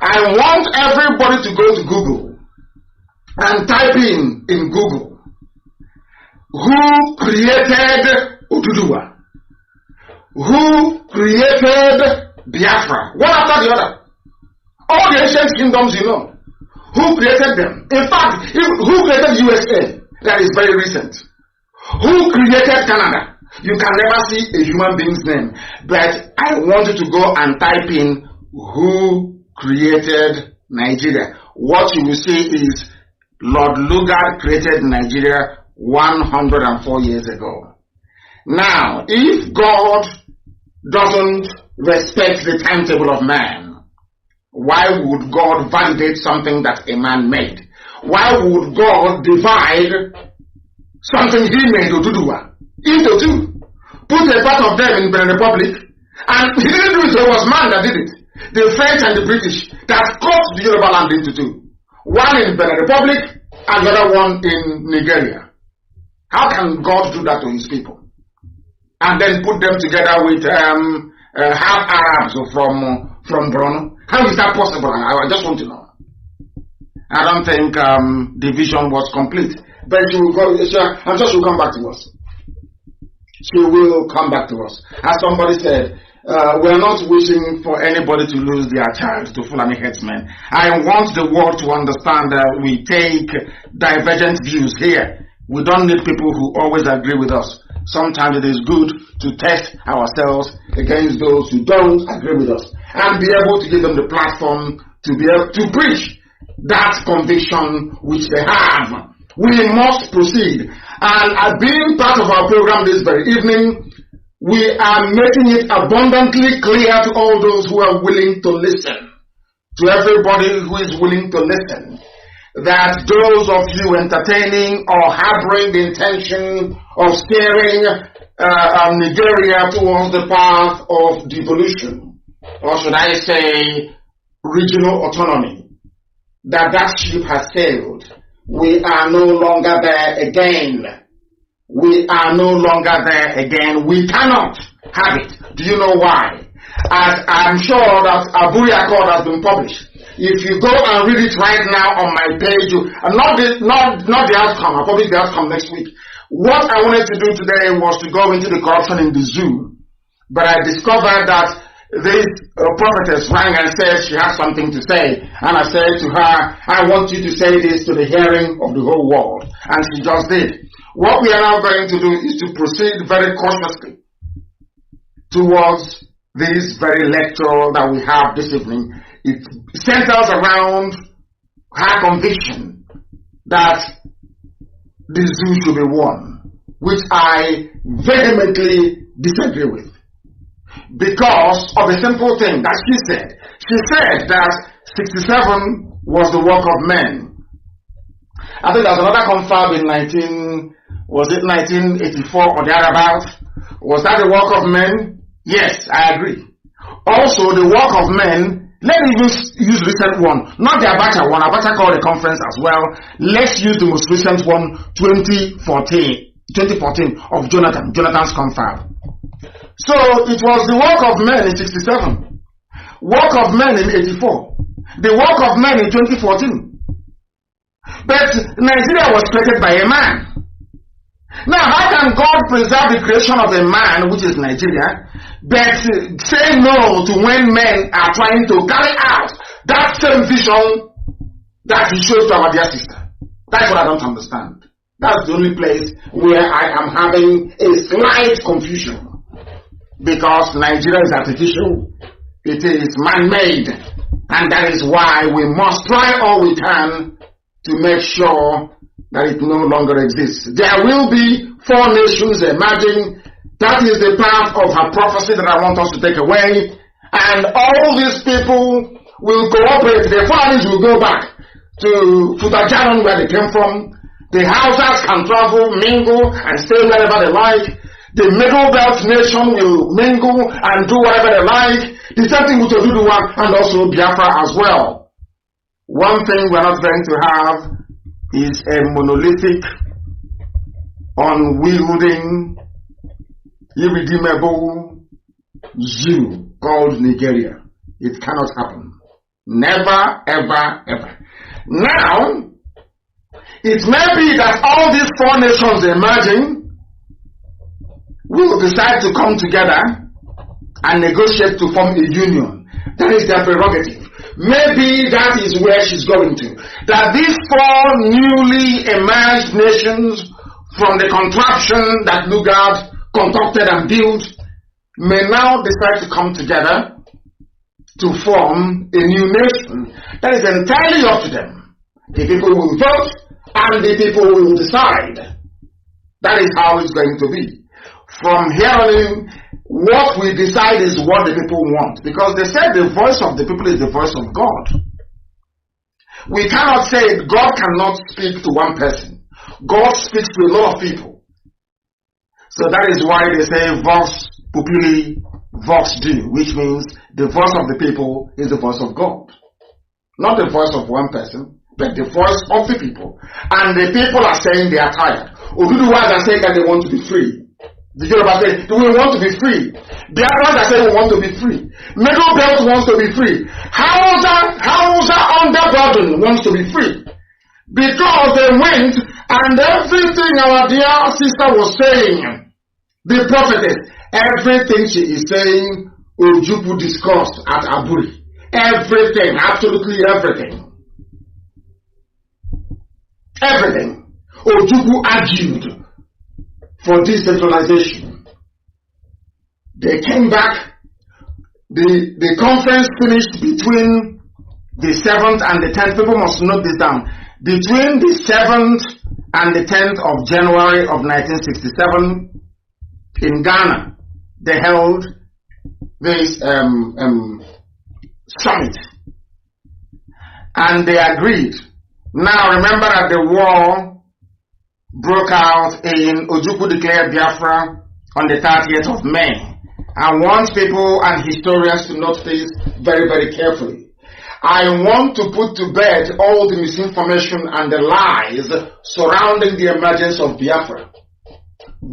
I want everybody to go to Google and type in Google, who created Oduduwa? Who created Biafra? One after the other. All the ancient kingdoms you know. Who created them? In fact, who created USA? That is very recent. Who created Canada? You can never see a human being's name. But I want you to go and type in who created Nigeria. What you will see is Lord Lugard created Nigeria 104 years ago. Now, if God doesn't respect the timetable of man, why would God validate something that a man made? Why would God divide something he made, Oduduwa, into 2? Put a part of them in Benin Republic, and he didn't do it, it was man that did it. The French and the British that cut the Yoruba land into 2. One in Benin Republic and the other one in Nigeria. How can God do that to his people? And then put them together with half Arabs from Borno? How is that possible? I just want to know. I don't think the vision was complete. But she will go, I'm sure she will come back to us. She will come back to us. As somebody said, we are not wishing for anybody to lose their child to Fulani headsmen. I want the world to understand that we take divergent views here. We don't need people who always agree with us. Sometimes it is good to test ourselves against those who don't agree with us and be able to give them the platform to be able to preach that conviction which they have. We must proceed. And being part of our program this very evening, we are making it abundantly clear to all those who are willing to listen, to everybody who is willing to listen, that those of you entertaining or harboring the intention of steering Nigeria towards the path of devolution, or should I say regional autonomy, that ship has sailed. We are no longer there again. We are no longer there again. We cannot have it. Do you know why? As I'm sure that Aburi Accord has been published. If you go and read it right now on my page, not the outcome, I'll publish the outcome next week. What I wanted to do today was to go into the corruption in the zoo, but I discovered that this prophetess rang and said she had something to say, and I said to her, I want you to say this to the hearing of the whole world, and she just did. What we are now going to do is to proceed very cautiously towards this very lecture that we have this evening. It centers around her conviction that the zoo should be won, which I vehemently disagree with. Because of a simple thing that she said. She said that 67 was the work of men. I think there was another confab in 1984 or thereabouts. Was that the work of men? Yes, I agree. Also, the work of men, let me use recent one, not the Abacha one. Abacha called a conference as well. Let's use the most recent one, 2014 of Jonathan's confab. So it was the work of men in 67, work of men in 84, the work of men in 2014. But Nigeria was created by a man. Now, how can God preserve the creation of a man, which is Nigeria, but say no to when men are trying to carry out that same vision that he shows to our dear sister? That's what I don't understand. That's the only place where I am having a slight confusion. Because Nigeria is artificial, it is man-made, and that is why we must try all we can to make sure that it no longer exists. There will be 4 nations emerging. That is the part of her prophecy that I want us to take away. And all these people will cooperate. The Fulanis will go back to Futajaran where they came from. The Hausas can travel, mingle, and stay wherever they like. The Middle Belt nation will mingle and do whatever they like. The same thing with Oduduwa and also Biafra as well. One thing we're not going to have is a monolithic, unwielding, irredeemable zoo called Nigeria. It cannot happen. Never, ever, ever. Now, it may be that all these 4 nations emerging will decide to come together and negotiate to form a union. That is their prerogative. Maybe that is where she's going to. That these 4 newly emerged nations from the contraption that Lugard concocted and built may now decide to come together to form a new nation. That is entirely up to them. The people will vote and the people will decide. That is how it's going to be. From here on in, what we decide is what the people want. Because they said the voice of the people is the voice of God. We cannot say God cannot speak to one person. God speaks to a lot of people. So that is why they say Vox Populi, Vox Dei, which means the voice of the people is the voice of God. Not the voice of one person, but the voice of the people. And the people are saying they are tired. Oduduwas are saying that they want to be free. The Yoruba say, we want to be free. Biafra are saying we want to be free. Middle Belt wants to be free. Hausa underburden wants to be free. Because they went and everything our dear sister was saying, the prophetess, everything she is saying, Ojukwu discussed at Aburi. Everything, absolutely everything. Everything. Ojukwu argued for decentralization. They came back. The conference finished between the 7th and the 10th. People must note this down. Between the 7th and the 10th of January of 1967 in Ghana, they held this summit. And they agreed. Now remember that the war broke out in Ojukwu declared Biafra on the 30th of May. I want people and historians to note this very, very carefully. I want to put to bed all the misinformation and the lies surrounding the emergence of Biafra.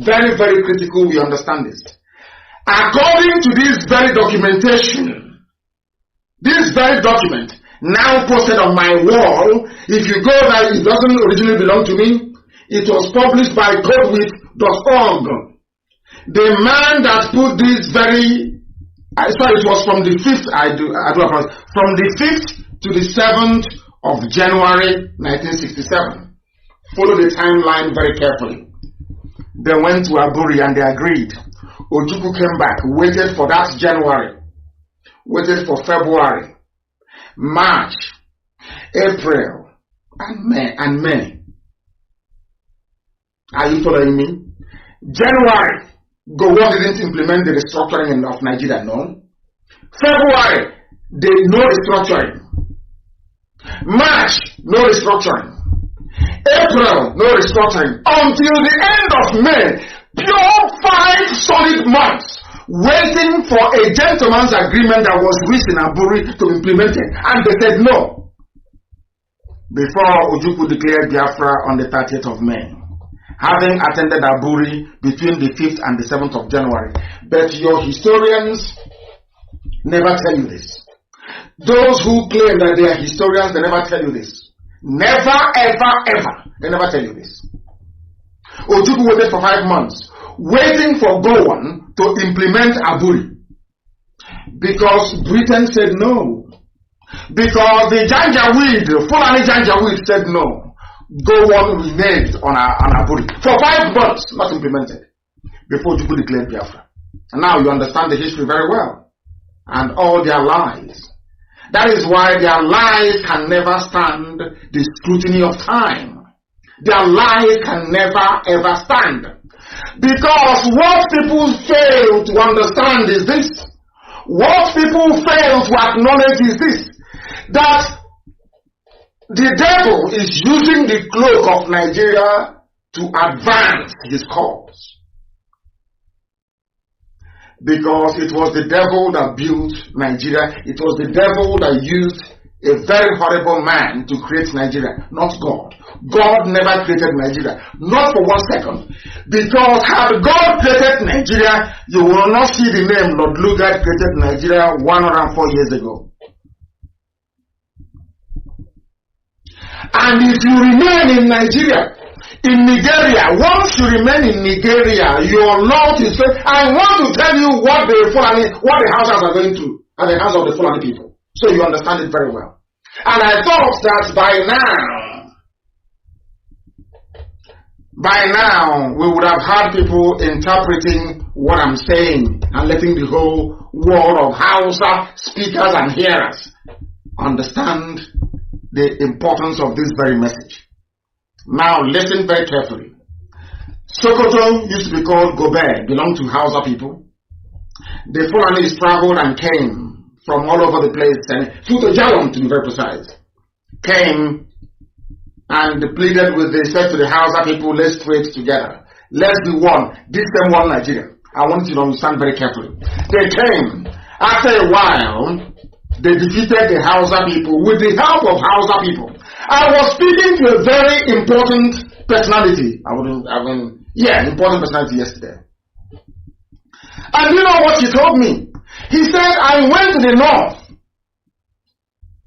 Very, very critical we understand this. According to this very documentation, this very document now posted on my wall, if you go there, it doesn't originally belong to me. It was published by codewith.org. The man that put this very, it was from the 5th, from the 5th to the 7th of January 1967. Follow the timeline very carefully. They went to Aburi and they agreed. Ojukwu came back, waited for that January, waited for February, March, April, and May. Are you following me? January, Gowon didn't implement the restructuring of Nigeria, no. February, no restructuring. March, no restructuring. April, no restructuring. Until the end of May, pure 5 solid months, waiting for a gentleman's agreement that was reached in Aburi to implement it. And they said no. Before Ojukwu declared Biafra on the 30th of May. Having attended Aburi between the 5th and the 7th of January. But your historians never tell you this. Those who claim that they are historians, they never tell you this. Never, ever, ever. They never tell you this. Ojukwu waited for 5 months, waiting for Gowon to implement Aburi. Because Britain said no. Because the Janjaweed, Fulani Janjaweed said no. Gowon reneged on Aburi for 5 months, not implemented, before Ojukwu declared Biafra. And now you understand the history very well. And all their lies. That is why their lies can never stand the scrutiny of time. Their lies can never ever stand. Because what people fail to understand is this. What people fail to acknowledge is this. That the devil is using the cloak of Nigeria to advance his cause. Because it was the devil that built Nigeria. It was the devil that used a very horrible man to create Nigeria, not God. God never created Nigeria, not for 1 second. Because had God created Nigeria, you will not see the name Lord Lugard created Nigeria 104 years ago. And if you remain in Nigeria, in Nigeria, once you remain in Nigeria, your Lord is saying, I want to tell you what the Hausas are going through at the hands of the Fulani people. So you understand it very well. And I thought that by now, we would have had people interpreting what I'm saying and letting the whole world of Hausa speakers and hearers understand the importance of this very message. Now listen very carefully. Sokoto used to be called Gobe, belonged to Hausa people. The Fulanis traveled and came from all over the place, and Futojalom to be very precise, came and pleaded with, they said to the Hausa people, let's trade together. Let's be one. This same one Nigeria. I want you to understand very carefully. They came. After a while, they defeated the Hausa people with the help of Hausa people. I was speaking to a very important personality. Important personality yesterday. And you know what he told me? He said, I went to the north.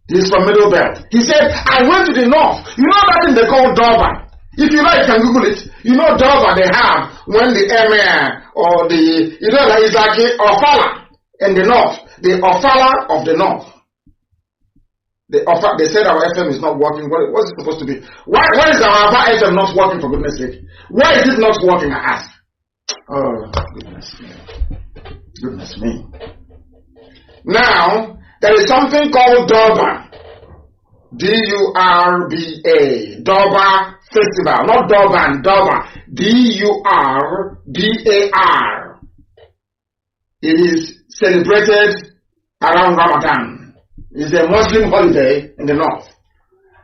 He's from Middle Belt. He said, I went to the north. You know that thing they call Dover? If you like, you can Google it. You know Dover they have when the emir or it's like Ofala in the north. The Ofala of the north. They said our FM is not working. What is it supposed to be? Why is our FM not working, for goodness sake? Why is it not working, I ask? Oh, goodness me. Goodness me. Now, there is something called Durban. D-U-R-B-A. Durban Festival. Not Durban, Durban. D-U-R-B-A-R. It is celebrated around Ramadan. It's a Muslim holiday in the north.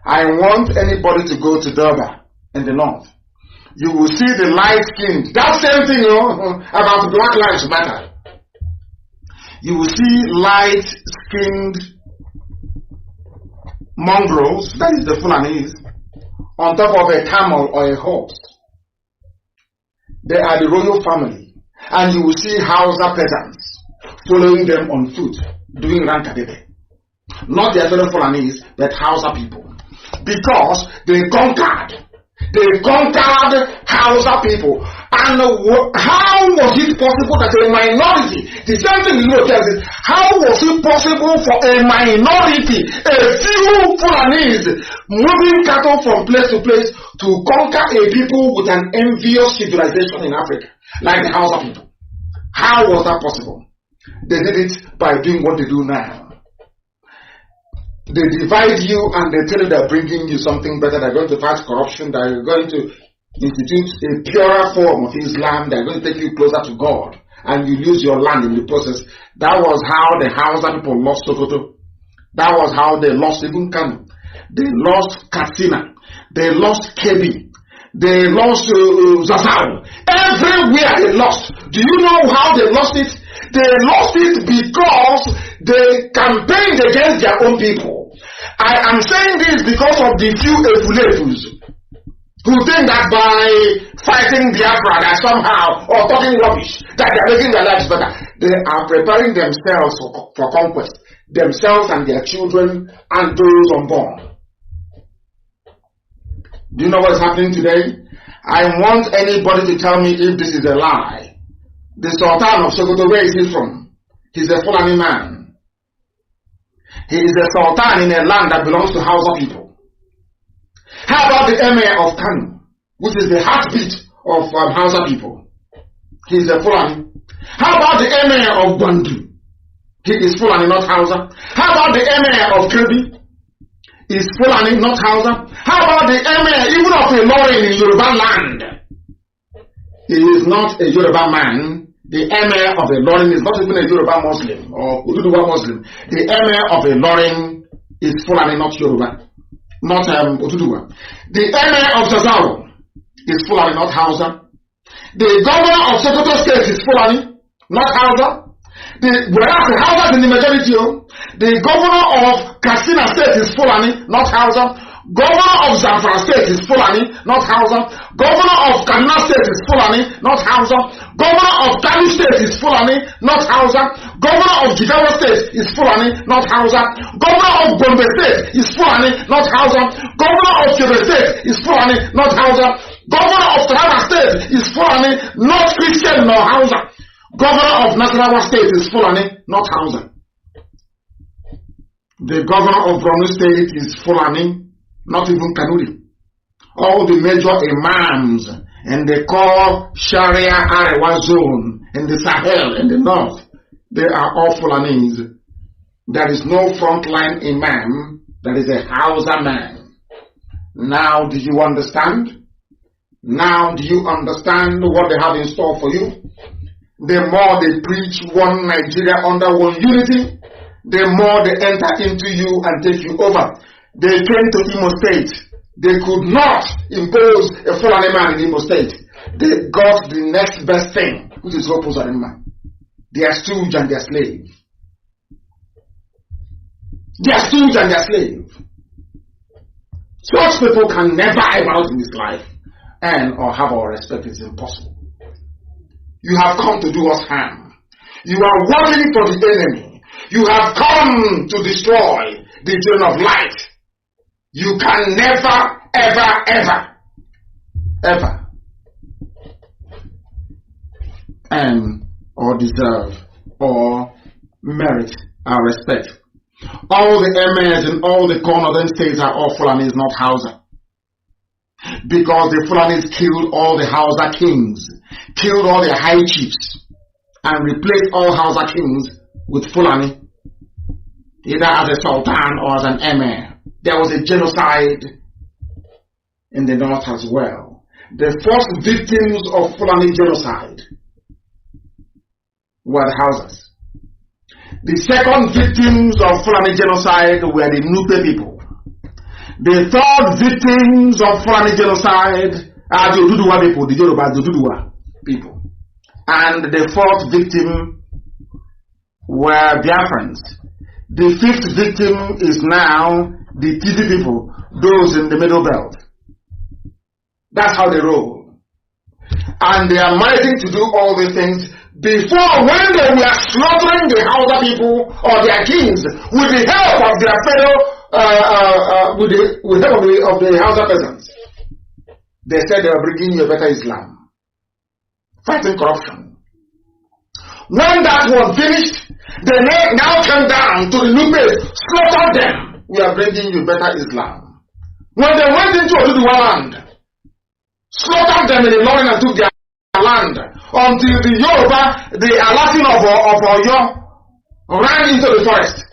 I want anybody to go to Durban in the north. You will see the light-skinned. That same thing, about Black Lives Matter. You will see light-skinned mongrels, that is the Fulanis, on top of a camel or a horse. They are the royal family. And you will see Hausa peasants following them on foot, doing rankadede. Not the fellow Fulanis, but Hausa people. Because they conquered They conquered Hausa people. And how was it possible that a minority, the same thing in tells is, how was it possible for a minority, a few Fulanis, moving cattle from place to place to conquer a people with an envious civilization in Africa, like the Hausa people? How was that possible? They did it by doing what they do now. They divide you and they tell you they're bringing you something better. They're going to fight corruption. They're going to institute a purer form of Islam. They're going to take you closer to God. And you lose your land in the process. That was how the Hausa people lost Sokoto. That was how they lost even Kanu. They lost Katsina. They lost Kebi. They lost Zasao. Everywhere they lost. Do you know how they lost it? They lost it because they campaigned against their own people. I am saying this because of the few Efulefus who think that by fighting Biafra that somehow, or talking rubbish, that they are making their lives better. They are preparing themselves for conquest. Themselves and their children and those unborn. Do you know what is happening today? I want anybody to tell me if this is a lie. The Sultan of Sokoto, where is he from? He's a Fulani man. He is a Sultan in a land that belongs to Hausa people. How about the Emir of Kanu, which is the heartbeat of Hausa people? He is a Fulani. How about the Emir of Gwandu? He is Fulani, not Hausa. How about the Emir of Kirby? He is Fulani, not Hausa. How about the Emir even of Ilorin in Yoruba land? He is not a Yoruba man. The Emir of Ilorin is not even a Yoruba Muslim or Ududuwa Muslim. The Emir of Ilorin is Fulani, not Yoruba, not Ududuwa. The Emir of Zazaro is Fulani, not Hausa. The governor of Sokoto State is Fulani, not Hausa. Whereas the Hausa is in the majority. The governor of Katsina State is Fulani, not Hausa. Governor of Zamfara State is Fulani, not Hausa. Governor of Kaduna State is Fulani, not Hausa. Governor of Kanu State is Fulani, not Hausa. Governor of Jigawa State is Fulani, not Hausa. Governor of Gombe State is Fulani, not Hausa. Governor of Yobe State is Fulani, not Hausa. Governor of Taraba State is Fulani, not Christian nor Hausa. Governor of Nasarawa State is Fulani, not Hausa. The governor of Borno State is Fulani, not even Kanuri. All the major imams in the core Sharia Arewa zone in the Sahel in the north, they are all Fulanis. There is no frontline imam that is a Hausa man. Now do you understand? Now do you understand what they have in store for you? The more they preach one Nigeria under one unity, the more they enter into you and take you over. They came to Imo State. They could not impose a Fulani man in Imo State. They got the next best thing, which is Opuzarima. They are stooge and they are slave. They are stooge and they are slave. Such people can never ever out in this life and or have our respect. It's impossible. You have come to do us harm. You are working for the enemy. You have come to destroy the children of light. You can never, ever, ever, ever earn or deserve or merit our respect. All the emirs in all the northern states are all Fulanis, not Hausa. Because the Fulanis killed all the Hausa kings, killed all the high chiefs, and replaced all Hausa kings with Fulani, either as a sultan or as an emir. There was a genocide in the north as well. The first victims of Fulani genocide were the Hausas. The second victims of Fulani genocide were the Nupe people. The third victims of Fulani genocide are the Oduduwa people, the Yoruba, the Oduduwa people. And the fourth victim were Biafrans. The fifth victim is now the TV people, those in the middle belt. That's how they roll. And they are managing to do all these things before, when they were slaughtering the Hausa people or their kings with the help of their fellow, with the help of the Hausa peasants. they said they were bringing you a better Islam, fighting corruption. When that was finished, they now came down to the Nupe, slaughtered them. We are bringing you better Islam. When they went into the land, slaughtered them in the Lorraine and took their land until the Yoruba, the Alatin of Oyo, ran into the forest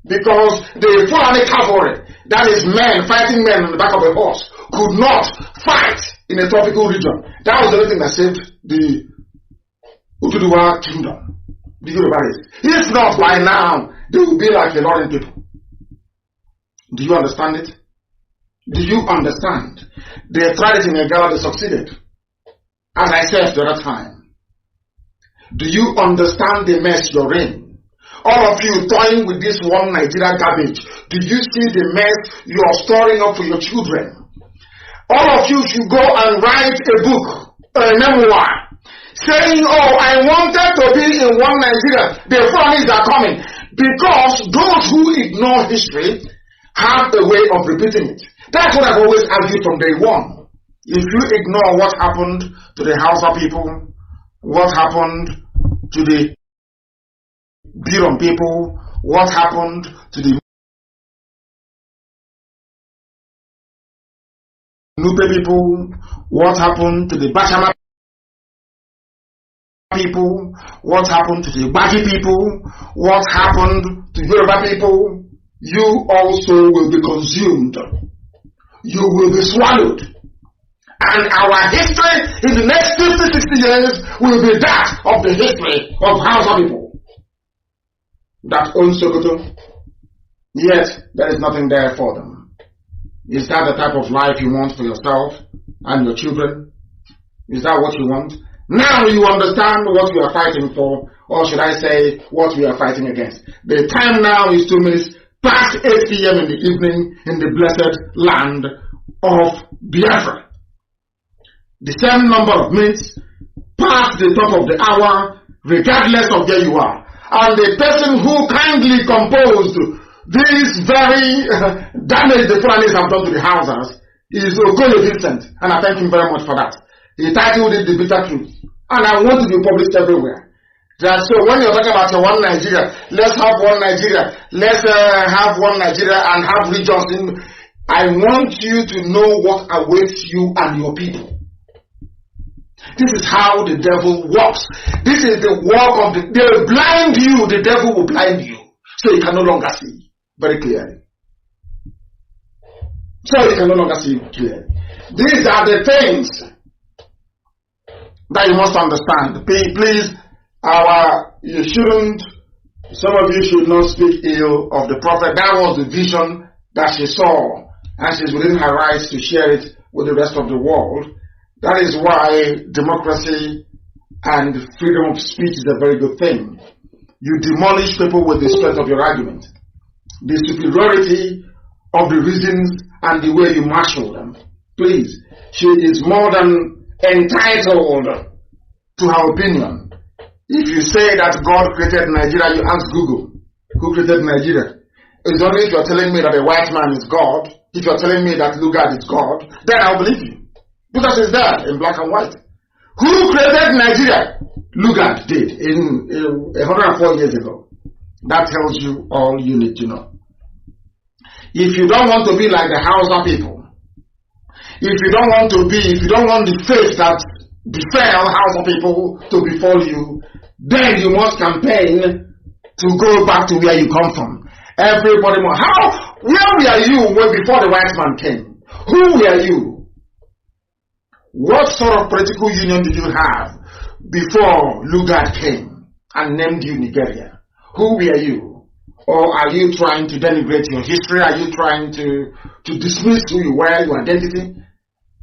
because the Fulani cavalry, that is men, fighting men on the back of a horse, could not fight in a tropical region. That was the only thing that saved the Utuduwa kingdom, the Yoruba race. If not, by now, they will be like the Lorraine people. Do you understand it? Do you understand? They tried it in Egala, they succeeded. As I said the other time. Do you understand the mess you're in? All of you toying with this one Nigeria garbage. Do you see the mess you're storing up for your children? All of you should go and write a book, a memoir, saying, oh, I wanted to be in one Nigeria. The Fulanis are coming. Because those who ignore history have a way of repeating it. That's what I've always argued from day one. If you ignore what happened to the Hausa people, what happened to the Biron people, what happened to the Nupe people, what happened to the Bashama people, what happened to the Baji people, what happened to Yoruba people, you also will be consumed. You will be swallowed. And our history in the next 50-60 years will be that of the history of Hausa people that own Sokoto, yet there is nothing there for them. Is that the type of life you want for yourself and your children? Is that what you want? Now you understand what you are fighting for, or should I say what we are fighting against. The time now is 2 minutes past 8 p.m. in the evening in the blessed land of Biafra. The same number of minutes past the top of the hour, regardless of where you are. And the person who kindly composed this very damage the Fulanis have done to the houses is Okoye Vincent, and I thank him very much for that. He titled it The Bitter Truth, and I want to be published everywhere. That so when you're talking about one Nigeria, let's have one Nigeria, let's have one Nigeria and have regions in. I want you to know what awaits you and your people. This is how the devil works. This is the work of they will blind you, the devil will blind you. So you can no longer see very clearly. So you can no longer see clearly. These are the things that you must understand. Please, you shouldn't, some of you should not speak ill of the prophet. That was the vision that she saw, and she's within her rights to share it with the rest of the world. That is why democracy and freedom of speech is a very good thing. You demolish people with the strength of your argument. The superiority of the reasons and the way you marshal them. Please, she is more than entitled to her opinion. If you say that God created Nigeria, you ask Google, who created Nigeria? It's only if you're telling me that a white man is God, if you're telling me that Lugard is God, then I'll believe you. Because it's there in black and white. Who created Nigeria? Lugard did in 104 years ago. That tells you all you need to know. If you don't want to be like the Hausa people, if you don't want the fate that befell Hausa people to befall you, then you must campaign to go back to where you come from. Everybody must. Where were you before the white man came? Who were you? What sort of political union did you have before Lugard came and named you Nigeria? Who were you? Or are you trying to denigrate your history? Are you trying to dismiss who you were, your identity?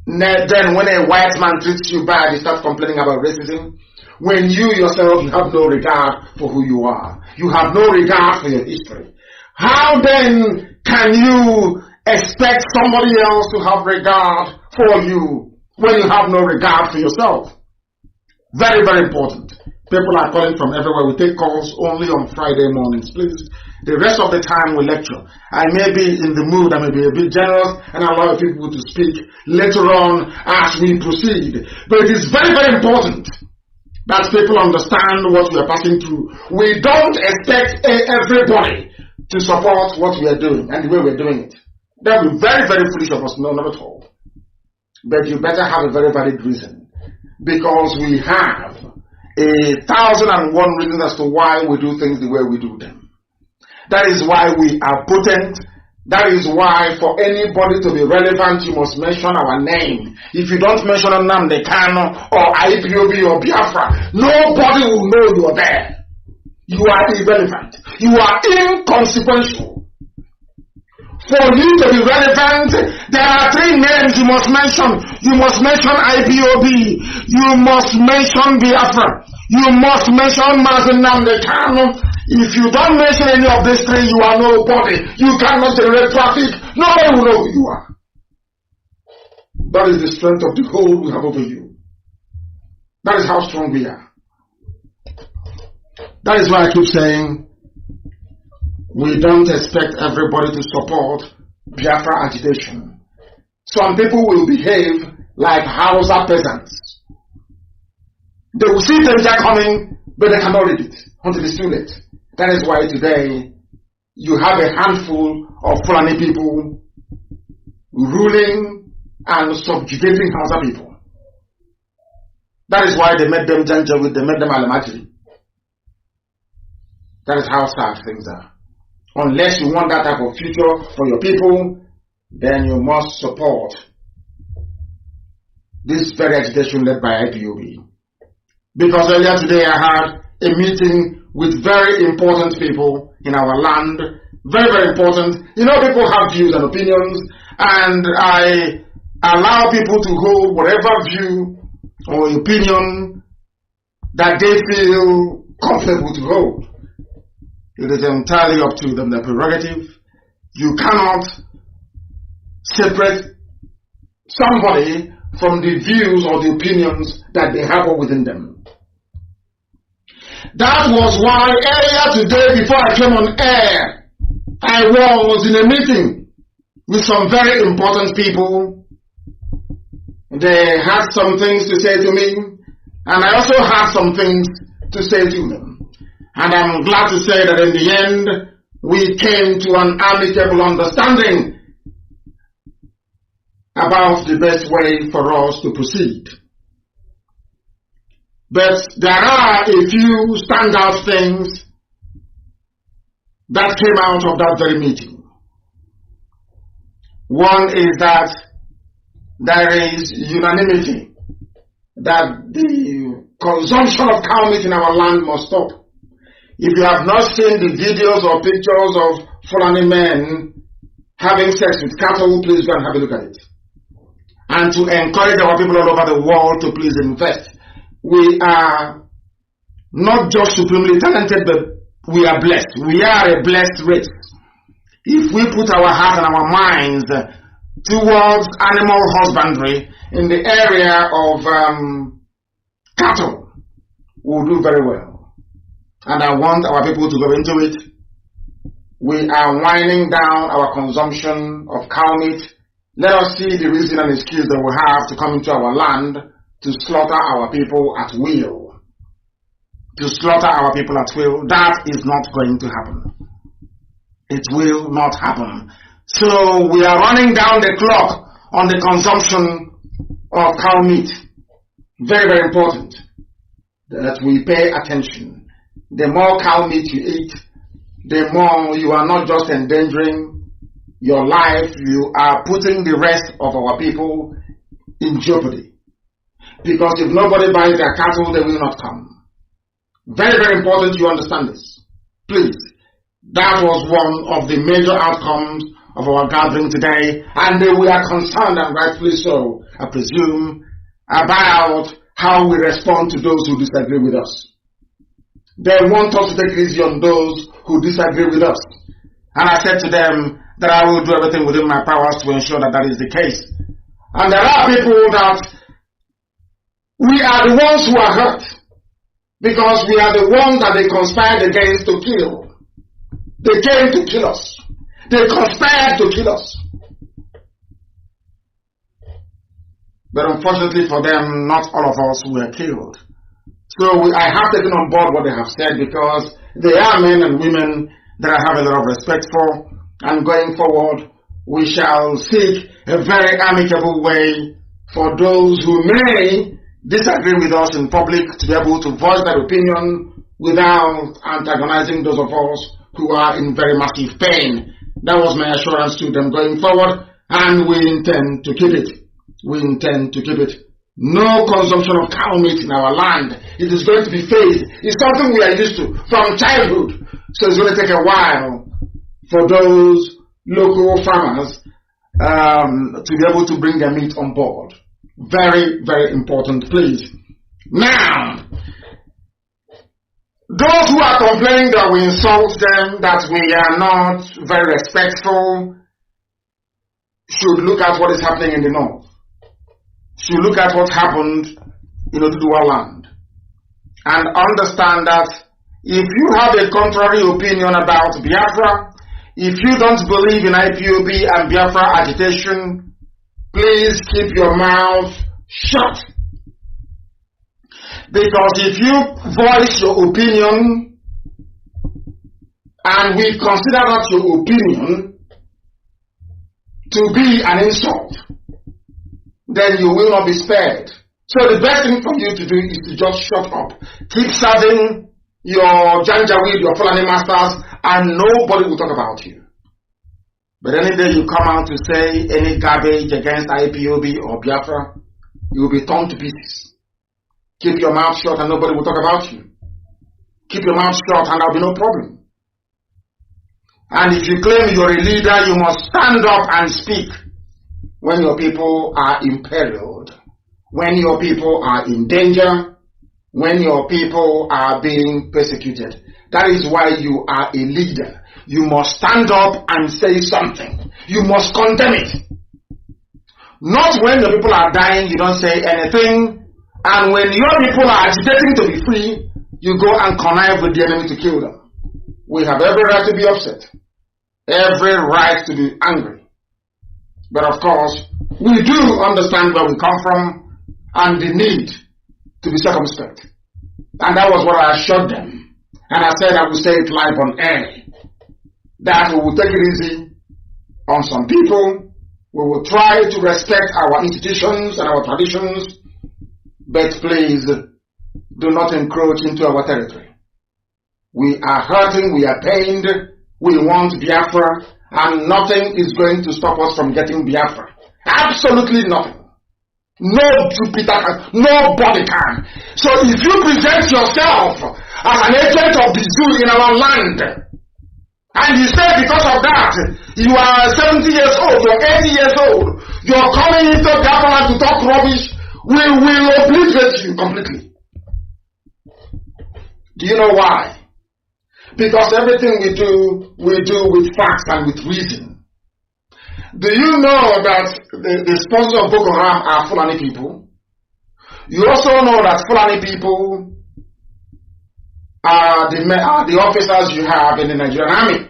Then when a white man treats you bad, you start complaining about racism. When you yourself, you have no regard for who you are. You have no regard for your history. How then can you expect somebody else to have regard for you when you have no regard for yourself? Very, very important. People are calling from everywhere. We take calls only on Friday mornings. Please, the rest of the time we lecture. I may be in the mood, I may be a bit generous and allow people to speak later on as we proceed. But it is very, very important that people understand what we are passing through. We don't expect everybody to support what we are doing and the way we're doing it. That would be very, very foolish of us. No, not at all. But you better have a very valid reason, because we have 1,001 reasons as to why we do things the way we do them. That is why we are potent. That is why for anybody to be relevant, you must mention our name. If you don't mention Nnamdi, Kanu, or IPOB or Biafra, nobody will know you are there. You are irrelevant. You are inconsequential. For you to be relevant, there are 3 names you must mention. You must mention IPOB. You must mention Biafra. You must mention Mazi Nnamdi Kanu. If you don't mention any of these 3, you are nobody. You cannot generate traffic. Nobody will know who you are. That is the strength of the hold we have over you. That is how strong we are. That is why I keep saying, we don't expect everybody to support Biafra agitation. Some people will behave like Hausa peasants. They will see things are coming, but they cannot read it until it's too late. That is why today you have a handful of Fulani people ruling and subjugating Hausa people. That is why they made them Janjaweed, they made them Alamajiri. That is how sad things are. Unless you want that type of future for your people, then you must support this very agitation led by IPOB. Because earlier today I had a meeting with very important people in our land. Very, very important. You know, people have views and opinions, and I allow people to hold whatever view or opinion that they feel comfortable to hold. It is entirely up to them, their prerogative. You cannot separate somebody from the views or the opinions that they have within them. That was why earlier today, before I came on air, I was in a meeting with some very important people. They had some things to say to me, and I also had some things to say to them. And I'm glad to say that in the end, we came to an amicable understanding about the best way for us to proceed. But there are a few standout things that came out of that very meeting. One is that there is unanimity that the consumption of cow meat in our land must stop. If you have not seen the videos or pictures of Fulani men having sex with cattle, please go and have a look at it. And to encourage our people all over the world to please invest. We are not just supremely talented, but we are blessed. We are a blessed race. If we put our heart and our minds towards animal husbandry in the area of cattle, we'll do very well. And I want our people to go into it. We are winding down our consumption of cow meat. Let us see the reason and excuse that we have to come into our land to slaughter our people at will. To slaughter our people at will. That is not going to happen. It will not happen. So we are running down the clock on the consumption of cow meat. Very, very important that we pay attention. The more cow meat you eat, the more you are not just endangering your life, you are putting the rest of our people in jeopardy. Because if nobody buys their cattle, they will not come. Very, very important you understand this. Please. That was one of the major outcomes of our gathering today, and we are concerned, and rightfully so, I presume, about how we respond to those who disagree with us. They want us to take it easy on those who disagree with us. And I said to them that I will do everything within my powers to ensure that that is the case. And there are people that we are the ones who are hurt. Because we are the ones that they conspired against to kill. They came to kill us. They conspired to kill us. But unfortunately for them, not all of us were killed. So I have taken on board what they have said, because they are men and women that I have a lot of respect for. And going forward, we shall seek a very amicable way for those who may disagree with us in public to be able to voice their opinion without antagonizing those of us who are in very massive pain. That was my assurance to them going forward, and we intend to keep it. We intend to keep it. No consumption of cow meat in our land. It is going to be phased. It's something we are used to from childhood. So it's going to take a while for those local farmers to be able to bring their meat on board. Very, very important, please. Now, those who are complaining that we insult them, that we are not very respectful, should look at what is happening in the north. Should look at what happened in Oduduwa land. And understand that if you have a contrary opinion about Biafra, if you don't believe in IPOB and Biafra agitation, please keep your mouth shut. Because if you voice your opinion and we consider that your opinion to be an insult, then you will not be spared. So the best thing for you to do is to just shut up. Keep serving your Janjaweed, your Fulani masters, and nobody will talk about you. But any day you come out to say any garbage against IPOB or Biafra, you will be torn to pieces. Keep your mouth shut and nobody will talk about you. Keep your mouth shut and there will be no problem. And if you claim you're a leader, you must stand up and speak when your people are imperiled, when your people are in danger, when your people are being persecuted. That is why you are a leader. You must stand up and say something. You must condemn it. Not when the people are dying, you don't say anything. And when your people are agitating to be free, you go and connive with the enemy to kill them. We have every right to be upset. Every right to be angry. But of course, we do understand where we come from and the need to be circumspect. And that was what I assured them. And I said I would say it live on air. That we will take it easy on some people. We will try to respect our institutions and our traditions. But please, do not encroach into our territory. We are hurting, we are pained, we want Biafra, and nothing is going to stop us from getting Biafra. Absolutely nothing. No Jupiter can, nobody can. So if you present yourself as an agent of the zoo in our land, and you say because of that, you are 70 years old, you're 80 years old, you're coming into Biafra to talk rubbish, we will obliterate you completely. Do you know why? Because everything we do with facts and with reason. Do you know that the sponsors of Boko Haram are Fulani people? You also know that Fulani people are the officers you have in the Nigerian army.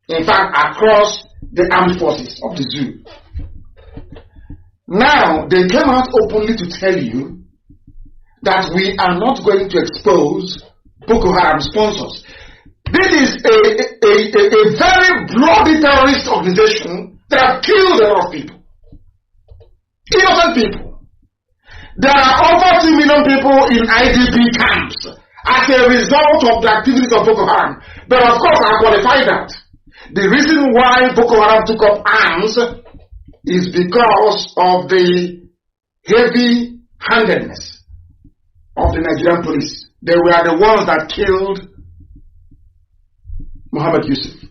In fact, across the armed forces of the zoo. Now, they came out openly to tell you that we are not going to expose Boko Haram sponsors. This is a very bloody terrorist organization that have killed a lot of people. Innocent people. There are over 2 million people in IDP camps as a result of the activities of Boko Haram. But of course, I qualify that. The reason why Boko Haram took up arms is because of the heavy-handedness of the Nigerian police. They were the ones that killed Muhammad Yusuf.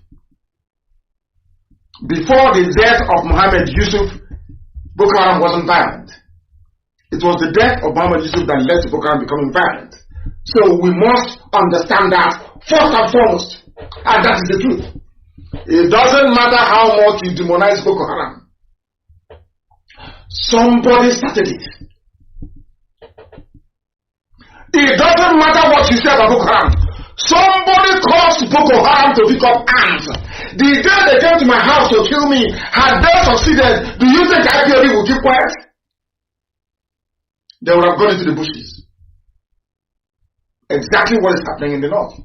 Before the death of Muhammad Yusuf, Boko Haram wasn't violent. It was the death of Muhammad Yusuf that led to Boko Haram becoming violent. So we must understand that first and foremost. And that is the truth. It doesn't matter how much you demonize Boko Haram. Somebody started it. It doesn't matter what you say about Boko Haram. Somebody caused Boko Haram to pick up arms. The day they came to my house to kill me, had they succeeded, do you think IPOB would keep quiet? They would have gone into the bushes. Exactly what is happening in the north.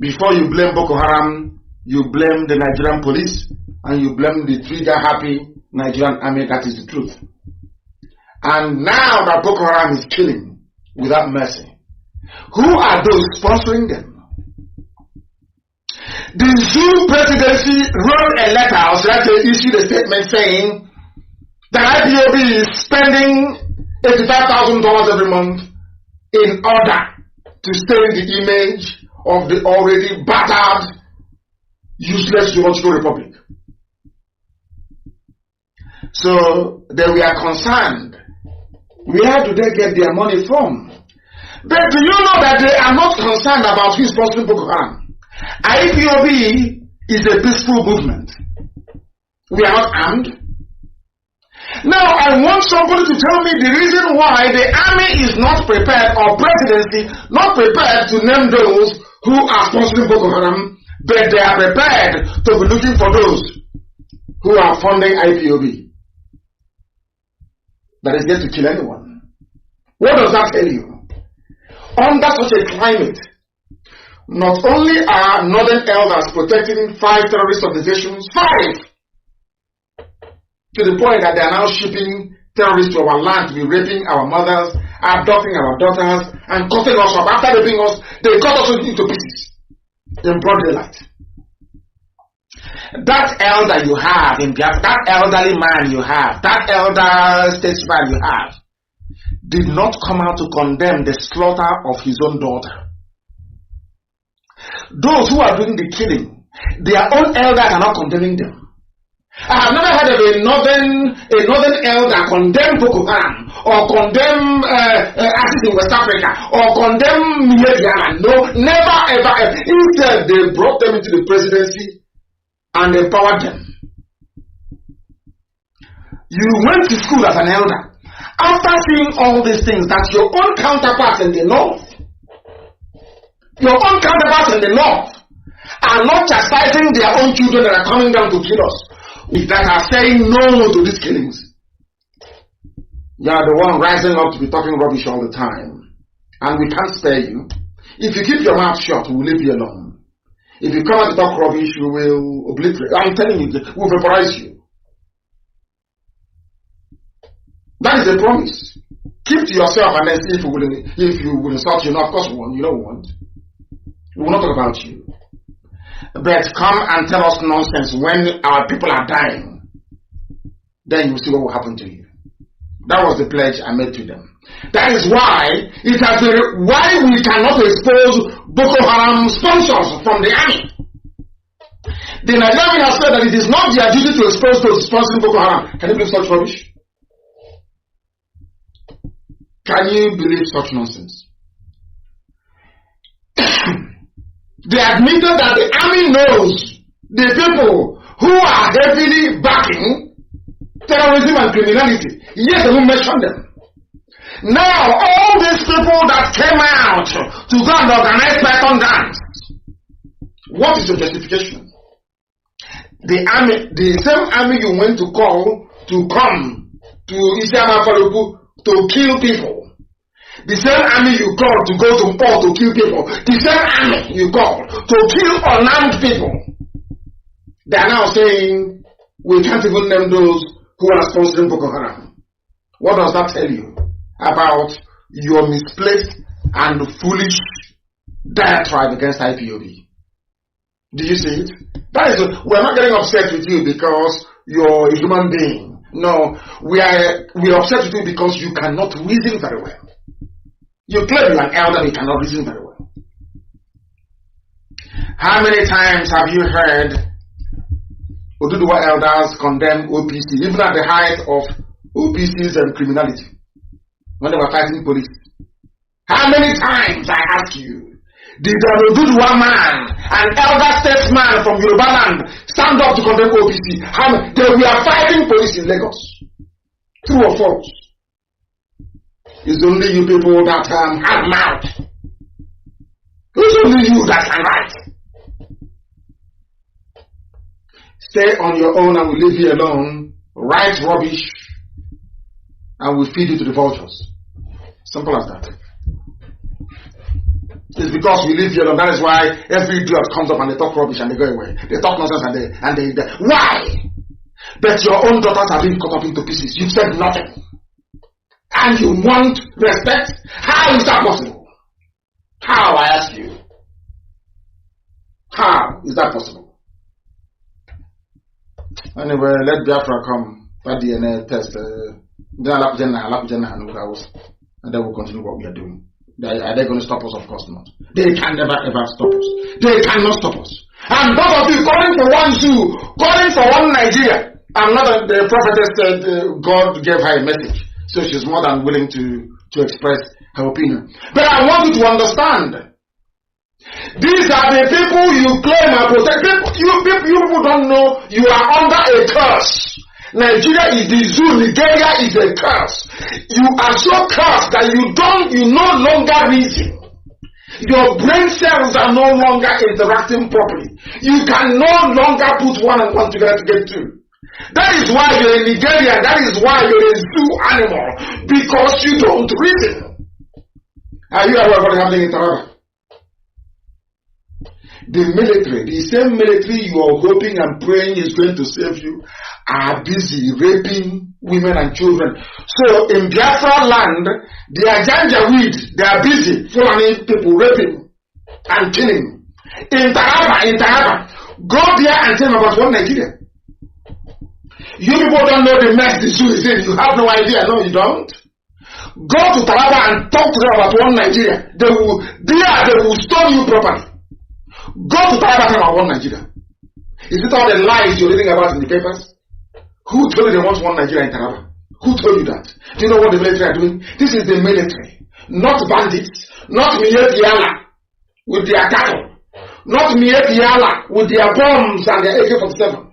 Before you blame Boko Haram, you blame the Nigerian police and you blame the trigger-happy Nigerian army. That is the truth. And now that Boko Haram is killing without mercy, who are those sponsoring them? The Zoo presidency wrote a letter, or should I say issued a statement saying that IPOB is spending $85,000 every month in order to stain the image of the already battered, useless geological republic. So they were concerned. Where do they get their money from? But do you know that they are not concerned about who is sponsoring Boko Haram? IPOB is a peaceful movement. We are not armed. Now I want somebody to tell me the reason why the army is not prepared, or presidency not prepared to name those who are sponsoring Boko Haram, but they are prepared to be looking for those who are funding IPOB that is yet to kill anyone. What does that tell you? Under such a climate, not only are northern elders protecting 5 terrorist organizations, 5, to the point that they are now shipping terrorists to our land to be raping our mothers, abducting our daughters, and cutting us up. After raping us, they cut us into pieces in broad daylight. That elder you have in Biafra, that elderly man you have, that elder statesman you have, did not come out to condemn the slaughter of his own daughter. Those who are doing the killing, their own elders are not condemning them. I have never heard of a northern elder condemn Boko Haram, or condemn ISIS in West Africa, or condemn Nigeria. No, never ever. Instead, they brought them into the presidency and empowered them. You went to school as an elder. After seeing all these things, that your own counterparts in the north, are not chastising their own children that are coming down to kill us, that are saying no to these killings. You are the one rising up to be talking rubbish all the time, and we can't spare you. If you keep your mouth shut, we will leave you alone. If you come out to talk rubbish, we will obliterate. I'm telling you, we will vaporize you. That is a promise. Keep to yourself and then see if you will insult you. No, of course we won't. You don't want. We will not talk about you. But come and tell us nonsense when our people are dying. Then you will see what will happen to you. That was the pledge I made to them. That is why it has been why we cannot expose Boko Haram sponsors from the army. The Nigerian has said that it is not their duty to expose those sponsoring Boko Haram. Can you believe such rubbish? Can you believe such nonsense? They admitted that the army knows the people who are heavily backing terrorism and criminality. Yes, they will mention them. Now, all these people that came out to go and organize Python dance, what is your justification? The army, the same army you went to call to come to Isiama Faluku to kill people. The same army you called to go to war to kill people. The same army you called to kill unarmed people. They are now saying, we can't even name those who are sponsoring Boko Haram. What does that tell you about your misplaced and foolish diatribe against IPOB? Do you see it? That is, we're not getting upset with you because you're a human being. No, we are upset with you because you cannot reason very well. You claim you're an elder, but you cannot reason very well. How many times have you heard Oduduwa elders condemn OPC, even at the height of OPCs and criminality, when they were fighting police? How many times, I ask you, did an Oduduwa man, an elder statesman from Yoruba land, stand up to condemn OPC? They were fighting police in Lagos. True or false? It's only you people that have mouth. It's only you that can write. Stay on your own and we'll leave you alone. Write rubbish and we'll feed you to the vultures. Simple as that. It's because we live here alone. That is why every idiot comes up and they talk rubbish and they go away. They talk nonsense and they why? But your own daughters are being cut up into pieces. You've said nothing. And you want respect? How is that possible? How, I ask you? How is that possible? Anyway, let Biafra come. That DNA test. And then we'll continue what we are doing. Are they going to stop us? Of course not. They can never ever stop us. They cannot stop us. And both of you calling for one Jew, calling for one Nigeria. I'm not the prophetess said God gave her a message. So she's more than willing to express her opinion. But I want you to understand. These are the people you claim are protected. You people don't know you are under a curse. Nigeria is the zoo, Nigeria is a curse. You are so cursed that you no longer reason. Your brain cells are no longer interacting properly. You can no longer put one and one together to get two. That is why you're in Nigeria, that is why you're a zoo animal, because you don't reason. Are you aware of what's happening in Taraba? The military, the same military you are hoping and praying is going to save you, are busy raping women and children. So in Biafra land, the Ajanjaweed, they are busy following people, raping and killing. In Taraba, go there and tell them about one Nigeria. You people don't know the mess the zoo is in. You have no idea. No, you don't. Go to Taraba and talk to them about one Nigeria. They will stone you properly. Go to Taraba and talk about one Nigeria. Is it all the lies you're reading about in the papers? Who told you they want one Nigeria in Taraba? Who told you that? Do you know what the military are doing? This is the military. Not bandits. Not Miet Yala with their cattle. Not Miet Yala with their bombs and their AK-47.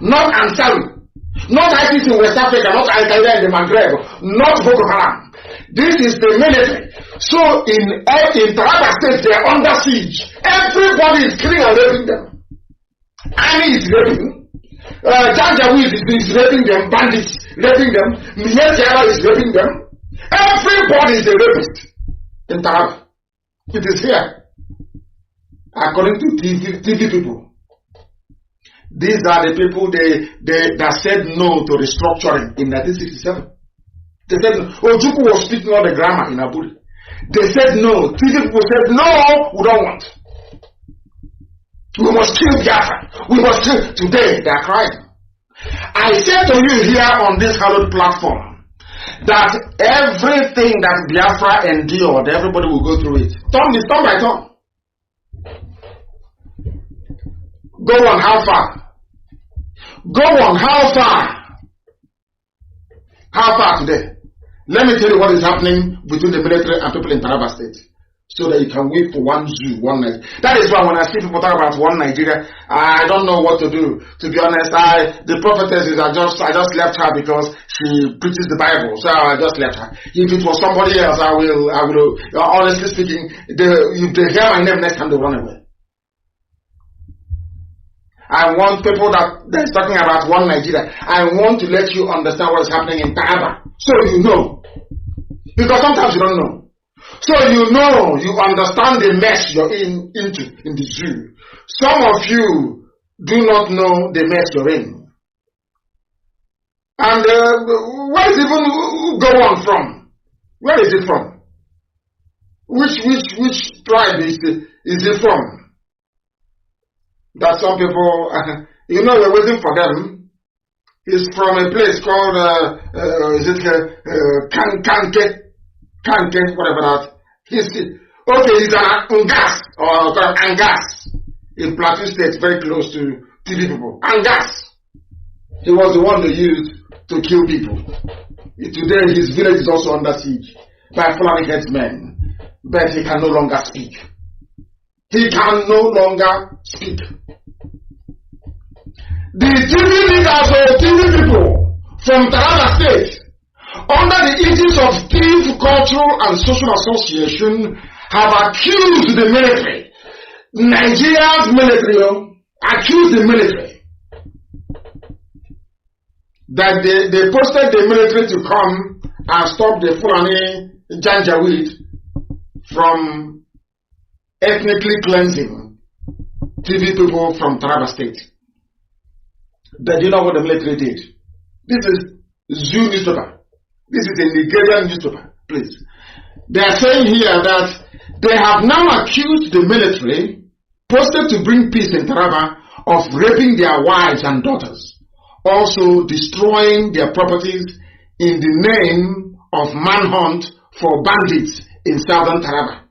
Not Ansari. Not ISIS in West Africa. Not Al-Qaeda in the Maghreb. Not Boko Haram. This is the military. So in Taraba State, they are under siege. Everybody is killing and raping them. Army is raping. Janjaweed is raping them. Bandits raping them. Mietiara is raping them. Everybody is a rapist in Taraba. It is here. According to TV people. These are the people that said no to restructuring in 1967. They said, Ojukwu was speaking all the grammar in Aburi. They said no. TV people said, no, we don't want. We must kill Biafra. We must kill. Today, they are crying. I said to you here on this hallowed platform that everything that Biafra endured, everybody will go through it. Turn by turn. Go on, how far? Go on, how far? How far today? Let me tell you what is happening between the military and people in Taraba State. So that you can wait for one zoo, one Nigeria. That is why when I see people talk about one Nigeria, I don't know what to do. To be honest, the prophetess I just left her because she preaches the Bible. So I just left her. If it was somebody else, I will honestly speaking, if they hear my name next time, they run away. I want people that's talking about one Nigeria. I want to let you understand what is happening in Taraba. So you know. Because sometimes you don't know. So you know, you understand the mess you're into in the zoo. Some of you do not know the mess you're in. And where is it even go on from? Where is it from? Which tribe is it from? That some people, we're waiting for them. He's from a place called, Kanke, whatever that. He's an Angas, or Angas, in Plateau State, very close to TV people. Angas. He was the one they used to kill people. Today, his village is also under siege by Fulani headsmen, but he can no longer speak. He can no longer speak. The TV leaders or TV people from Taraba State, under the aegis of Tiv Cultural and Social Association, have accused the military, Nigeria's military, accused the military that they posted the military to come and stop the Fulani Janjaweed from ethnically cleansing TV people from Taraba State. But you know what the military did? This is Zoo newspaper. This is a Nigerian newspaper, please. They are saying here that they have now accused the military, posted to bring peace in Taraba, of raping their wives and daughters, also destroying their properties in the name of manhunt for bandits in southern Taraba.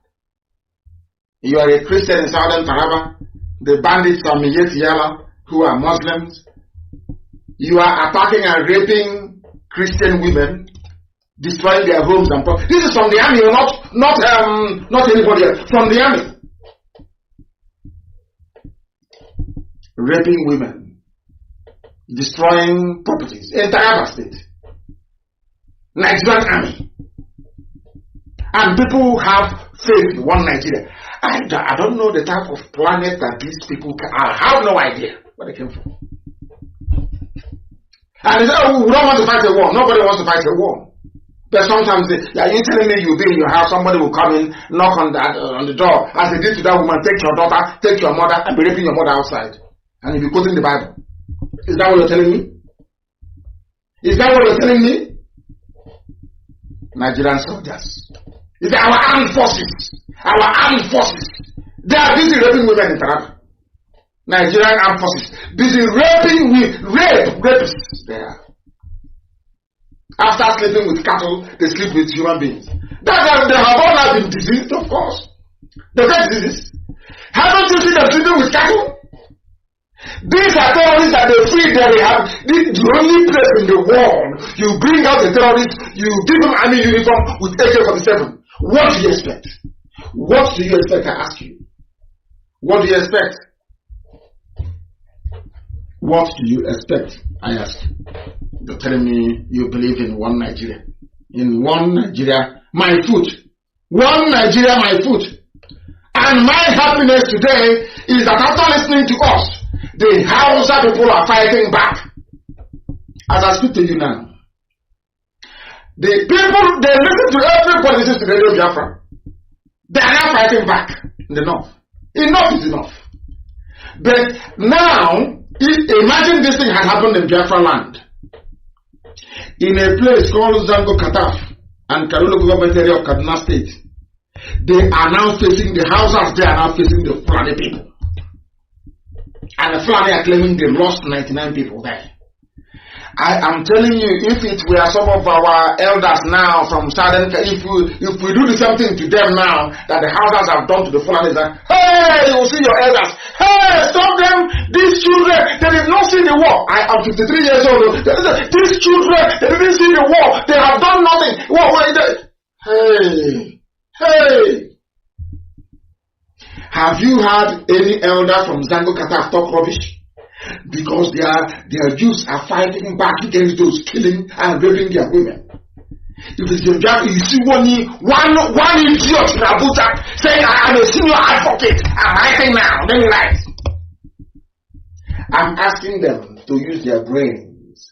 You are a Christian in southern Taraba. The bandits are Miyeti Yala, who are Muslims. You are attacking and raping Christian women, destroying their homes and property. This is from the army, not anybody else. From the army. Raping women, destroying properties in Taraba State. Nigerian army. And people have faith in one Nigeria. I don't know the type of planet that these people I have no idea where they came from. And they say, oh, we don't want to fight a war. Nobody wants to fight a war. But sometimes are you telling me you'll be in your house, somebody will come in, knock on the door, as they did to that woman, take your daughter, take your mother, and be raping your mother outside. And you'll be quoting the Bible. Is that what you're telling me? Is that what you're telling me? Nigerian soldiers. Is that our armed forces? Our armed forces. They are busy raping women in Taraba. Nigerian armed forces. Busy raping rapists there. After sleeping with cattle, they sleep with human beings. They have all been diseased, of course. They get disease. Haven't you seen them sleeping with cattle? These are terrorists that they free that they have. The only place in the world you bring out the terrorists, you give them army uniform with AK-47. What do you expect? What do you expect, I ask you? What do you expect? What do you expect, I ask you? You're telling me you believe in one Nigeria. In one Nigeria, my foot. One Nigeria, my foot. And my happiness today is that after listening to us, the Hausa people are fighting back. As I speak to you now, the people, they listen to every politician in Radio Biafra. They are now fighting back in the north. Enough is enough. But now, imagine this thing had happened in Biafra land. In a place called Zango Kataf and Kanu government area of Kaduna State, they are now facing the Hausas, they are now facing the Fulani people. And the Fulani are claiming they lost 99 people there. I am telling you, if it were some of our elders now from Southern, if we do the same thing to them now that the Hausas have done to the Fulani, hey, you will see your elders. Hey, stop them! These children, they did not see the war. I am 53 years old. These children, they didn't see the war. They have done nothing. Hey. Have you had any elder from Zango Kataf talk rubbish? Because their youths are fighting back against those killing and raping their women. If it's your job, you see one idiot in Abuja saying, I am a senior advocate, I'm writing now, then he writes. I'm asking them to use their brains.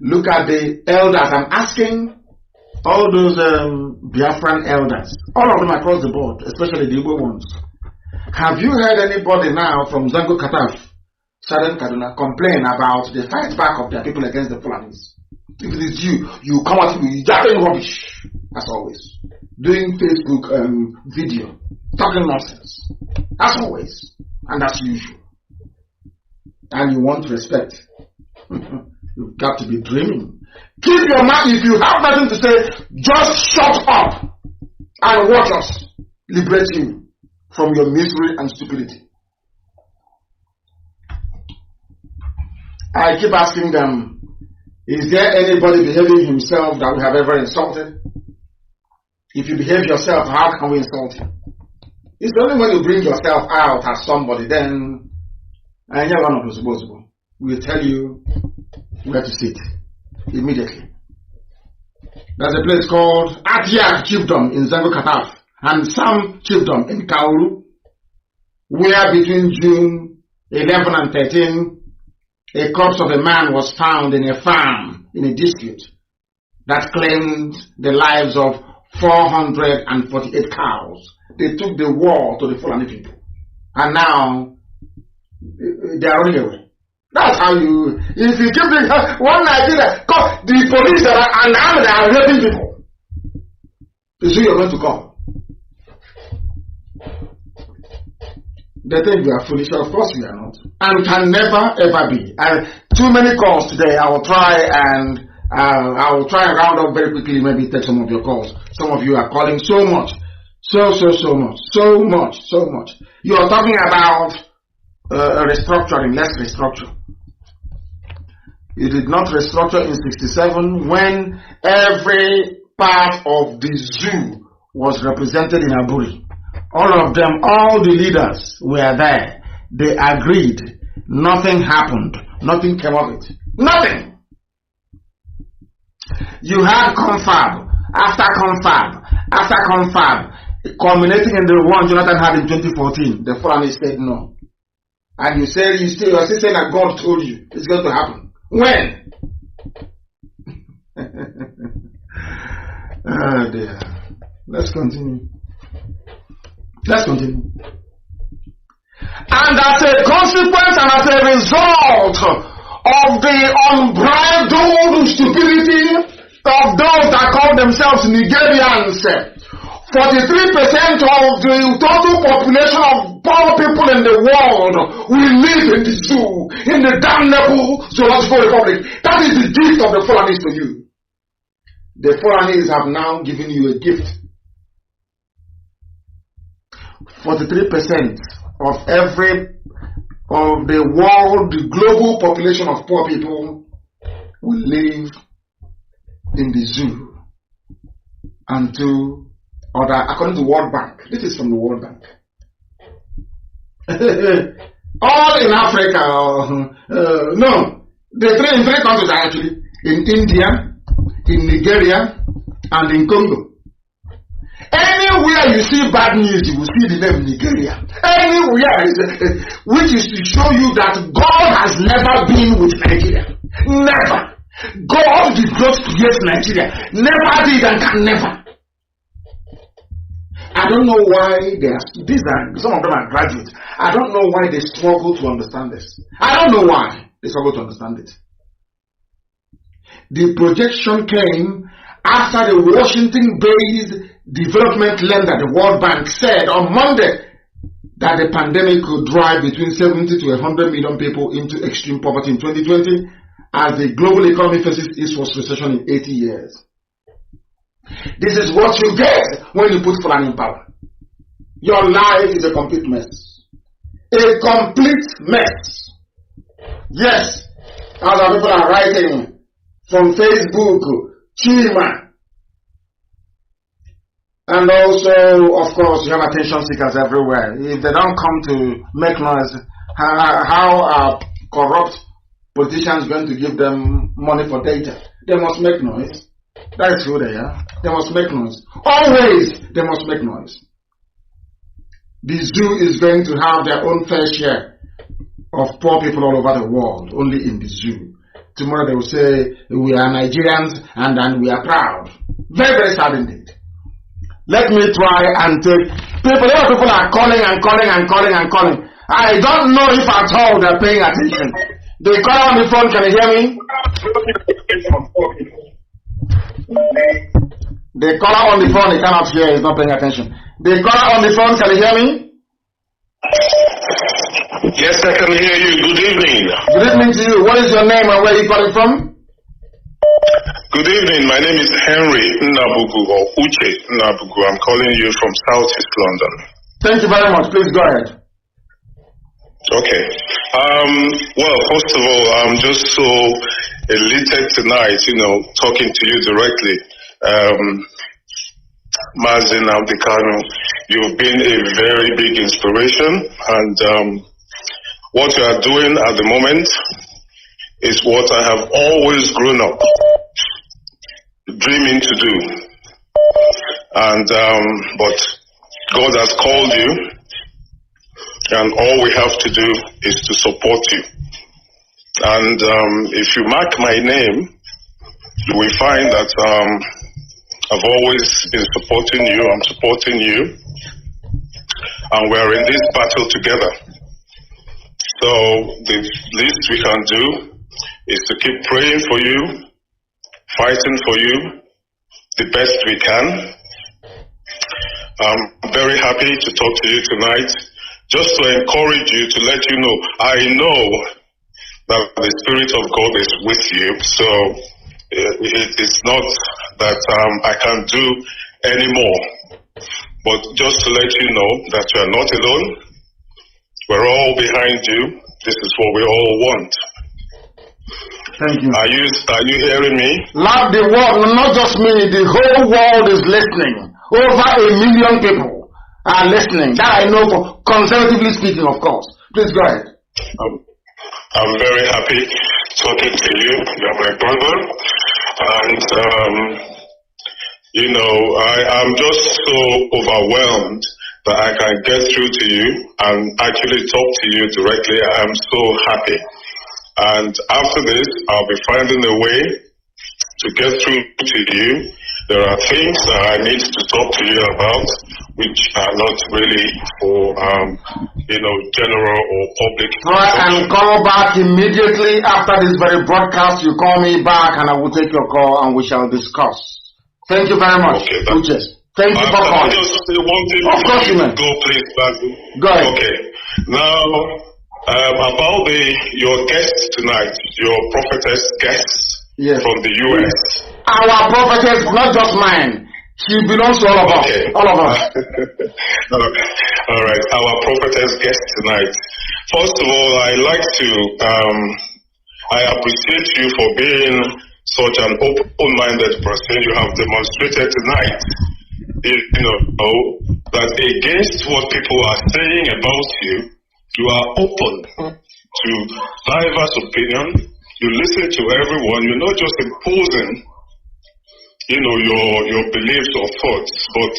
Look at the elders. I'm asking all those Biafran elders, all of them across the board, especially the Igbo ones. Have you heard anybody now from Zango Kataf, Southern Kaduna, complain about the fight back of their people against the Fulanis? If it is you come out with yapping rubbish, as always, doing Facebook video, talking nonsense, as always, and as usual. And you want respect. You've got to be dreaming. Keep your mouth. If you have nothing to say, just shut up and watch us liberate you from your misery and stupidity. I keep asking them, is there anybody behaving himself that we have ever insulted? If you behave yourself, how can we insult you? It's only when you bring yourself out as somebody, then you're not supposed to. will tell you where to sit immediately. There's a place called Atiak Chiefdom in Zango Kataf and Sam Chiefdom in Kauru, where between June 11 and 13, a corpse of a man was found in a farm in a dispute that claimed the lives of 448 cows. They took the war to the Fulani people. And now, they are running away. That's how you, if you keep this, one Nigeria, the police that are unarmed are raping people. Is who you're going to call. They think we are foolish. Of course we are not. And can never ever be. Too many calls today. I will try and round up very quickly, maybe take some of your calls. Some of you are calling so much. So much. You are talking about restructuring. Let's restructure. You did not restructure in 67 when every part of the zoo was represented in Aburi. All of them, all the leaders were there. They agreed. Nothing happened. Nothing came of it. Nothing. You had confab after confab, culminating in the one Jonathan had in 2014. The Fulani said no. And you are still saying that God told you it's going to happen. When? Oh dear. Let's continue. And as a consequence and as a result of the unbridled stupidity of those that call themselves Nigerians, 43% of the total population of poor people in the world will live in the zoo, in the damnable zoological republic. That is the gift of the Fulanis to you. The Fulanis have now given you a gift. 43% of the world, the global population of poor people will live in the zoo until, according to the World Bank. This is from the World Bank. All in Africa, no, in three countries actually, in India, in Nigeria, and in Congo. Anywhere you see bad news, you will see the name Nigeria. Anywhere, which is to show you that God has never been with Nigeria. Never. God did not create Nigeria. Never did and can never. I don't know why some of them are graduates. I don't know why they struggle to understand this. I don't know why they struggle to understand it. The projection came after the Washington-based development lender, the World Bank, said on Monday that the pandemic could drive between 70 to 100 million people into extreme poverty in 2020 as the global economy faces its worst recession in 80 years. This is what you get when you put Fulani in power. Your life is a complete mess. A complete mess. Yes, other people are writing from Facebook, Chima. And also, of course, you have attention seekers everywhere. If they don't come to make noise, how are corrupt politicians going to give them money for data? They must make noise. That is who they are. They must make noise. Always, they must make noise. The zoo is going to have their own fair share of poor people all over the world, only in the zoo. Tomorrow they will say, we are Nigerians and we are proud. Very, very sad indeed. Let me try and take people. A lot of people are calling. I don't know if at all they're paying attention. The caller on the phone, can you hear me? The caller on the phone, he cannot hear, he's not paying attention. The caller on the phone, can you hear me? Yes, I can hear you. Good evening. Good evening to you. What is your name and where are you calling from? Good evening. My name is Henry Nnabugu or Uche Nnabugu. I'm calling you from Southeast London. Thank you very much. Please go ahead. Okay. Well, first of all, I'm just so elated tonight, talking to you directly. Mazi, Nnamdi, Kanu, you've been a very big inspiration, and what you are doing at the moment is what I have always grown up dreaming to do. And but God has called you, and all we have to do is to support you. And if you mark my name, you will find that I've always been supporting you. I'm supporting you, and we're in this battle together. So the least we can do is to keep praying for you, fighting for you the best we can. I'm very happy to talk to you tonight, just to encourage you, to let you know, I know that the Spirit of God is with you, so it's not that I can do any more, but just to let you know that you are not alone. We're all behind you. This is what we all want. Thank you. Are you hearing me? Loud the world, not just me, the whole world is listening. Over 1 million people are listening. That I know, for conservatively speaking, of course. Please go ahead. I'm very happy talking to you. You're my brother. And, I'm just so overwhelmed that I can get through to you and actually talk to you directly. I am so happy. And after this, I'll be finding a way to get through to you. There are things that I need to talk to you about, which are not really for, general or public. Try and call back immediately after this very broadcast. You call me back and I will take your call and we shall discuss. Thank you very much. Okay, thank you for calling. Just one thing. Of course you may. Go, please, Mazi. Go ahead. Okay. Now, about your guest tonight, your prophetess guest from the U.S. Our prophetess, not just mine. She belongs to all of us. All of us. All right. Our prophetess guest tonight. First of all, I appreciate you for being such an open-minded person. You have demonstrated tonight, that against what people are saying about you, you are open to diverse opinion. You listen to everyone. You're not just imposing, your beliefs or thoughts, but,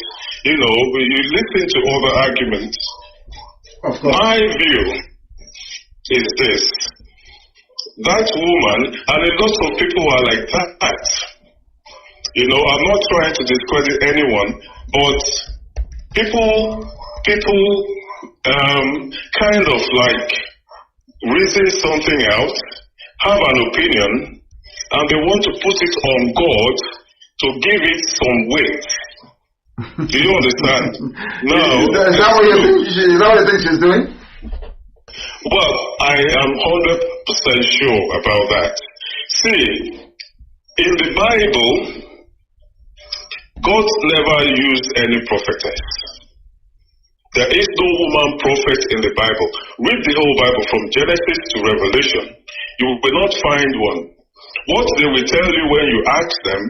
you listen to other arguments. My view is this. That woman, and a lot of people are like that. I'm not trying to discredit anyone, but people kind of like reason something out, have an opinion, and they want to put it on God to give it some weight. Do you understand? Now, is that what you think she's doing? Well, I am 100% sure about that. See, in the Bible, God never used any prophetess. There is no woman prophet in the Bible. Read the whole Bible from Genesis to Revelation. You will not find one. What they will tell you when you ask them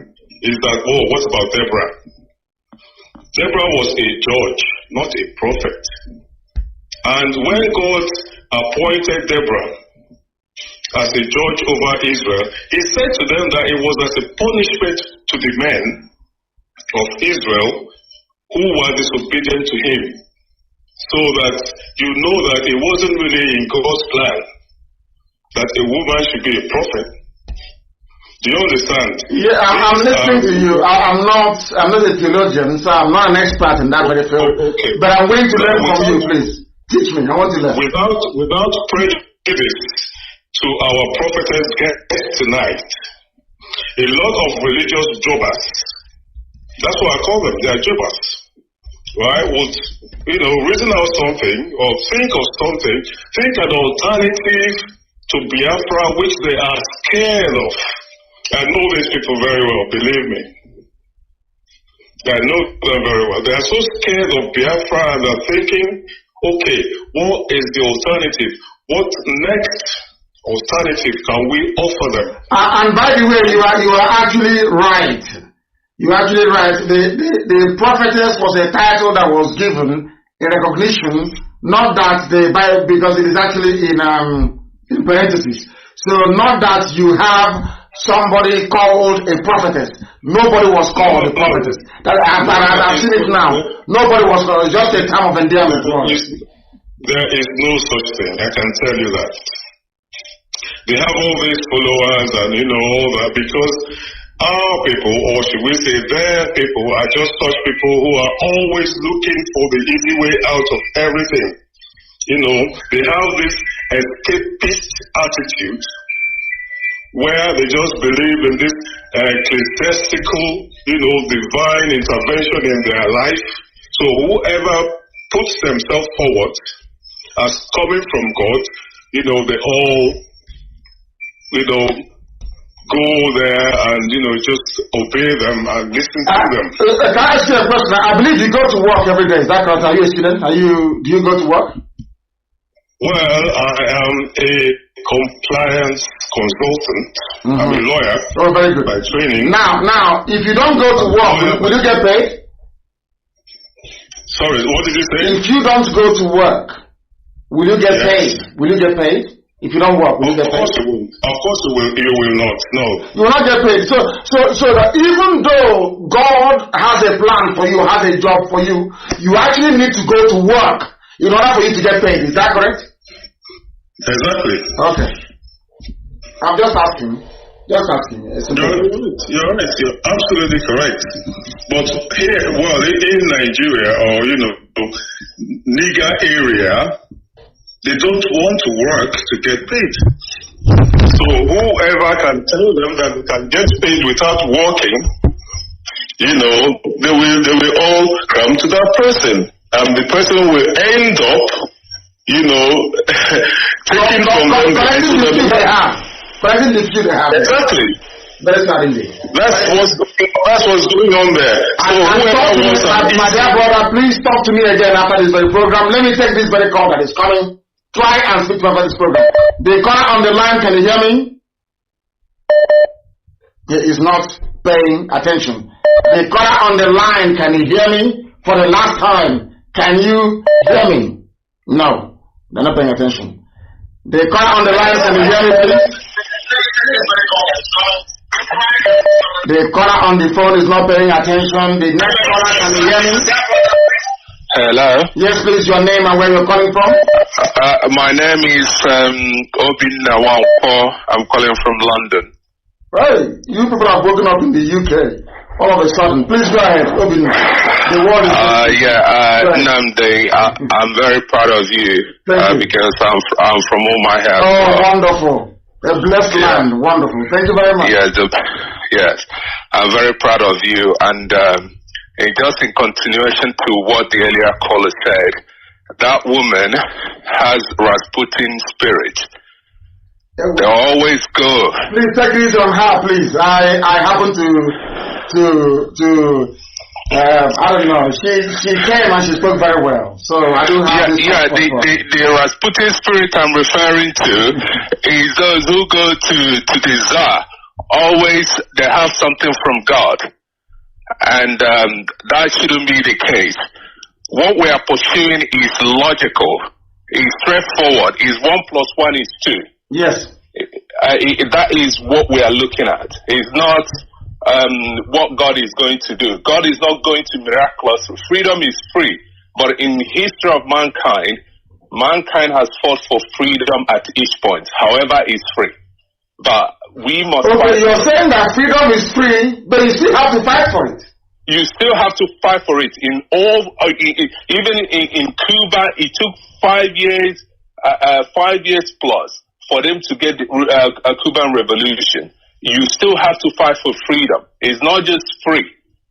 is that, what about Deborah? Deborah was a judge, not a prophet. And when God appointed Deborah as a judge over Israel, he said to them that it was as a punishment to the men of Israel who were disobedient to him, so that you know that it wasn't really in God's plan that a woman should be a prophet. Do you understand? Yeah, I'm listening to you. I'm not a theologian, so I'm not an expert in that very field. Okay. But I'm willing to learn from you, please. Teach me. I want to learn. Without prejudice to our prophetess guest tonight, a lot of religious jobbers, that's what I call them, they are jobbers, right, would, reason out something or think of something, think an alternative to Biafra, which they are scared of. I know these people very well, believe me. I know them very well. They are so scared of Biafra and they're thinking, okay, what is the alternative? What next alternative can we offer them? And by the way, you are actually right. You're actually right. The prophetess was a title that was given in recognition, not that the Bible, because it is actually in parentheses. So not that you have somebody called a prophetess. Nobody was called a prophetess. I've seen it now. Nobody was called. It's just a time of endearment. There is no such thing. I can tell you that. They have all these followers and all that because our people, or should we say their people, are just such people who are always looking for the easy way out of everything. They have this escapist attitude where they just believe in this ecclesiastical, divine intervention in their life. So whoever puts themselves forward as coming from God, they all, go there and, just obey them and listen to them. Can I ask you a question? I believe you go to work every day. Is that correct? Are you a student? Do you go to work? Well, I am a compliance consultant. I'm a lawyer. Oh, very good. By training. Now, if you don't go to work, will you get paid? Sorry, what did you say? If you don't go to work, will you get paid? Will you get paid? If you don't work, will you get paid? Of course you will. Of course you will. You will not. No. You will not get paid. So that even though God has a plan for you, has a job for you, you actually need to go to work in order for you to get paid. Is that correct? Exactly. Okay. I'm just asking. You're right. You're absolutely correct. But here, in Nigeria or nigger area, they don't want to work to get paid. So whoever can tell them that they can get paid without working, they will all come to that person, and the person will end up, taking from them the few they have. Exactly. But it's not in there. That's what's going on there. So my dear brother, please talk to me again after this very program. Let me take this very call that is coming. Try and speak about this program. The caller on the line, can you hear me? He is not paying attention. The caller on the line, can you hear me? For the last time, can you hear me? No, they're not paying attention. The caller on the line, can you hear me, please? The caller on the phone is not paying attention. The next caller, can you hear me? Hello. Yes, please, your name and where you're calling from? My name is Obinna Wampo. I'm calling from London. Right. You people have woken up in the UK all of a sudden. Please go ahead, Obinna. The word is Nnamdi, I'm very proud of you, because I'm from Umuahia. Oh, wonderful. A blessed land. Wonderful. Thank you very much. Yes. I'm very proud of you, and just in continuation to what the earlier caller said, that woman has Rasputin spirit. They always go. Please take it on her, please. I happen to I don't know. She came and she spoke very well, so I do have this. The Rasputin spirit I'm referring to is those who go to the Tsar. Always they have something from God, and that shouldn't be the case. What we are pursuing is logical, is straightforward, is 1 + 1 is 2. Yes. That is what we are looking at. It's not what God is going to do. God is not going to miraculously. Freedom is free. But in the history of mankind has fought for freedom at each point. However, it's free. But we must fight. You're saying that freedom is free, but you still have to fight for it. You still have to fight for it. Even in Cuba, it took 5 years, 5 years plus for them to get a Cuban revolution. You still have to fight for freedom. It's not just free,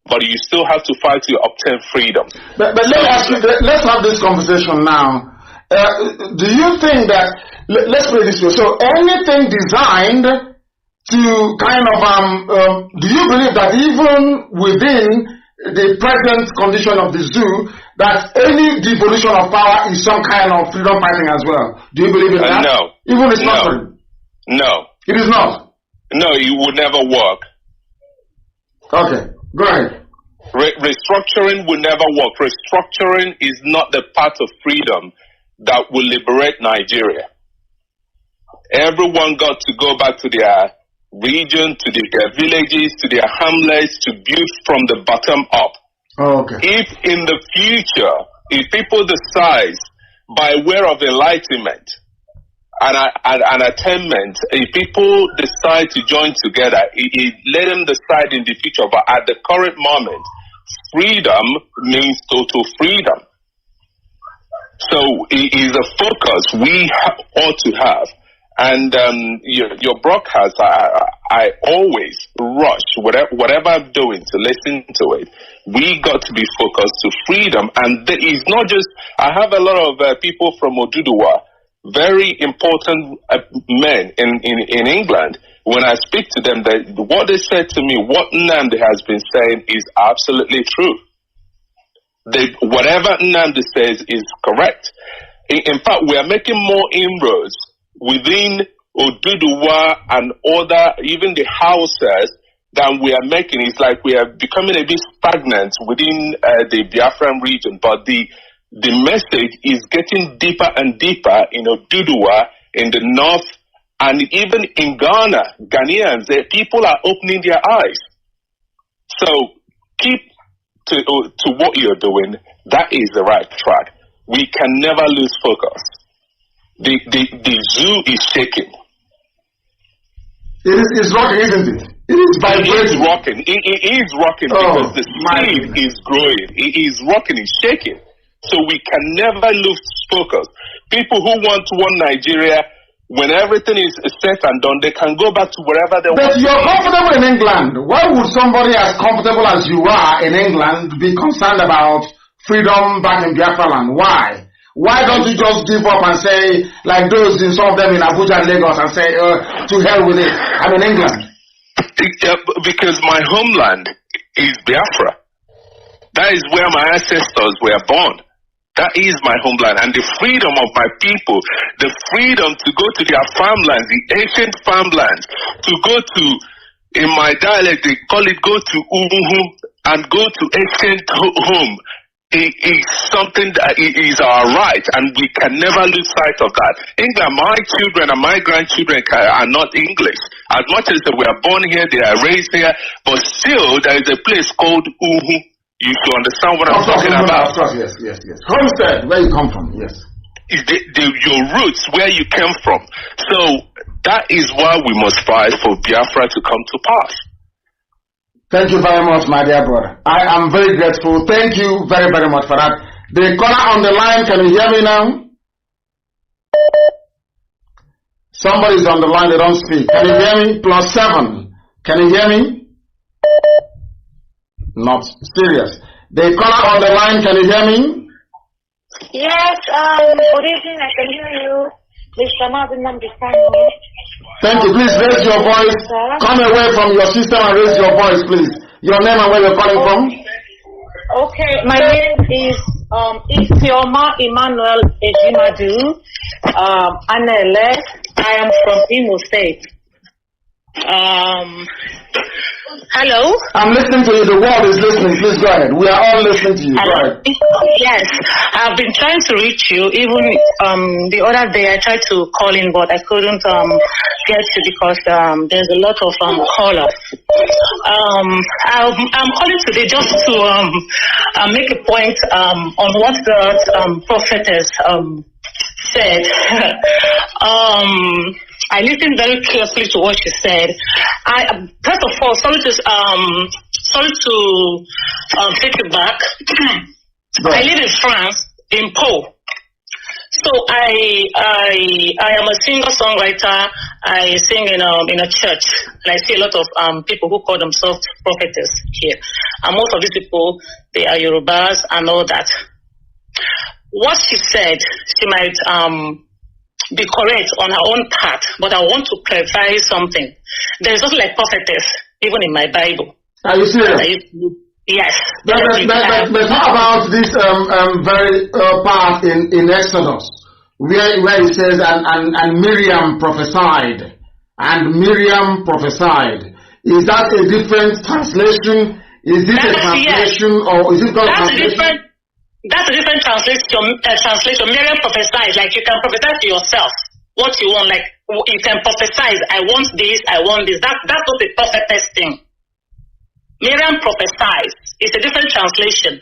but you still have to fight to obtain freedom. But let's have this conversation now. Do you think that, let's put it this way, so anything designed to kind of, do you believe that even within the present condition of the zoo, that any devolution of power is some kind of freedom fighting as well? Do you believe in that? No. Even it's not free? No. It is not? No, it would never work. Okay, go ahead. Restructuring will never work. Restructuring is not the path of freedom that will liberate Nigeria. Everyone got to go back to their region, to their villages, to their hamlets, to build from the bottom up. Okay. If in the future, if people decide by way of enlightenment and attainment, if people decide to join together, let them decide in the future. But at the current moment, freedom means total freedom. So it is a focus we ought to have. And your broadcast, I always rush, whatever I'm doing, to listen to it. We got to be focused to freedom. And it's not just, I have a lot of people from Oduduwa, very important men in England. When I speak to them, what they said to me, what Nnamdi has been saying is absolutely true. Whatever Nnamdi says is correct. In fact, we are making more inroads within Oduduwa and other, even the houses, than we are making. It's like we are becoming a bit stagnant within the Biafran region, but the message is getting deeper and deeper in Oduduwa, in the north, and even in Ghana, Ghanaians, people are opening their eyes. So keep to what you're doing. That is the right track. We can never lose focus. The zoo is shaking. It's rocking, isn't it? It is vibrating. It is rocking. It is rocking because the seed is growing. It is rocking. It's shaking. So we can never lose focus. People who want one Nigeria, when everything is set and done, they can go back to wherever they want. But you're comfortable in England. Why would somebody as comfortable as you are in England be concerned about freedom back in Biafra land? Why? Why don't you just give up and say, like those in some of them in Abuja and Lagos, and say, to hell with it, I'm in England? Because my homeland is Biafra. That is where my ancestors were born. That is my homeland. And the freedom of my people, the freedom to go to their farmlands, the ancient farmlands, to go to, in my dialect, they call it go to Uruhu and go to ancient home. It is something that is our right, and we can never lose sight of that. England, my children and my grandchildren are not English. As much as they were born here, they are raised here, but still there is a place called Uhu. You should understand what I'm talking about. Of course, yes. Homestead, where you come from, yes. Your roots, where you came from. So that is why we must fight for Biafra to come to pass. Thank you very much, my dear brother. I am very grateful. Thank you very, very much for that. The caller on the line, can you hear me now? Somebody's on the line, they don't speak. Can you hear me? +7. Can you hear me? Not serious. The caller on the line, can you hear me? Yes, good evening, I can hear you. Mr. Nnamdi Kanu. Thank you. Please raise your voice. Come away from your system and raise your voice, please. Your name and where you're calling from? Okay, my name is Isioma Emmanuel Ejimadu Anele. I am from Imo State. Hello? I'm listening to you. The world is listening. Please go ahead. We are all listening to you. Go ahead. Yes, I've been trying to reach you. Even the other day I tried to call in, but I couldn't get you because there's a lot of callers. I'm calling today just to make a point on what the prophetess said. I listened very carefully to what she said. First of all, sorry to take it back. I live in France, in Pau. So I am a singer-songwriter. I sing in a church, and I see a lot of people who call themselves prophetess here. And most of these people, they are Yorubas and all that. What she said, she might be correct on her own part, but I want to clarify something. There is nothing like prophetess, even in my Bible. Are you serious? Yes. But how about this very part in Exodus, where it says, and Miriam prophesied, and Miriam prophesied. Is that a different translation? Is it a translation, or is it called translation? That's a different translation. Miriam prophesies, like you can prophesy to yourself what you want. Like you can prophesize, I want this, I want this. That's not a prophetess thing. Miriam prophesies. It's a different translation.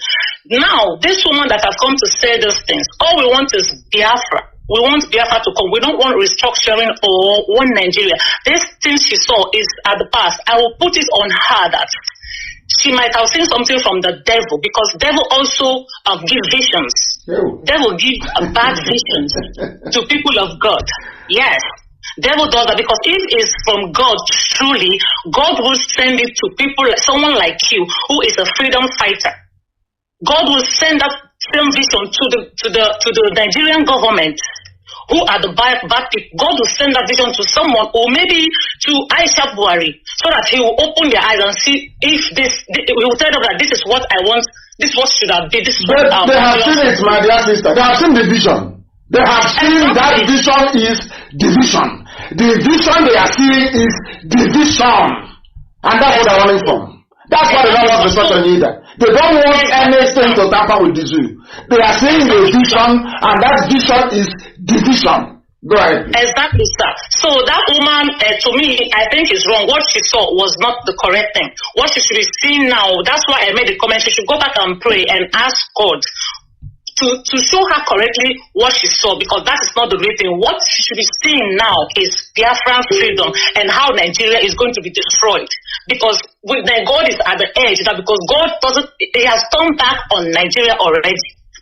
Now, this woman that has come to say those things, all we want is Biafra. We want Biafra to come. We don't want restructuring or one Nigeria. This thing she saw is at the past. I will put it on her that she might have seen something from the devil, because devil also give visions. Devil give bad visions to people of God. Yes. Devil does that, because if it's from God truly, God will send it to people, someone like you who is a freedom fighter. God will send that same vision to the Nigerian government, who are the bad people. God will send that vision to someone, or maybe to Aisha Buhari, so that he will open their eyes and see if he will tell them that this is what I want, this is what should have been, this is what they have seen it, my dear sister. They have seen the vision. They have seen that vision is division. The vision they are seeing is division. And that's what they're running from. That's why they don't want restructuring either. They don't want anything to tamper with the zoo. They are seeing the vision, and that vision is division. Go ahead. Exactly, sir. So that woman, to me, I think is wrong. What she saw was not the correct thing. What she should be seeing now, that's why I made the comment, she should go back and pray and ask God to show her correctly what she saw, because that is not the real thing. What she should be seeing now is Biafran freedom and how Nigeria is going to be destroyed. Because God is at the edge, that because God he has turned back on Nigeria already.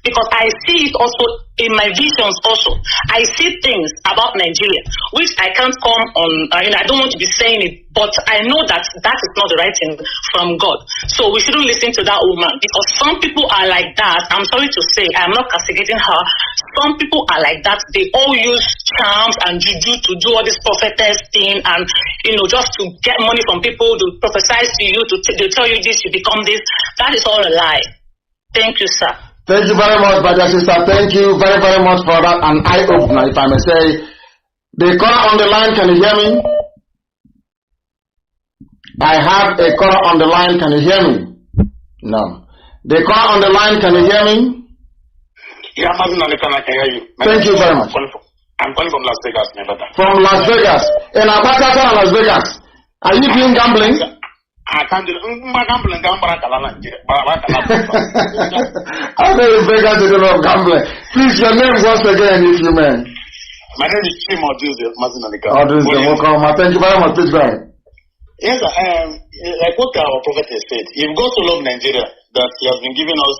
Because I see it also in my visions also. I see things about Nigeria, which I can't come on, I don't want to be saying it, but I know that that is not the right thing from God. So we shouldn't listen to that woman, because some people are like that. I'm sorry to say, I'm not castigating her. Some people are like that. They all use charms and juju to do all this prophetess thing, and, just to get money from people, to prophesy to you, to tell you this, you become this. That is all a lie. Thank you, sir. Thank you very much, my dear sister. Thank you very, very much for that. An eye-opener, if I may say. The caller on the line, can you hear me? I have a caller on the line, can you hear me? No. The caller on the line, can you hear me? Yeah, Mazi, I can hear you. Thank you very much. I'm calling from Las Vegas, Nevada. From Las Vegas. In Abaca, Las Vegas. Are you doing gambling? I can't do gambling. I know in Vegas you don't gambling. Please, your name once again, if you may. My name is Chinedu, Mazi. Welcome. Thank you very much. Please go ahead. Yes, like what our prophet has said, if God so loved Nigeria that he has been giving us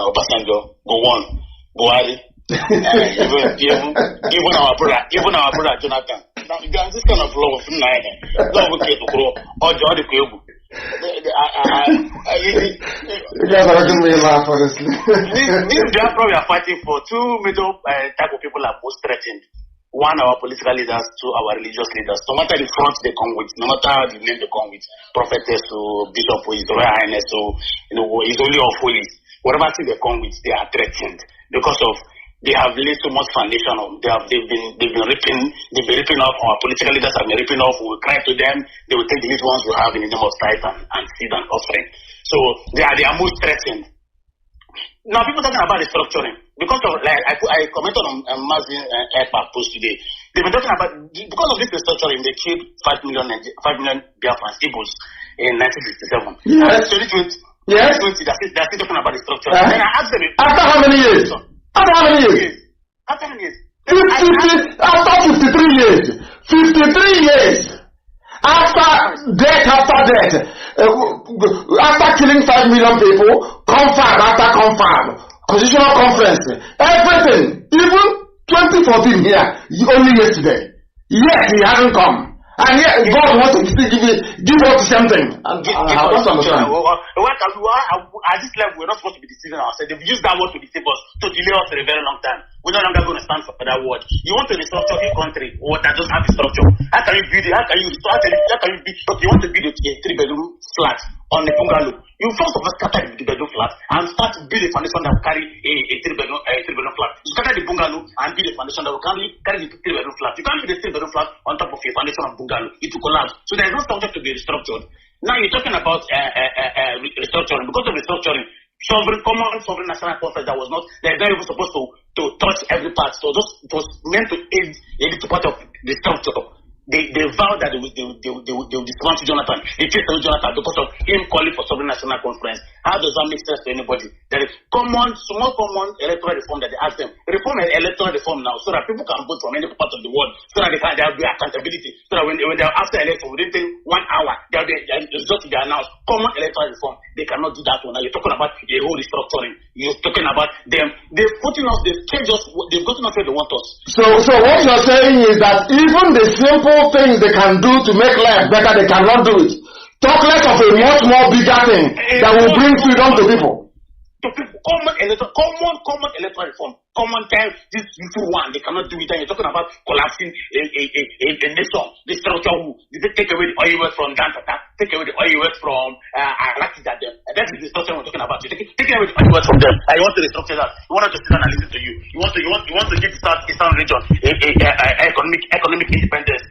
Obasanjo, Gowon, Buhari, even our brother Jonathan. Now, this kind of love from love okay to grow or the cable. You guys are making me laugh, honestly. This Biafra we are fighting for, two major type of people are most threatened. One, our political leaders, two, our religious leaders. No matter the front they come with, no matter the name they come with, prophetess or bishop or his royal highness or his only of holy, whatever thing they come with, they are threatened because of they have laid so much foundation on. They've been ripping off our political leaders have been ripping off. We will cry to them. They will take the little ones we have in the name of tithe and seed and offering. So they are most threatened. Now people talking about restructuring because of I commented on Mazi post today. They've been talking about because of this restructuring they killed 5 million Biafrans Igbos in 1967. Yes. 2020. Yes. 2020 they're still talking about restructuring. Then I asked them after how many years? After how many years? After how many years? After 53 years. 53 years. After death. After killing 5 million people, confab after confab, constitutional conference, everything. Even 2014 here, only yesterday. Yet he hasn't come. And yet God wants to give us something. I don't understand. At this level, we're not supposed to be deceiving ourselves. They've used that word to deceive us, to delay us for a very long time. We're no longer going to stand for that word. You want to restructure a country that doesn't have a structure. How can you build it? How can you build? You want to build a 3-bedroom flat on a bungalow. You first of all scatter the bedroom flat and start to build a foundation that will carry a 3-bedroom flat. You scatter the bungalow and build a foundation that will carry the 3-bedroom flat. You can't build a 3-bedroom flat on top of a foundation of bungalow. It will collapse. So there is no structure to be restructured. Now you're talking about restructuring. Because of restructuring, common sovereign national conference that was not, they're not even supposed to touch every part. So it was meant to aid a little part of the structure. They vowed that they will dismantle Jonathan. They chased away Jonathan because of him calling for sovereign national conference. How does that make sense to anybody? There is small common electoral reform that they ask them. Reform electoral reform now so that people can vote from any part of the world, so that there will be accountability. So that when they are after election, within 1 hour, the result will be announced. Common electoral reform, they cannot do that one. Now you're talking about a whole restructuring. You're talking about them. They've gotten us where they want us. So what you're saying is that even the simple things they can do to make life better, they cannot do it. Talk less of a much more bigger thing that will bring freedom to people. Common electoral reform. Common time, this little one, they cannot do it. And you're talking about collapsing a nation, the structure they take away the oil wealth from Dantata, take away the oil wealth from Arakida. That is the structure we're talking about. You're taking away the oil wealth from them. And you want to restructure that. You want us to sit down and listen to you. You want to give the Southeastern region economic independence.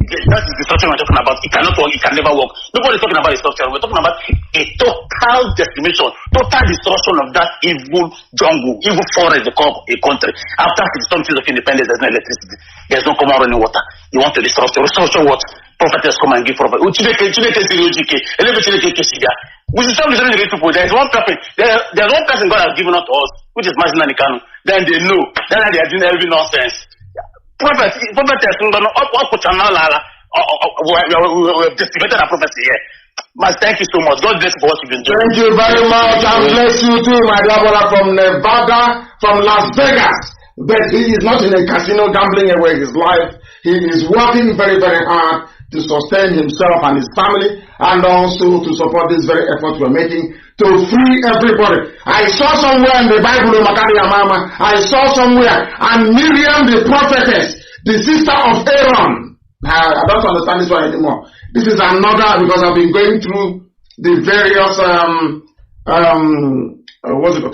That is the structure we're talking about. It cannot work, it can never work. Nobody's talking about the structure. We're talking about a total decimation, total destruction of that evil jungle, evil forest they call a country. After 60 of independence, there's no electricity, there's no common running water. You want to restructure. Restructure what? Prophetess come and give prophet. We should stop listening to these people. There's one person God has given out to us, which is Mazi and Kanu. Then they know. Then they are doing every nonsense. Prophetess, we have decimated our prophecy here. Mas, thank you so much. God bless you for what you've been doing. Thank you very much. And bless you too, my brother from Nevada, from Las Vegas. But he is not in a casino gambling away his life. He is working very, very hard to sustain himself and his family, and also to support this very effort we're making to free everybody. I saw somewhere in the Bible, I saw somewhere, and Miriam the prophetess, the sister of Aaron. I don't understand this one anymore. This is another, because I've been going through the various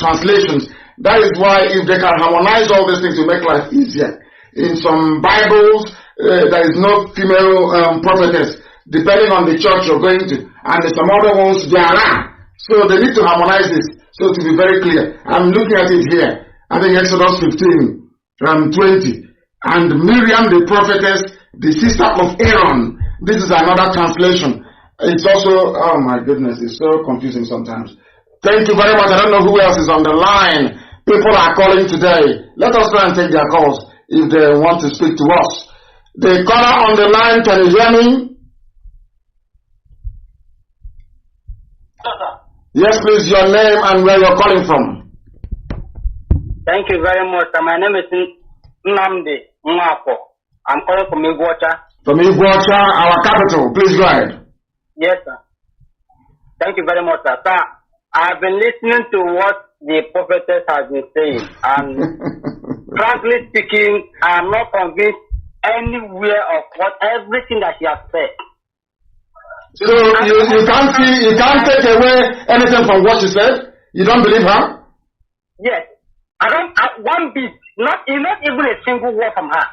translations. That is why if they can harmonize all these things to make life easier. In some Bibles, there is no female prophetess, depending on the church you're going to. And in some other ones, there are. So they need to harmonize this. So to be very clear, I'm looking at it here. I think Exodus 15, 20. And Miriam the prophetess, the sister of Aaron. This is another translation. It's also, oh my goodness, it's so confusing sometimes. Thank you very much. I don't know who else is on the line. People are calling today. Let us try and take their calls if they want to speak to us. The caller on the line, can you hear me? Yes, please, your name and where you're calling from. Thank you very much. My name is Nnamdi. I'm calling from Iguacha. From Iguacha, our capital. Please go ahead. Yes, sir. Thank you very much, sir. Sir, I've been listening to what the prophetess has been saying, and frankly speaking, I'm not convinced anywhere of everything that she has said. So you can't take away anything from what she said? You don't believe her? Yes. One bit, not even a single word from her.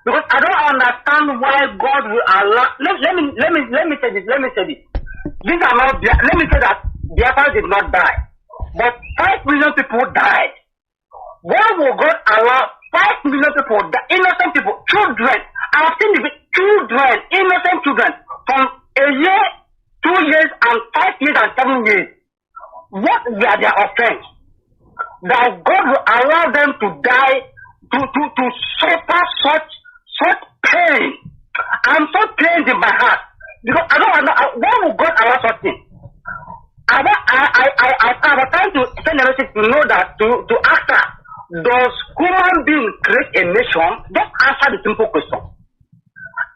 Because I don't understand why God will allow. Let me say this. These are not. Let me say that Biafra did not die, but 5 million people died. Why will God allow 5 million people, innocent people, children? I've seen the children, innocent children, from a year, 2 years, and 5 years and 7 years. What were their offense? That God will allow them to die, to suffer such pain. I'm so pained in my heart because I don't know why would God allow such thing. I was trying to send a message to know that to ask her, does human being create a nation? Just answer the simple question.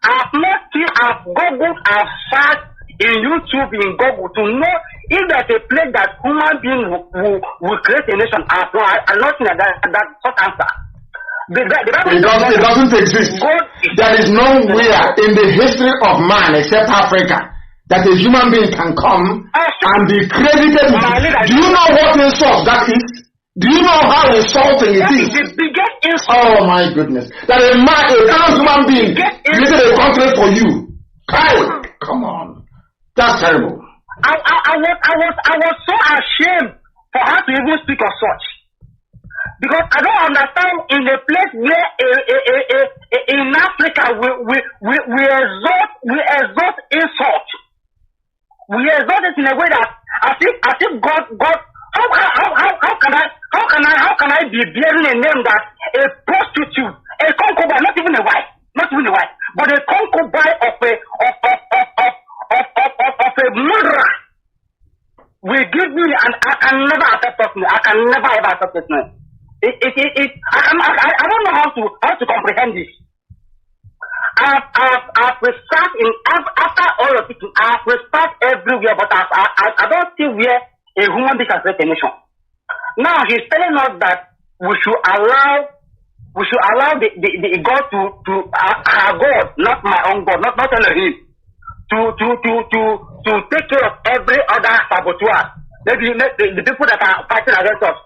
I've not seen, I've Googled, I've searched in YouTube, in Google to know if there's a place that human being will create a nation. I'm not seen that such answer. It doesn't exist. There is nowhere in the history of man except Africa that a human being can come and be credited with. Do you know what insult that is? Do you know how insulting it is? The biggest insult. Oh my goodness. That a human being created a country for you. Come on. That's terrible. I was so ashamed for her to even speak of such. Because I don't understand in a place where in Africa we exalt insult. We exalt it in a way that as if God how can I be bearing a name that a prostitute, a concubine, not even a wife, but a concubine of a murderer will give me, and I can never accept it. I can never ever accept it. I don't know how to comprehend this. I've researched after all of it. I've researched everywhere, but I don't see where a human being can create a nation. Now he's telling us that we should allow the God to our God, not my own God, not Elohim, to take care of every other saboteur. Maybe the people that are fighting against us.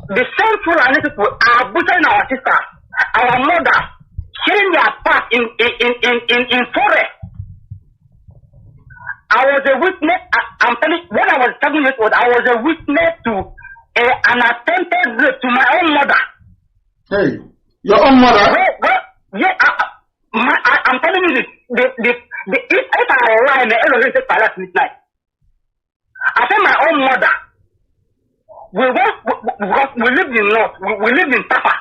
The same Fulani people are butchering our sisters, our mothers, killing their part in forest. I was a witness. I'm telling you, when I was 7 years old, I was a witness to an attempted rape to my own mother. Hey, your own mother? Yeah, I'm telling you this. If I lie, the Elohim said last midnight. I said my own mother. We lived in north. We lived in Tapa,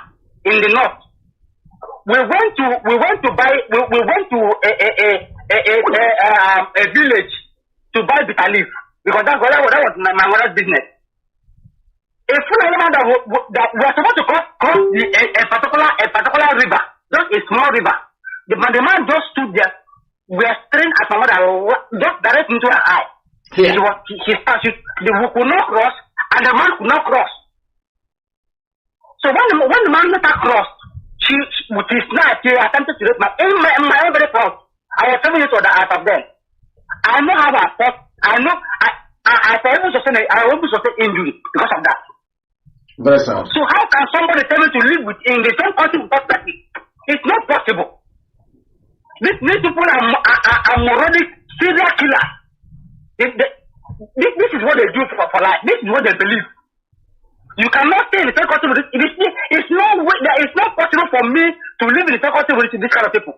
in the north. We went to a village to buy bitter leaf because that was my mother's business. A full animal that was supposed to cross a particular river, just a small river. The man just stood there. We are staring at my mother, just direct into her eye. Yeah. He started. We could not cross, and the man could not cross. So when the man let her cross, she with his knife, she attempted to rape my own very proud. I was 7 years old out of them. I know how I fought. I know I was able to sustain injury because of that. Very sad. So how can somebody tell me to live in the same country without that? It's not possible. These people are moronic serial killers. This is what they do for life. This is what they believe. You cannot stay in the same country with this. It's not possible for me to live in the same country with this kind of people.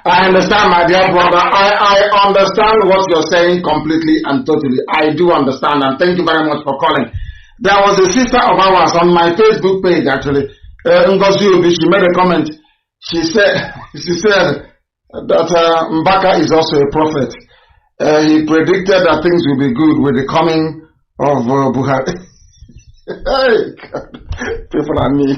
I understand, my dear brother. I understand what you're saying completely and totally. I do understand, and thank you very much for calling. There was a sister of ours on my Facebook page, actually. Ngozi Obi, she made a comment. She said that Mbaka is also a prophet. He predicted that things will be good with the coming of Buhari. Hey, God. People are me.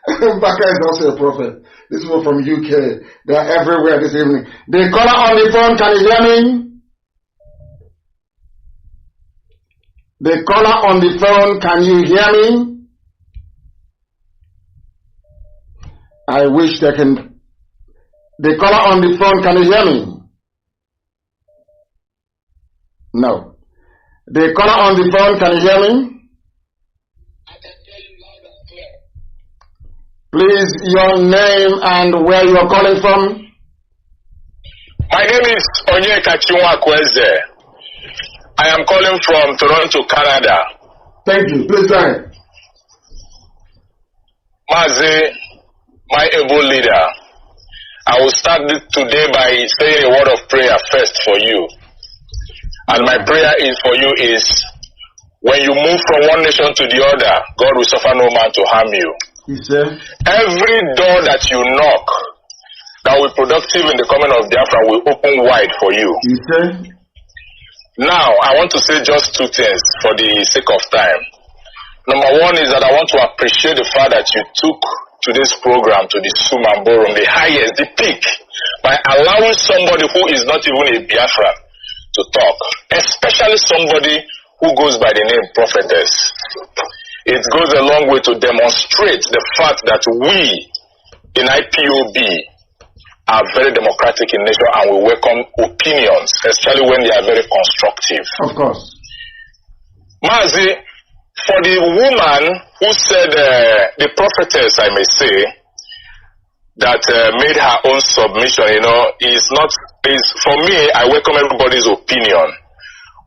Mbaka is also a prophet. This one from UK. They are everywhere this evening. The caller on the phone, can you hear me? The caller on the phone, can you hear me? I wish they can. The caller on the phone, can you hear me? No. The caller on the phone, can you hear me? Please, your name and where you are calling from. My name is Onyeka Chinwakweze. I am calling from Toronto, Canada. Thank you. Please go ahead. Mazi, my able leader, I will start today by saying a word of prayer first for you. And my prayer is for you is, when you move from one nation to the other, God will suffer no man to harm you. Every door that you knock that will be productive in the coming of Biafra will open wide for you. Now, I want to say just two things for the sake of time. Number one is that I want to appreciate the fact that you took today's program to the Suman Ballroom, the highest, the peak, by allowing somebody who is not even a Biafran to talk, especially somebody who goes by the name prophetess. It goes a long way to demonstrate the fact that we in IPOB are very democratic in nature and we welcome opinions, especially when they are very constructive. Of course. Mazi, for the woman who said, the prophetess, I may say, that made her own submission, is for me, I welcome everybody's opinion.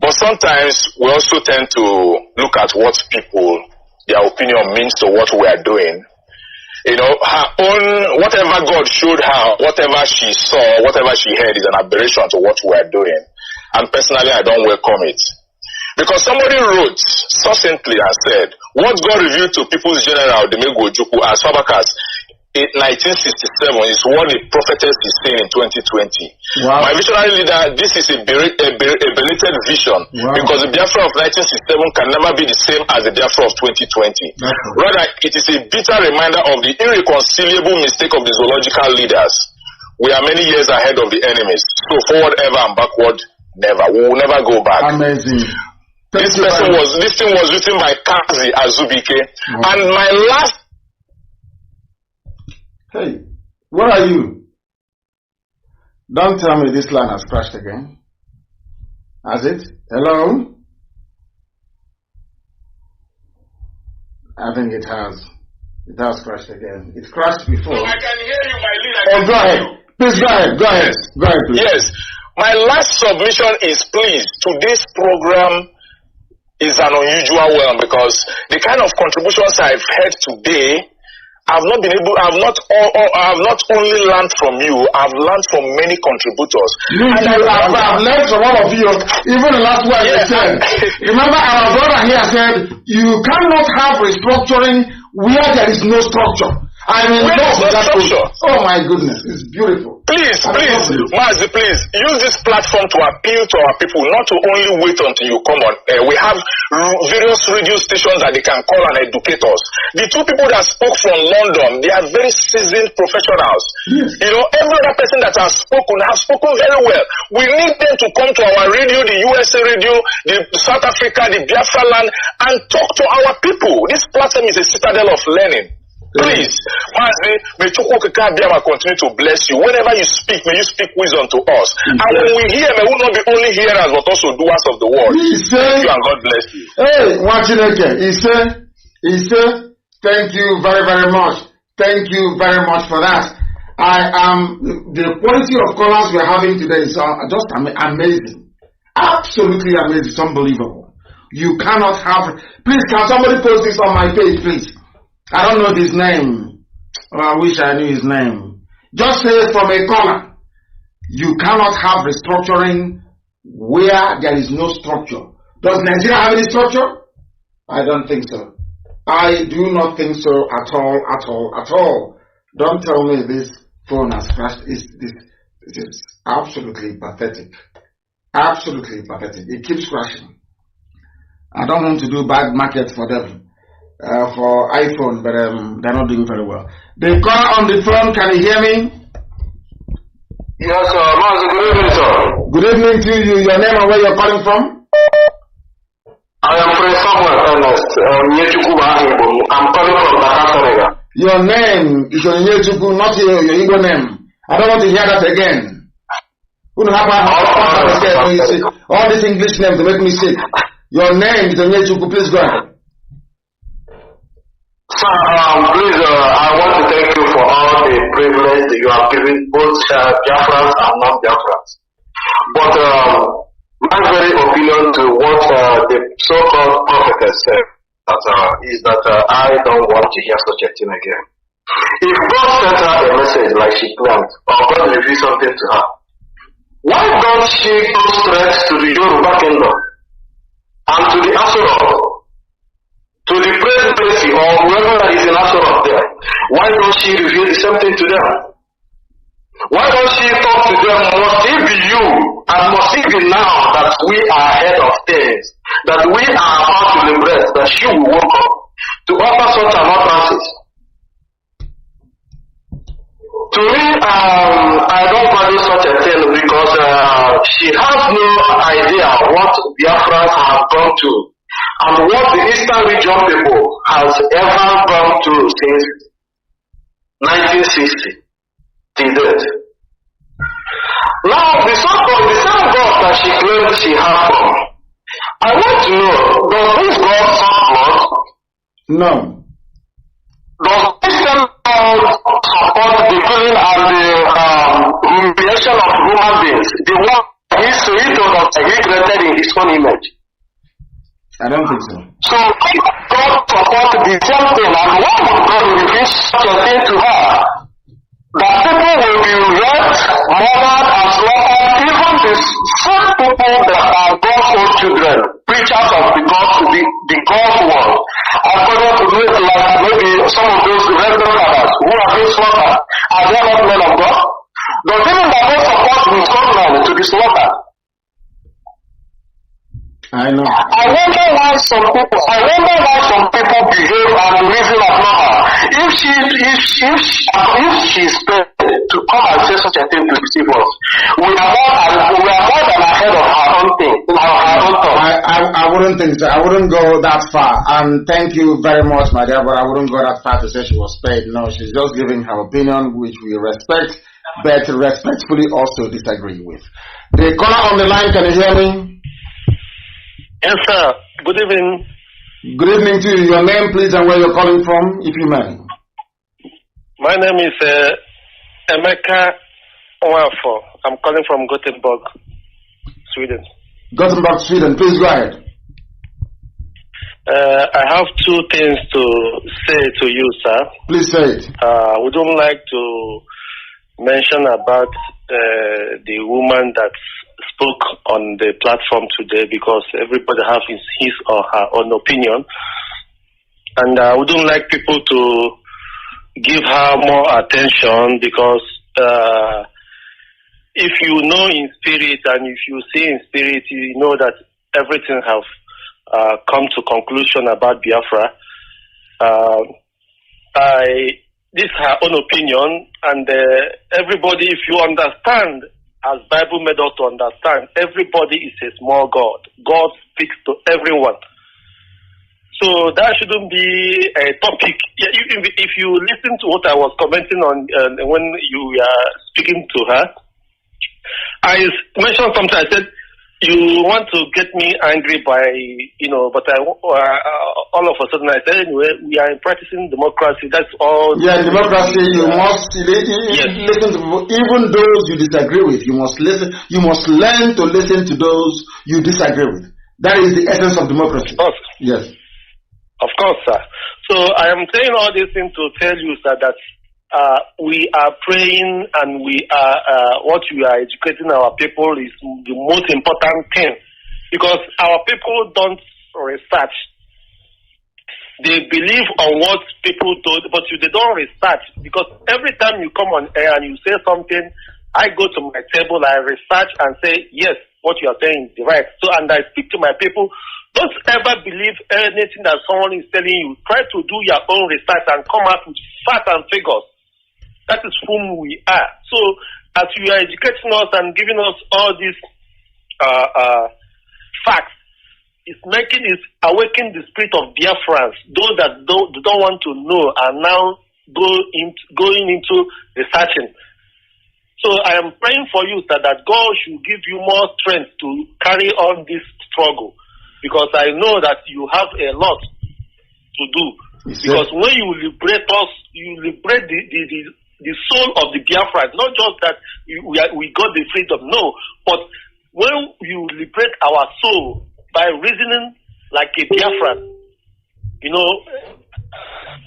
But sometimes we also tend to look at what people, their opinion means to what we are doing. You know, her own, whatever God showed her, whatever she saw, whatever she heard is an aberration to what we are doing. And personally, I don't welcome it. Because somebody wrote succinctly and said, what God revealed to People's General, Demego Ojukwu, as far back as 1967 is what the prophetess is saying in 2020. Wow. My visionary leader, this is a belated vision. Wow. Because the Biafra of 1967 can never be the same as the Biafra of 2020. Rather, it is a bitter reminder of the irreconcilable mistake of the zoological leaders. We are many years ahead of the enemies. So forward ever and backward never. We will never go back. Amazing. This thing was written by Kazi Azubike. Wow. And my last. Hey, where are you? Don't tell me this line has crashed again. Has it? Hello? I think it has. It has crashed again. It crashed before. I can hear you, my leader. Oh, go ahead. Please go ahead. Go ahead. Go ahead, please. Yes. My last submission is, please, today's program is an unusual one because the kind of contributions I've heard today, I've not only learned from you, I've learned from many contributors. I've learned from all of you. Even the last one you said. Remember our brother here said, you cannot have restructuring where there is no structure. I mean, oh my goodness, it's beautiful. Please, Mazi, please, use this platform to appeal to our people, not to only wait until you come on air. We have various radio stations that they can call and educate us. The two people that spoke from London, they are very seasoned professionals. Yes. You know, every other person that has spoken very well. We need them to come to our radio, the USA radio, the South Africa, the Biafra land, and talk to our people. This platform is a citadel of learning. Please, Mazi, may Chukwuka Biama continue to bless you. Whenever you speak, may you speak wisdom to us. And when we hear, may we not be only hearers, but also doers of the word. Thank you and God bless you. Hey, Wachineke, he said, thank you very, very much. Thank you very much for that. The quality of callers we're having today is just amazing. Absolutely amazing. It's unbelievable. You cannot have, please, can somebody post this on my page, please? I don't know his name. Oh, I wish I knew his name. Just say from a caller, you cannot have restructuring where there is no structure. Does Nigeria have any structure? I don't think so. I do not think so at all. Don't tell me this phone has crashed. This is absolutely pathetic. Absolutely pathetic. It keeps crashing. I don't want to do bad market for them. For iPhone, but they're not doing very well. The caller on the phone, can you hear me? Yes, Mazi, good evening, sir. Good evening to you. Your name and where you're calling from? I am Prince Samuel Ernest, I'm calling from Dakar, Senegal. Your name is Onyechukwu, not your Igbo name. I don't want to hear that again. All these English names to make me sick. Your name is Onyechukwu, please go ahead. Sir, please, I want to thank you for all the privilege you have given both Biafrans and non-Biafrans. But my very opinion to what the so-called prophetess said is that I don't want to hear such a thing again. If God sent her a message like she claimed, or God revealed something to her, why don't she go straight to the Yoruba kingdom and to the Asura? To the presidency or whoever is in Asura there, why don't she reveal the same thing to them? Why don't she talk to them? Must it be you and must it be now that we are ahead of things, that we are about to liberate, that she will wake up to offer such an utterances? To me, I don't value such a thing because she has no idea what Biafrans have gone to. And what the Eastern region people has ever gone through since 1960 till date. Now, the same God that she claimed she had from, I want to know, does this God suck blood? No. Does this same God support the killing and the humiliation of human beings? The one he told us he created in his own image. I don't think so. So God supports the same thing, and what would God reveal such a thing to her? That people will be raped, murdered, and slaughtered, even the same people that are God's own children, preachers of the God's word. According to maybe some of those reverend fathers who are being slaughtered, are they not men of God? Does even that they support his government to be slaughtered? I know. I wonder why some people behave and reason as normal. If she's paid to come and say such a thing to deceive us, we are more than ahead of our own thing, in our own thought. I wouldn't think so. I wouldn't go that far. And thank you very much, my dear, but I wouldn't go that far to say she was paid. No, she's just giving her opinion, which we respect, but respectfully also disagree with. The caller on the line, can you hear me? Yes, sir. Good evening. Good evening to you. Your name, please, and where you're calling from, if you may. My name is Emeka Nwafo. I'm calling from Gothenburg, Sweden. Gothenburg, Sweden. Please go ahead. I have two things to say to you, sir. Please say it. We don't like to mention about the woman that spoke on the platform today because everybody has his or her own opinion. And we don't like people to give her more attention because if you know in spirit and if you see in spirit, you know that everything have come to conclusion about Biafra. This is her own opinion, and everybody, if you understand, as Bible made us to understand, everybody is a small God. God speaks to everyone. So that shouldn't be a topic. If you listen to what I was commenting on when you were speaking to her, I mentioned something. I said, you want to get me angry by, but all of a sudden I said, anyway, we are practicing democracy. That's all. Yeah, democracy, you must listen to, even those you disagree with, you must listen, you must learn to listen to those you disagree with. That is the essence of democracy. Of course. Yes. Of course, sir. So I am saying all these things to tell you, sir, that we are praying and we are what we are educating our people is the most important thing, because our people don't research. They believe on what people told, but they don't research, because every time you come on air and you say something, I go to my table, I research and say, yes, what you are saying is right. So, and I speak to my people. Don't ever believe anything that someone is telling you. Try to do your own research and come out with facts and figures. That is whom we are. So, as you are educating us and giving us all these facts, it's awakening the spirit of Biafrans. Those that don't want to know are now going into researching. So I am praying for you, sir, that God should give you more strength to carry on this struggle, because I know that you have a lot to do. Because when you liberate us, you liberate the soul of the Biafra. Not just that we got the freedom, no, but when you liberate our soul by reasoning like a Biafran,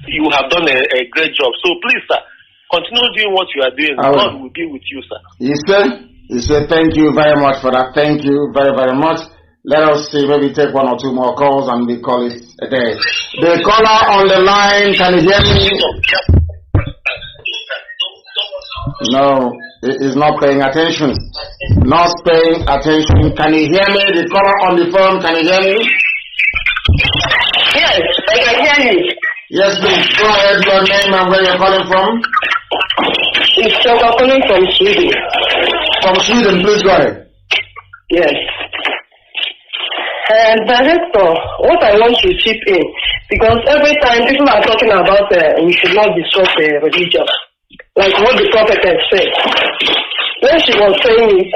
you have done a great job. So please, sir, continue doing what you are doing. God will be with you, sir. You said thank you very much for that. Thank you very, very much. Let us see, maybe take one or two more calls and we call it a day. The caller on the line, can you hear me? No, he is not paying attention. Not paying attention. Can you hear me? The caller on the phone, can you hear me? Yes, I can hear you. Yes, please. Go ahead, your name and where you're calling from. It's calling from Sweden. From Sweden, please go ahead. Yes. Director, what I want to chip in, because every time people are talking about we should not disrupt religion, like what the prophetess said. When she was saying it,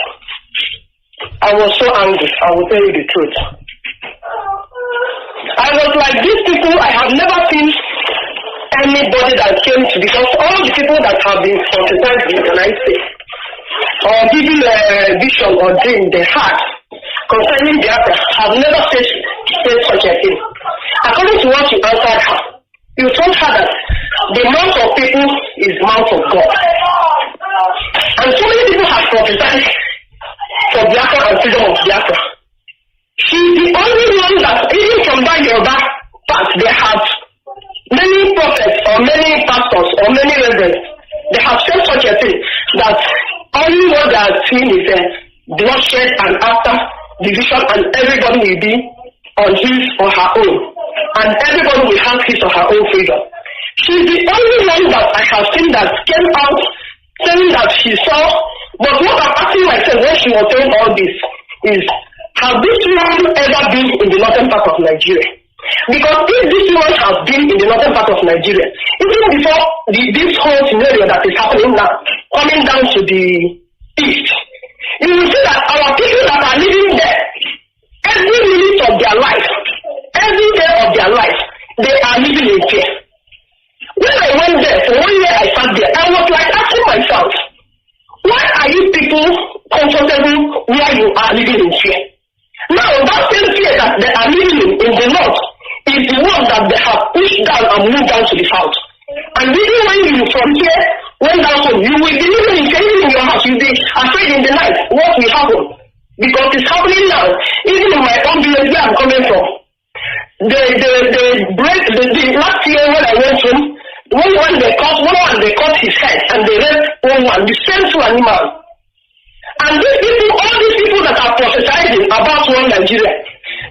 I was so angry. I will tell you the truth. I was like, these people, I have never seen anybody that came to, because all the people that have been prophesied in the United States, or giving a vision or dream they had, concerning Biafra have never said such a thing. According to what you answered her, you told her that the mouth of people is mouth of God. And so many people have prophesied for Biafra and freedom of Biafra. She's the only one that, even from that Yoruba part, they have many prophets or many pastors or many reverends. They have said such a thing that only what they are seeing is bloodshed and after division, and everybody will be on his or her own. And everybody will have his or her own freedom. She's the only one that I have seen that came out saying that she saw. But what I'm asking myself when she was saying all this is, have this woman ever been in the northern part of Nigeria? Because if this woman has been in the northern part of Nigeria, even before this whole scenario that is happening now, coming down to the east, you will see that our people that are living there, every minute of their life, every day of their life, they are living in fear. When I went there, for 1 year I sat there, I was like asking myself, why are you people comfortable where you are living in fear? Now, that same fear that they are living in the north is the one that they have pushed down and moved down to the south. And even when you from here went down home, you will be living in fear in your house. You'll be afraid in the night what will happen. Because it's happening now. Even in my own village where I'm coming from. The last year when I went home, one they cut his head and they raped one, the same two animals. And these people, all these people that are prophesying about one Nigeria,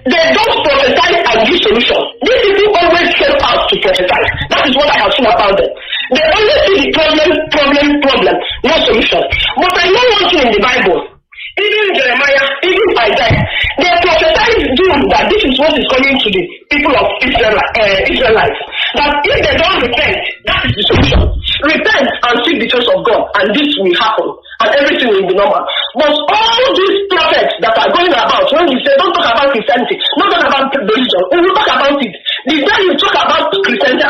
they don't prophesy and give solutions. These people always help out to prophesy. That is what I have seen about them. They only see the problem, no solution. But I know one thing in the Bible. Even Jeremiah, even Isaiah, they prophesy doom that this is what is coming to the people of Israelites. That if they don't repent, that is the solution. Repent and seek the face of God, and this will happen, and everything will be normal. But all these prophets that are going about, when we say don't talk about Christianity, don't talk about religion, we will talk about it. The day you talk about Christianity,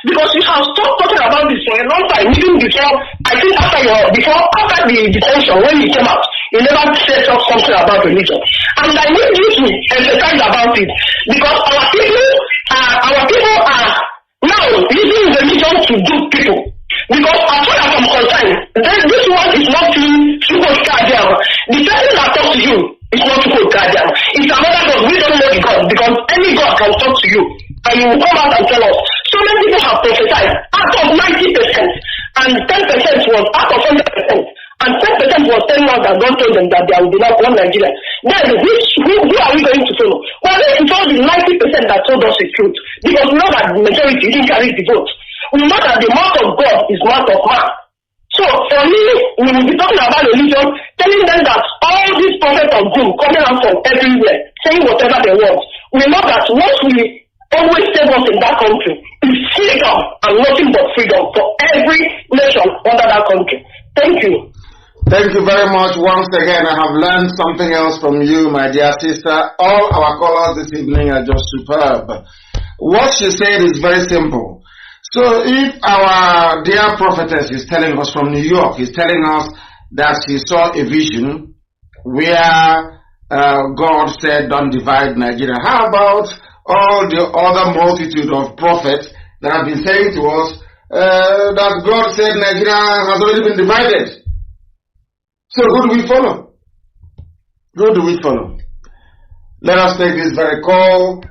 because you have stopped talking about this for a long time, even before, I think after the detention, when you came out, you never said something about religion. And I need you to emphasize about it, because our people are now using religion to do people. Because as far as I'm concerned, this one is not super guardian. The person that talks to you is not super guardian. It's another God. We don't know the God, because any God can talk to you and you will come out and tell us. So many people have prophesied out of 90%, and 10% was out of 100%. And 10% was telling us that God told them that there will be not one Nigeria. Then who are we going to follow? Well, this is all the 90% that told us the truth. Because we know that the majority didn't carry the vote. We know that the mouth of God is mouth of man. So for me, we will be talking about religion, telling them that all these prophets of doom coming out from everywhere, saying whatever they want. We know that what we always save us in that country is freedom, and nothing but freedom for every nation under that country. Thank you. Thank you very much. Once again, I have learned something else from you, my dear sister. All our callers this evening are just superb. What she said is very simple. So if our dear prophetess is telling us from New York, is telling us that she saw a vision where God said, don't divide Nigeria. How about all the other multitude of prophets that have been saying to us that God said Nigeria has already been divided? So who do we follow? Who do we follow? Let us take this very call.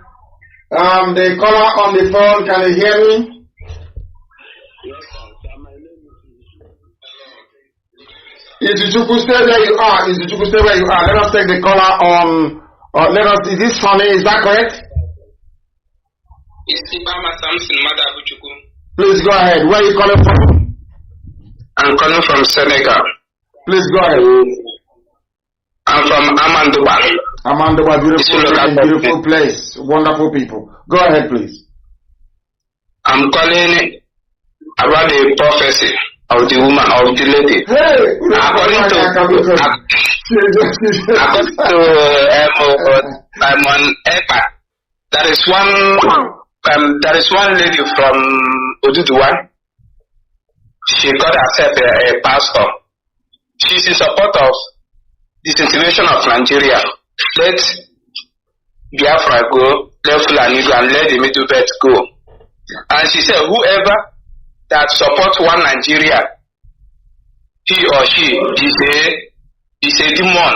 The caller on the phone, can you hear me? Izuchukwu, stay where you are. Izuchukwu, stay where you are. Let us take the caller on. Is this funny? Is that correct? Please go ahead. Where are you calling from? I'm calling from Senegal. Please go ahead. I'm from Amandoba. Amandoba, beautiful place. Wonderful people. Go ahead, please. I'm calling about the prophecy of the woman, of the lady. Hey, according to Simon Ekpa, there is one lady from Oduduwa. She got herself a pastor. She's in support of disintegration of Nigeria. let Biafra go, let Fulani go, and let the Middle Belt go. And she said, whoever that supports one Nigeria, he or she is a demon.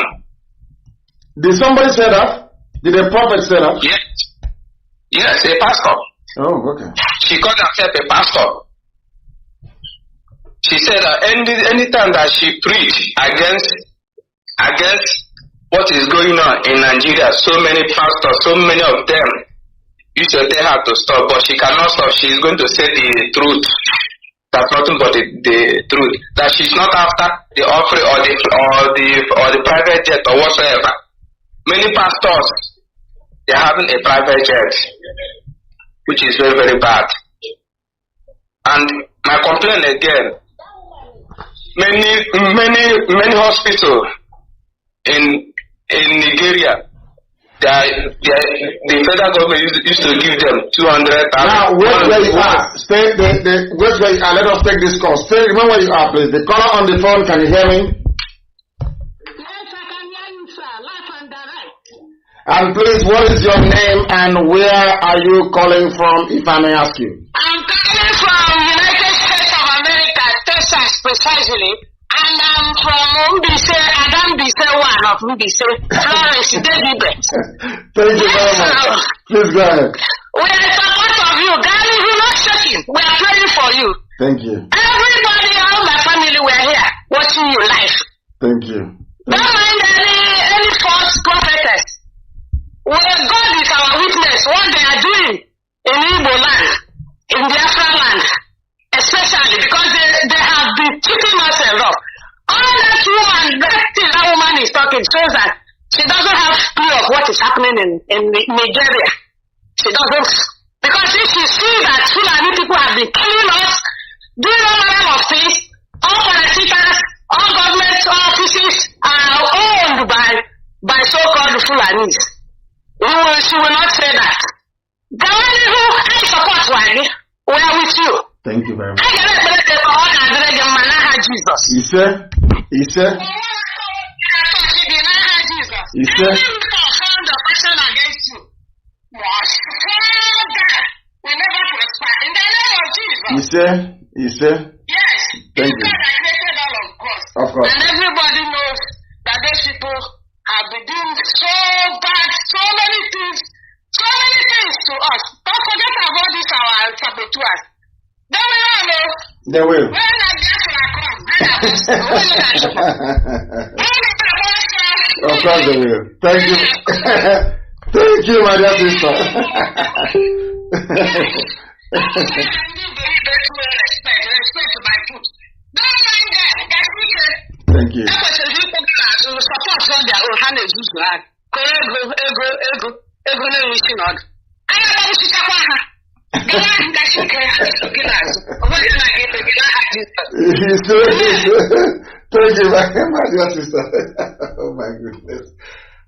Did somebody say that? Did a prophet say that? Yes. Yes, a pastor. Oh, okay. She called herself a pastor. She said that anytime that she preached against what is going on in Nigeria, so many pastors, so many of them used to tell her to stop, but she cannot stop. She is going to say the truth. That's nothing but the truth. That she's not after the offering or the private jet or whatsoever. Many pastors, they're having a private jet, which is very, very bad. And my complaint again, many hospitals in Nigeria, the federal government used to give them 200,000. Now, where you are, stay. Where you are. Let us take this call. Stay. Remember where you are, please. The caller on the phone. Can you hear me? Yes, I can hear you, sir. Live and direct. And please, what is your name and where are you calling from, if I may ask you? I'm calling from United States of America, Texas, precisely. And I'm from Mbise, Adam Bise, one of Mbise, Florence, David. Thank you very much. Please go ahead. We are in support of you. God, you're not shaking. We are praying for you. Thank you. Everybody, all my family, we are here watching you live. Thank you. Don't mind any false prophetess. Well, God is our witness. What they are doing in Igbo land, in Biafra land, especially because they have been keeping us a lot. All that woman, that woman is talking shows that she doesn't have clue of what is happening in Nigeria. She doesn't. Because if she sees that Fulani people have been killing us, doing all manner of things, all politicians, all government offices are owned by so-called Fulanis. She will not say that. The only who I support, Wani, we are with you. Thank you very much. Jesus. You say? You say? You say? You say? You say? Yes. Thank you. Of course. And everybody knows that those people have been doing so bad, so many things to us. Don't forget about this, our saboteurs. They will. Of course they will. Thank you. Thank you, my dear sister. Thank you. Thank you, my dear sister. Oh my goodness.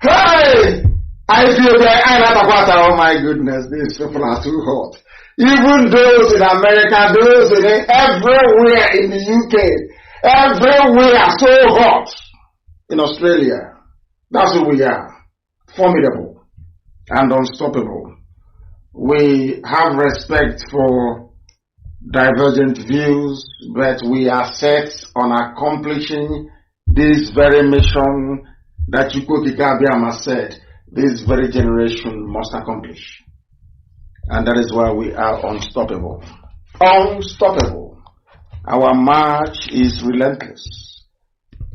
Hey! I feel that oh my goodness, these people are too hot. Even those in America, those in everywhere in the UK, everywhere so hot. In Australia, that's who we are. Formidable and unstoppable. We have respect for divergent views, but we are set on accomplishing this very mission that Chukwuka Abiyama said this very generation must accomplish. And that is why we are unstoppable. Unstoppable. Our march is relentless.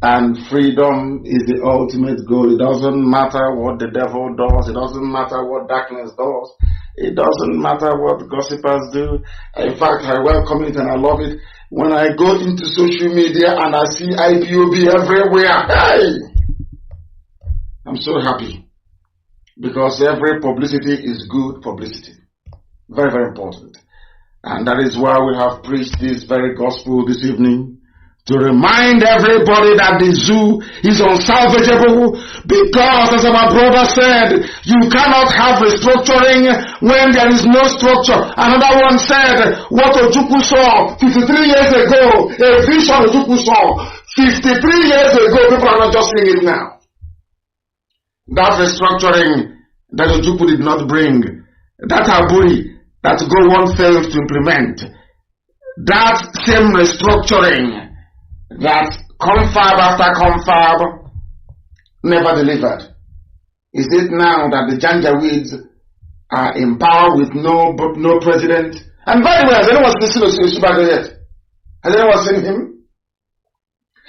And freedom is the ultimate goal. It doesn't matter what the devil does. It doesn't matter what darkness does. It doesn't matter what gossipers do. In fact, I welcome it and I love it. When I go into social media and I see IPOB everywhere, hey! I'm so happy. Because every publicity is good publicity. Very, very important. And that is why we have preached this very gospel this evening. To remind everybody that the zoo is unsalvageable, because as our brother said, you cannot have restructuring when there is no structure. Another one said, what Ojukwu saw 53 years ago, a vision Ojukwu saw 53 years ago, people are not just seeing it now. that restructuring that Ojukwu did not bring, that Aburi that Gowon failed to implement, that same restructuring that confab after confab never delivered. Is it now that the Janjaweeds are in power with no president? And by the way, has anyone seen Osibajo yet? Has anyone seen him?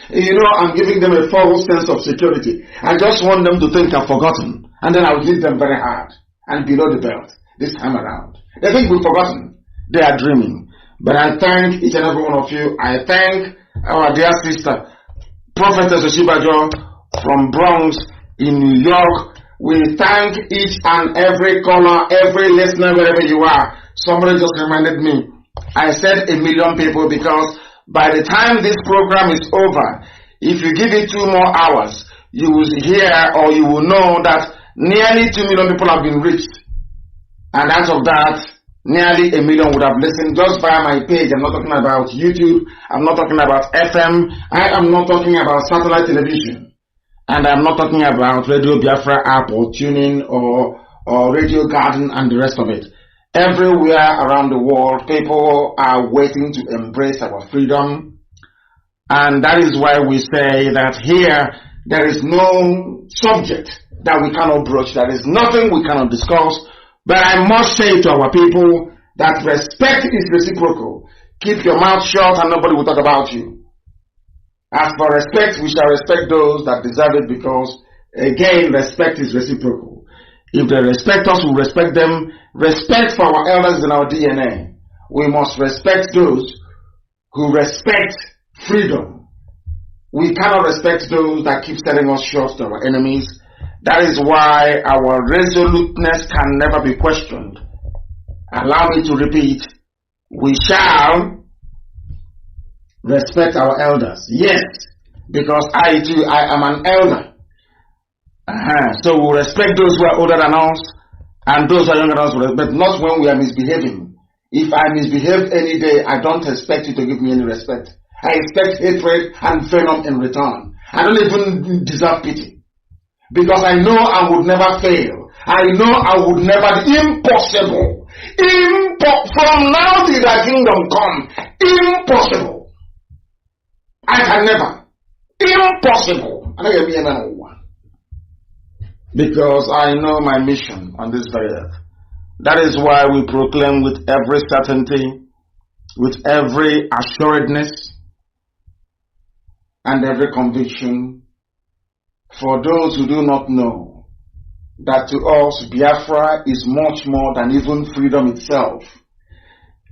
You know, I'm giving them a false sense of security. I just want them to think I've forgotten. And then I'll hit them very hard and below the belt this time around. They think we've forgotten. They are dreaming. But I thank each and every one of you. I thank our dear sister, Prophetess Osibajo from Bronx in New York. We thank each and every caller, every listener, wherever you are. Somebody just reminded me. I said 1 million people because by the time this program is over, if you give it 2 more hours, you will hear or you will know that nearly 2 million people have been reached. And out of that, nearly 1 million would have listened just via my page. I'm not talking about YouTube. I'm not talking about FM. I am not talking about satellite television. And I'm not talking about Radio Biafra app or tuning or Radio Garden and the rest of it. Everywhere around the world, people are waiting to embrace our freedom. And that is why we say that here, there is no subject that we cannot broach. There is nothing we cannot discuss. But I must say to our people that respect is reciprocal. Keep your mouth shut and nobody will talk about you. As for respect, we shall respect those that deserve it because, again, respect is reciprocal. If they respect us, we respect them. Respect for our elders in our DNA. We must respect those who respect freedom. We cannot respect those that keep selling us short to our enemies. That is why our resoluteness can never be questioned. Allow me to repeat. We shall respect our elders. Yes, because I too, I am an elder. So we respect those who are older than us and those who are younger than us, but not when we are misbehaving. If I misbehave any day, I don't expect you to give me any respect. I expect hatred and venom in return. I don't even deserve pity. Because I know I would never fail. I know I would never, impossible. From now till the kingdom come, impossible. I can never. Impossible. Because I know my mission on this very earth. That is why we proclaim with every certainty, with every assuredness, and every conviction, for those who do not know, that to us Biafra is much more than even freedom itself.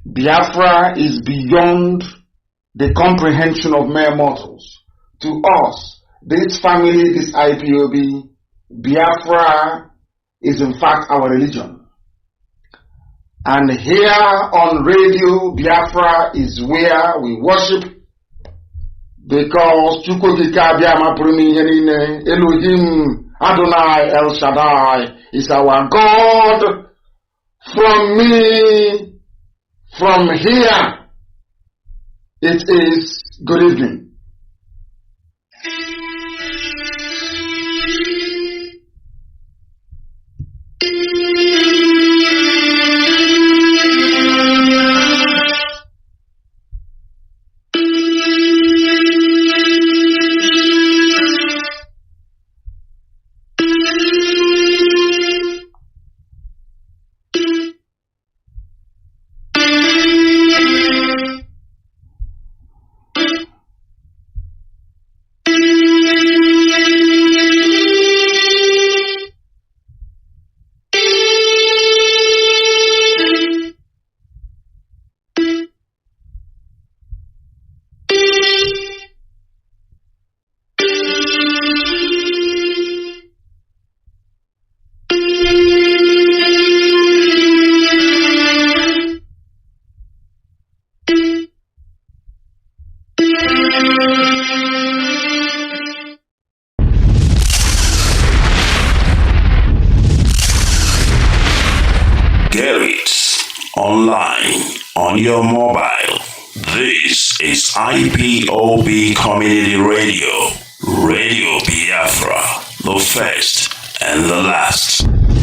Biafra is beyond the comprehension of mere mortals. To us, this family, this IPOB, Biafra is in fact our religion. And here on radio, Biafra is where we worship, because Elohim Adonai El Shaddai is our God. From here, it is good evening. Your mobile. This is IPOB Community Radio, Radio Biafra, the first And the last.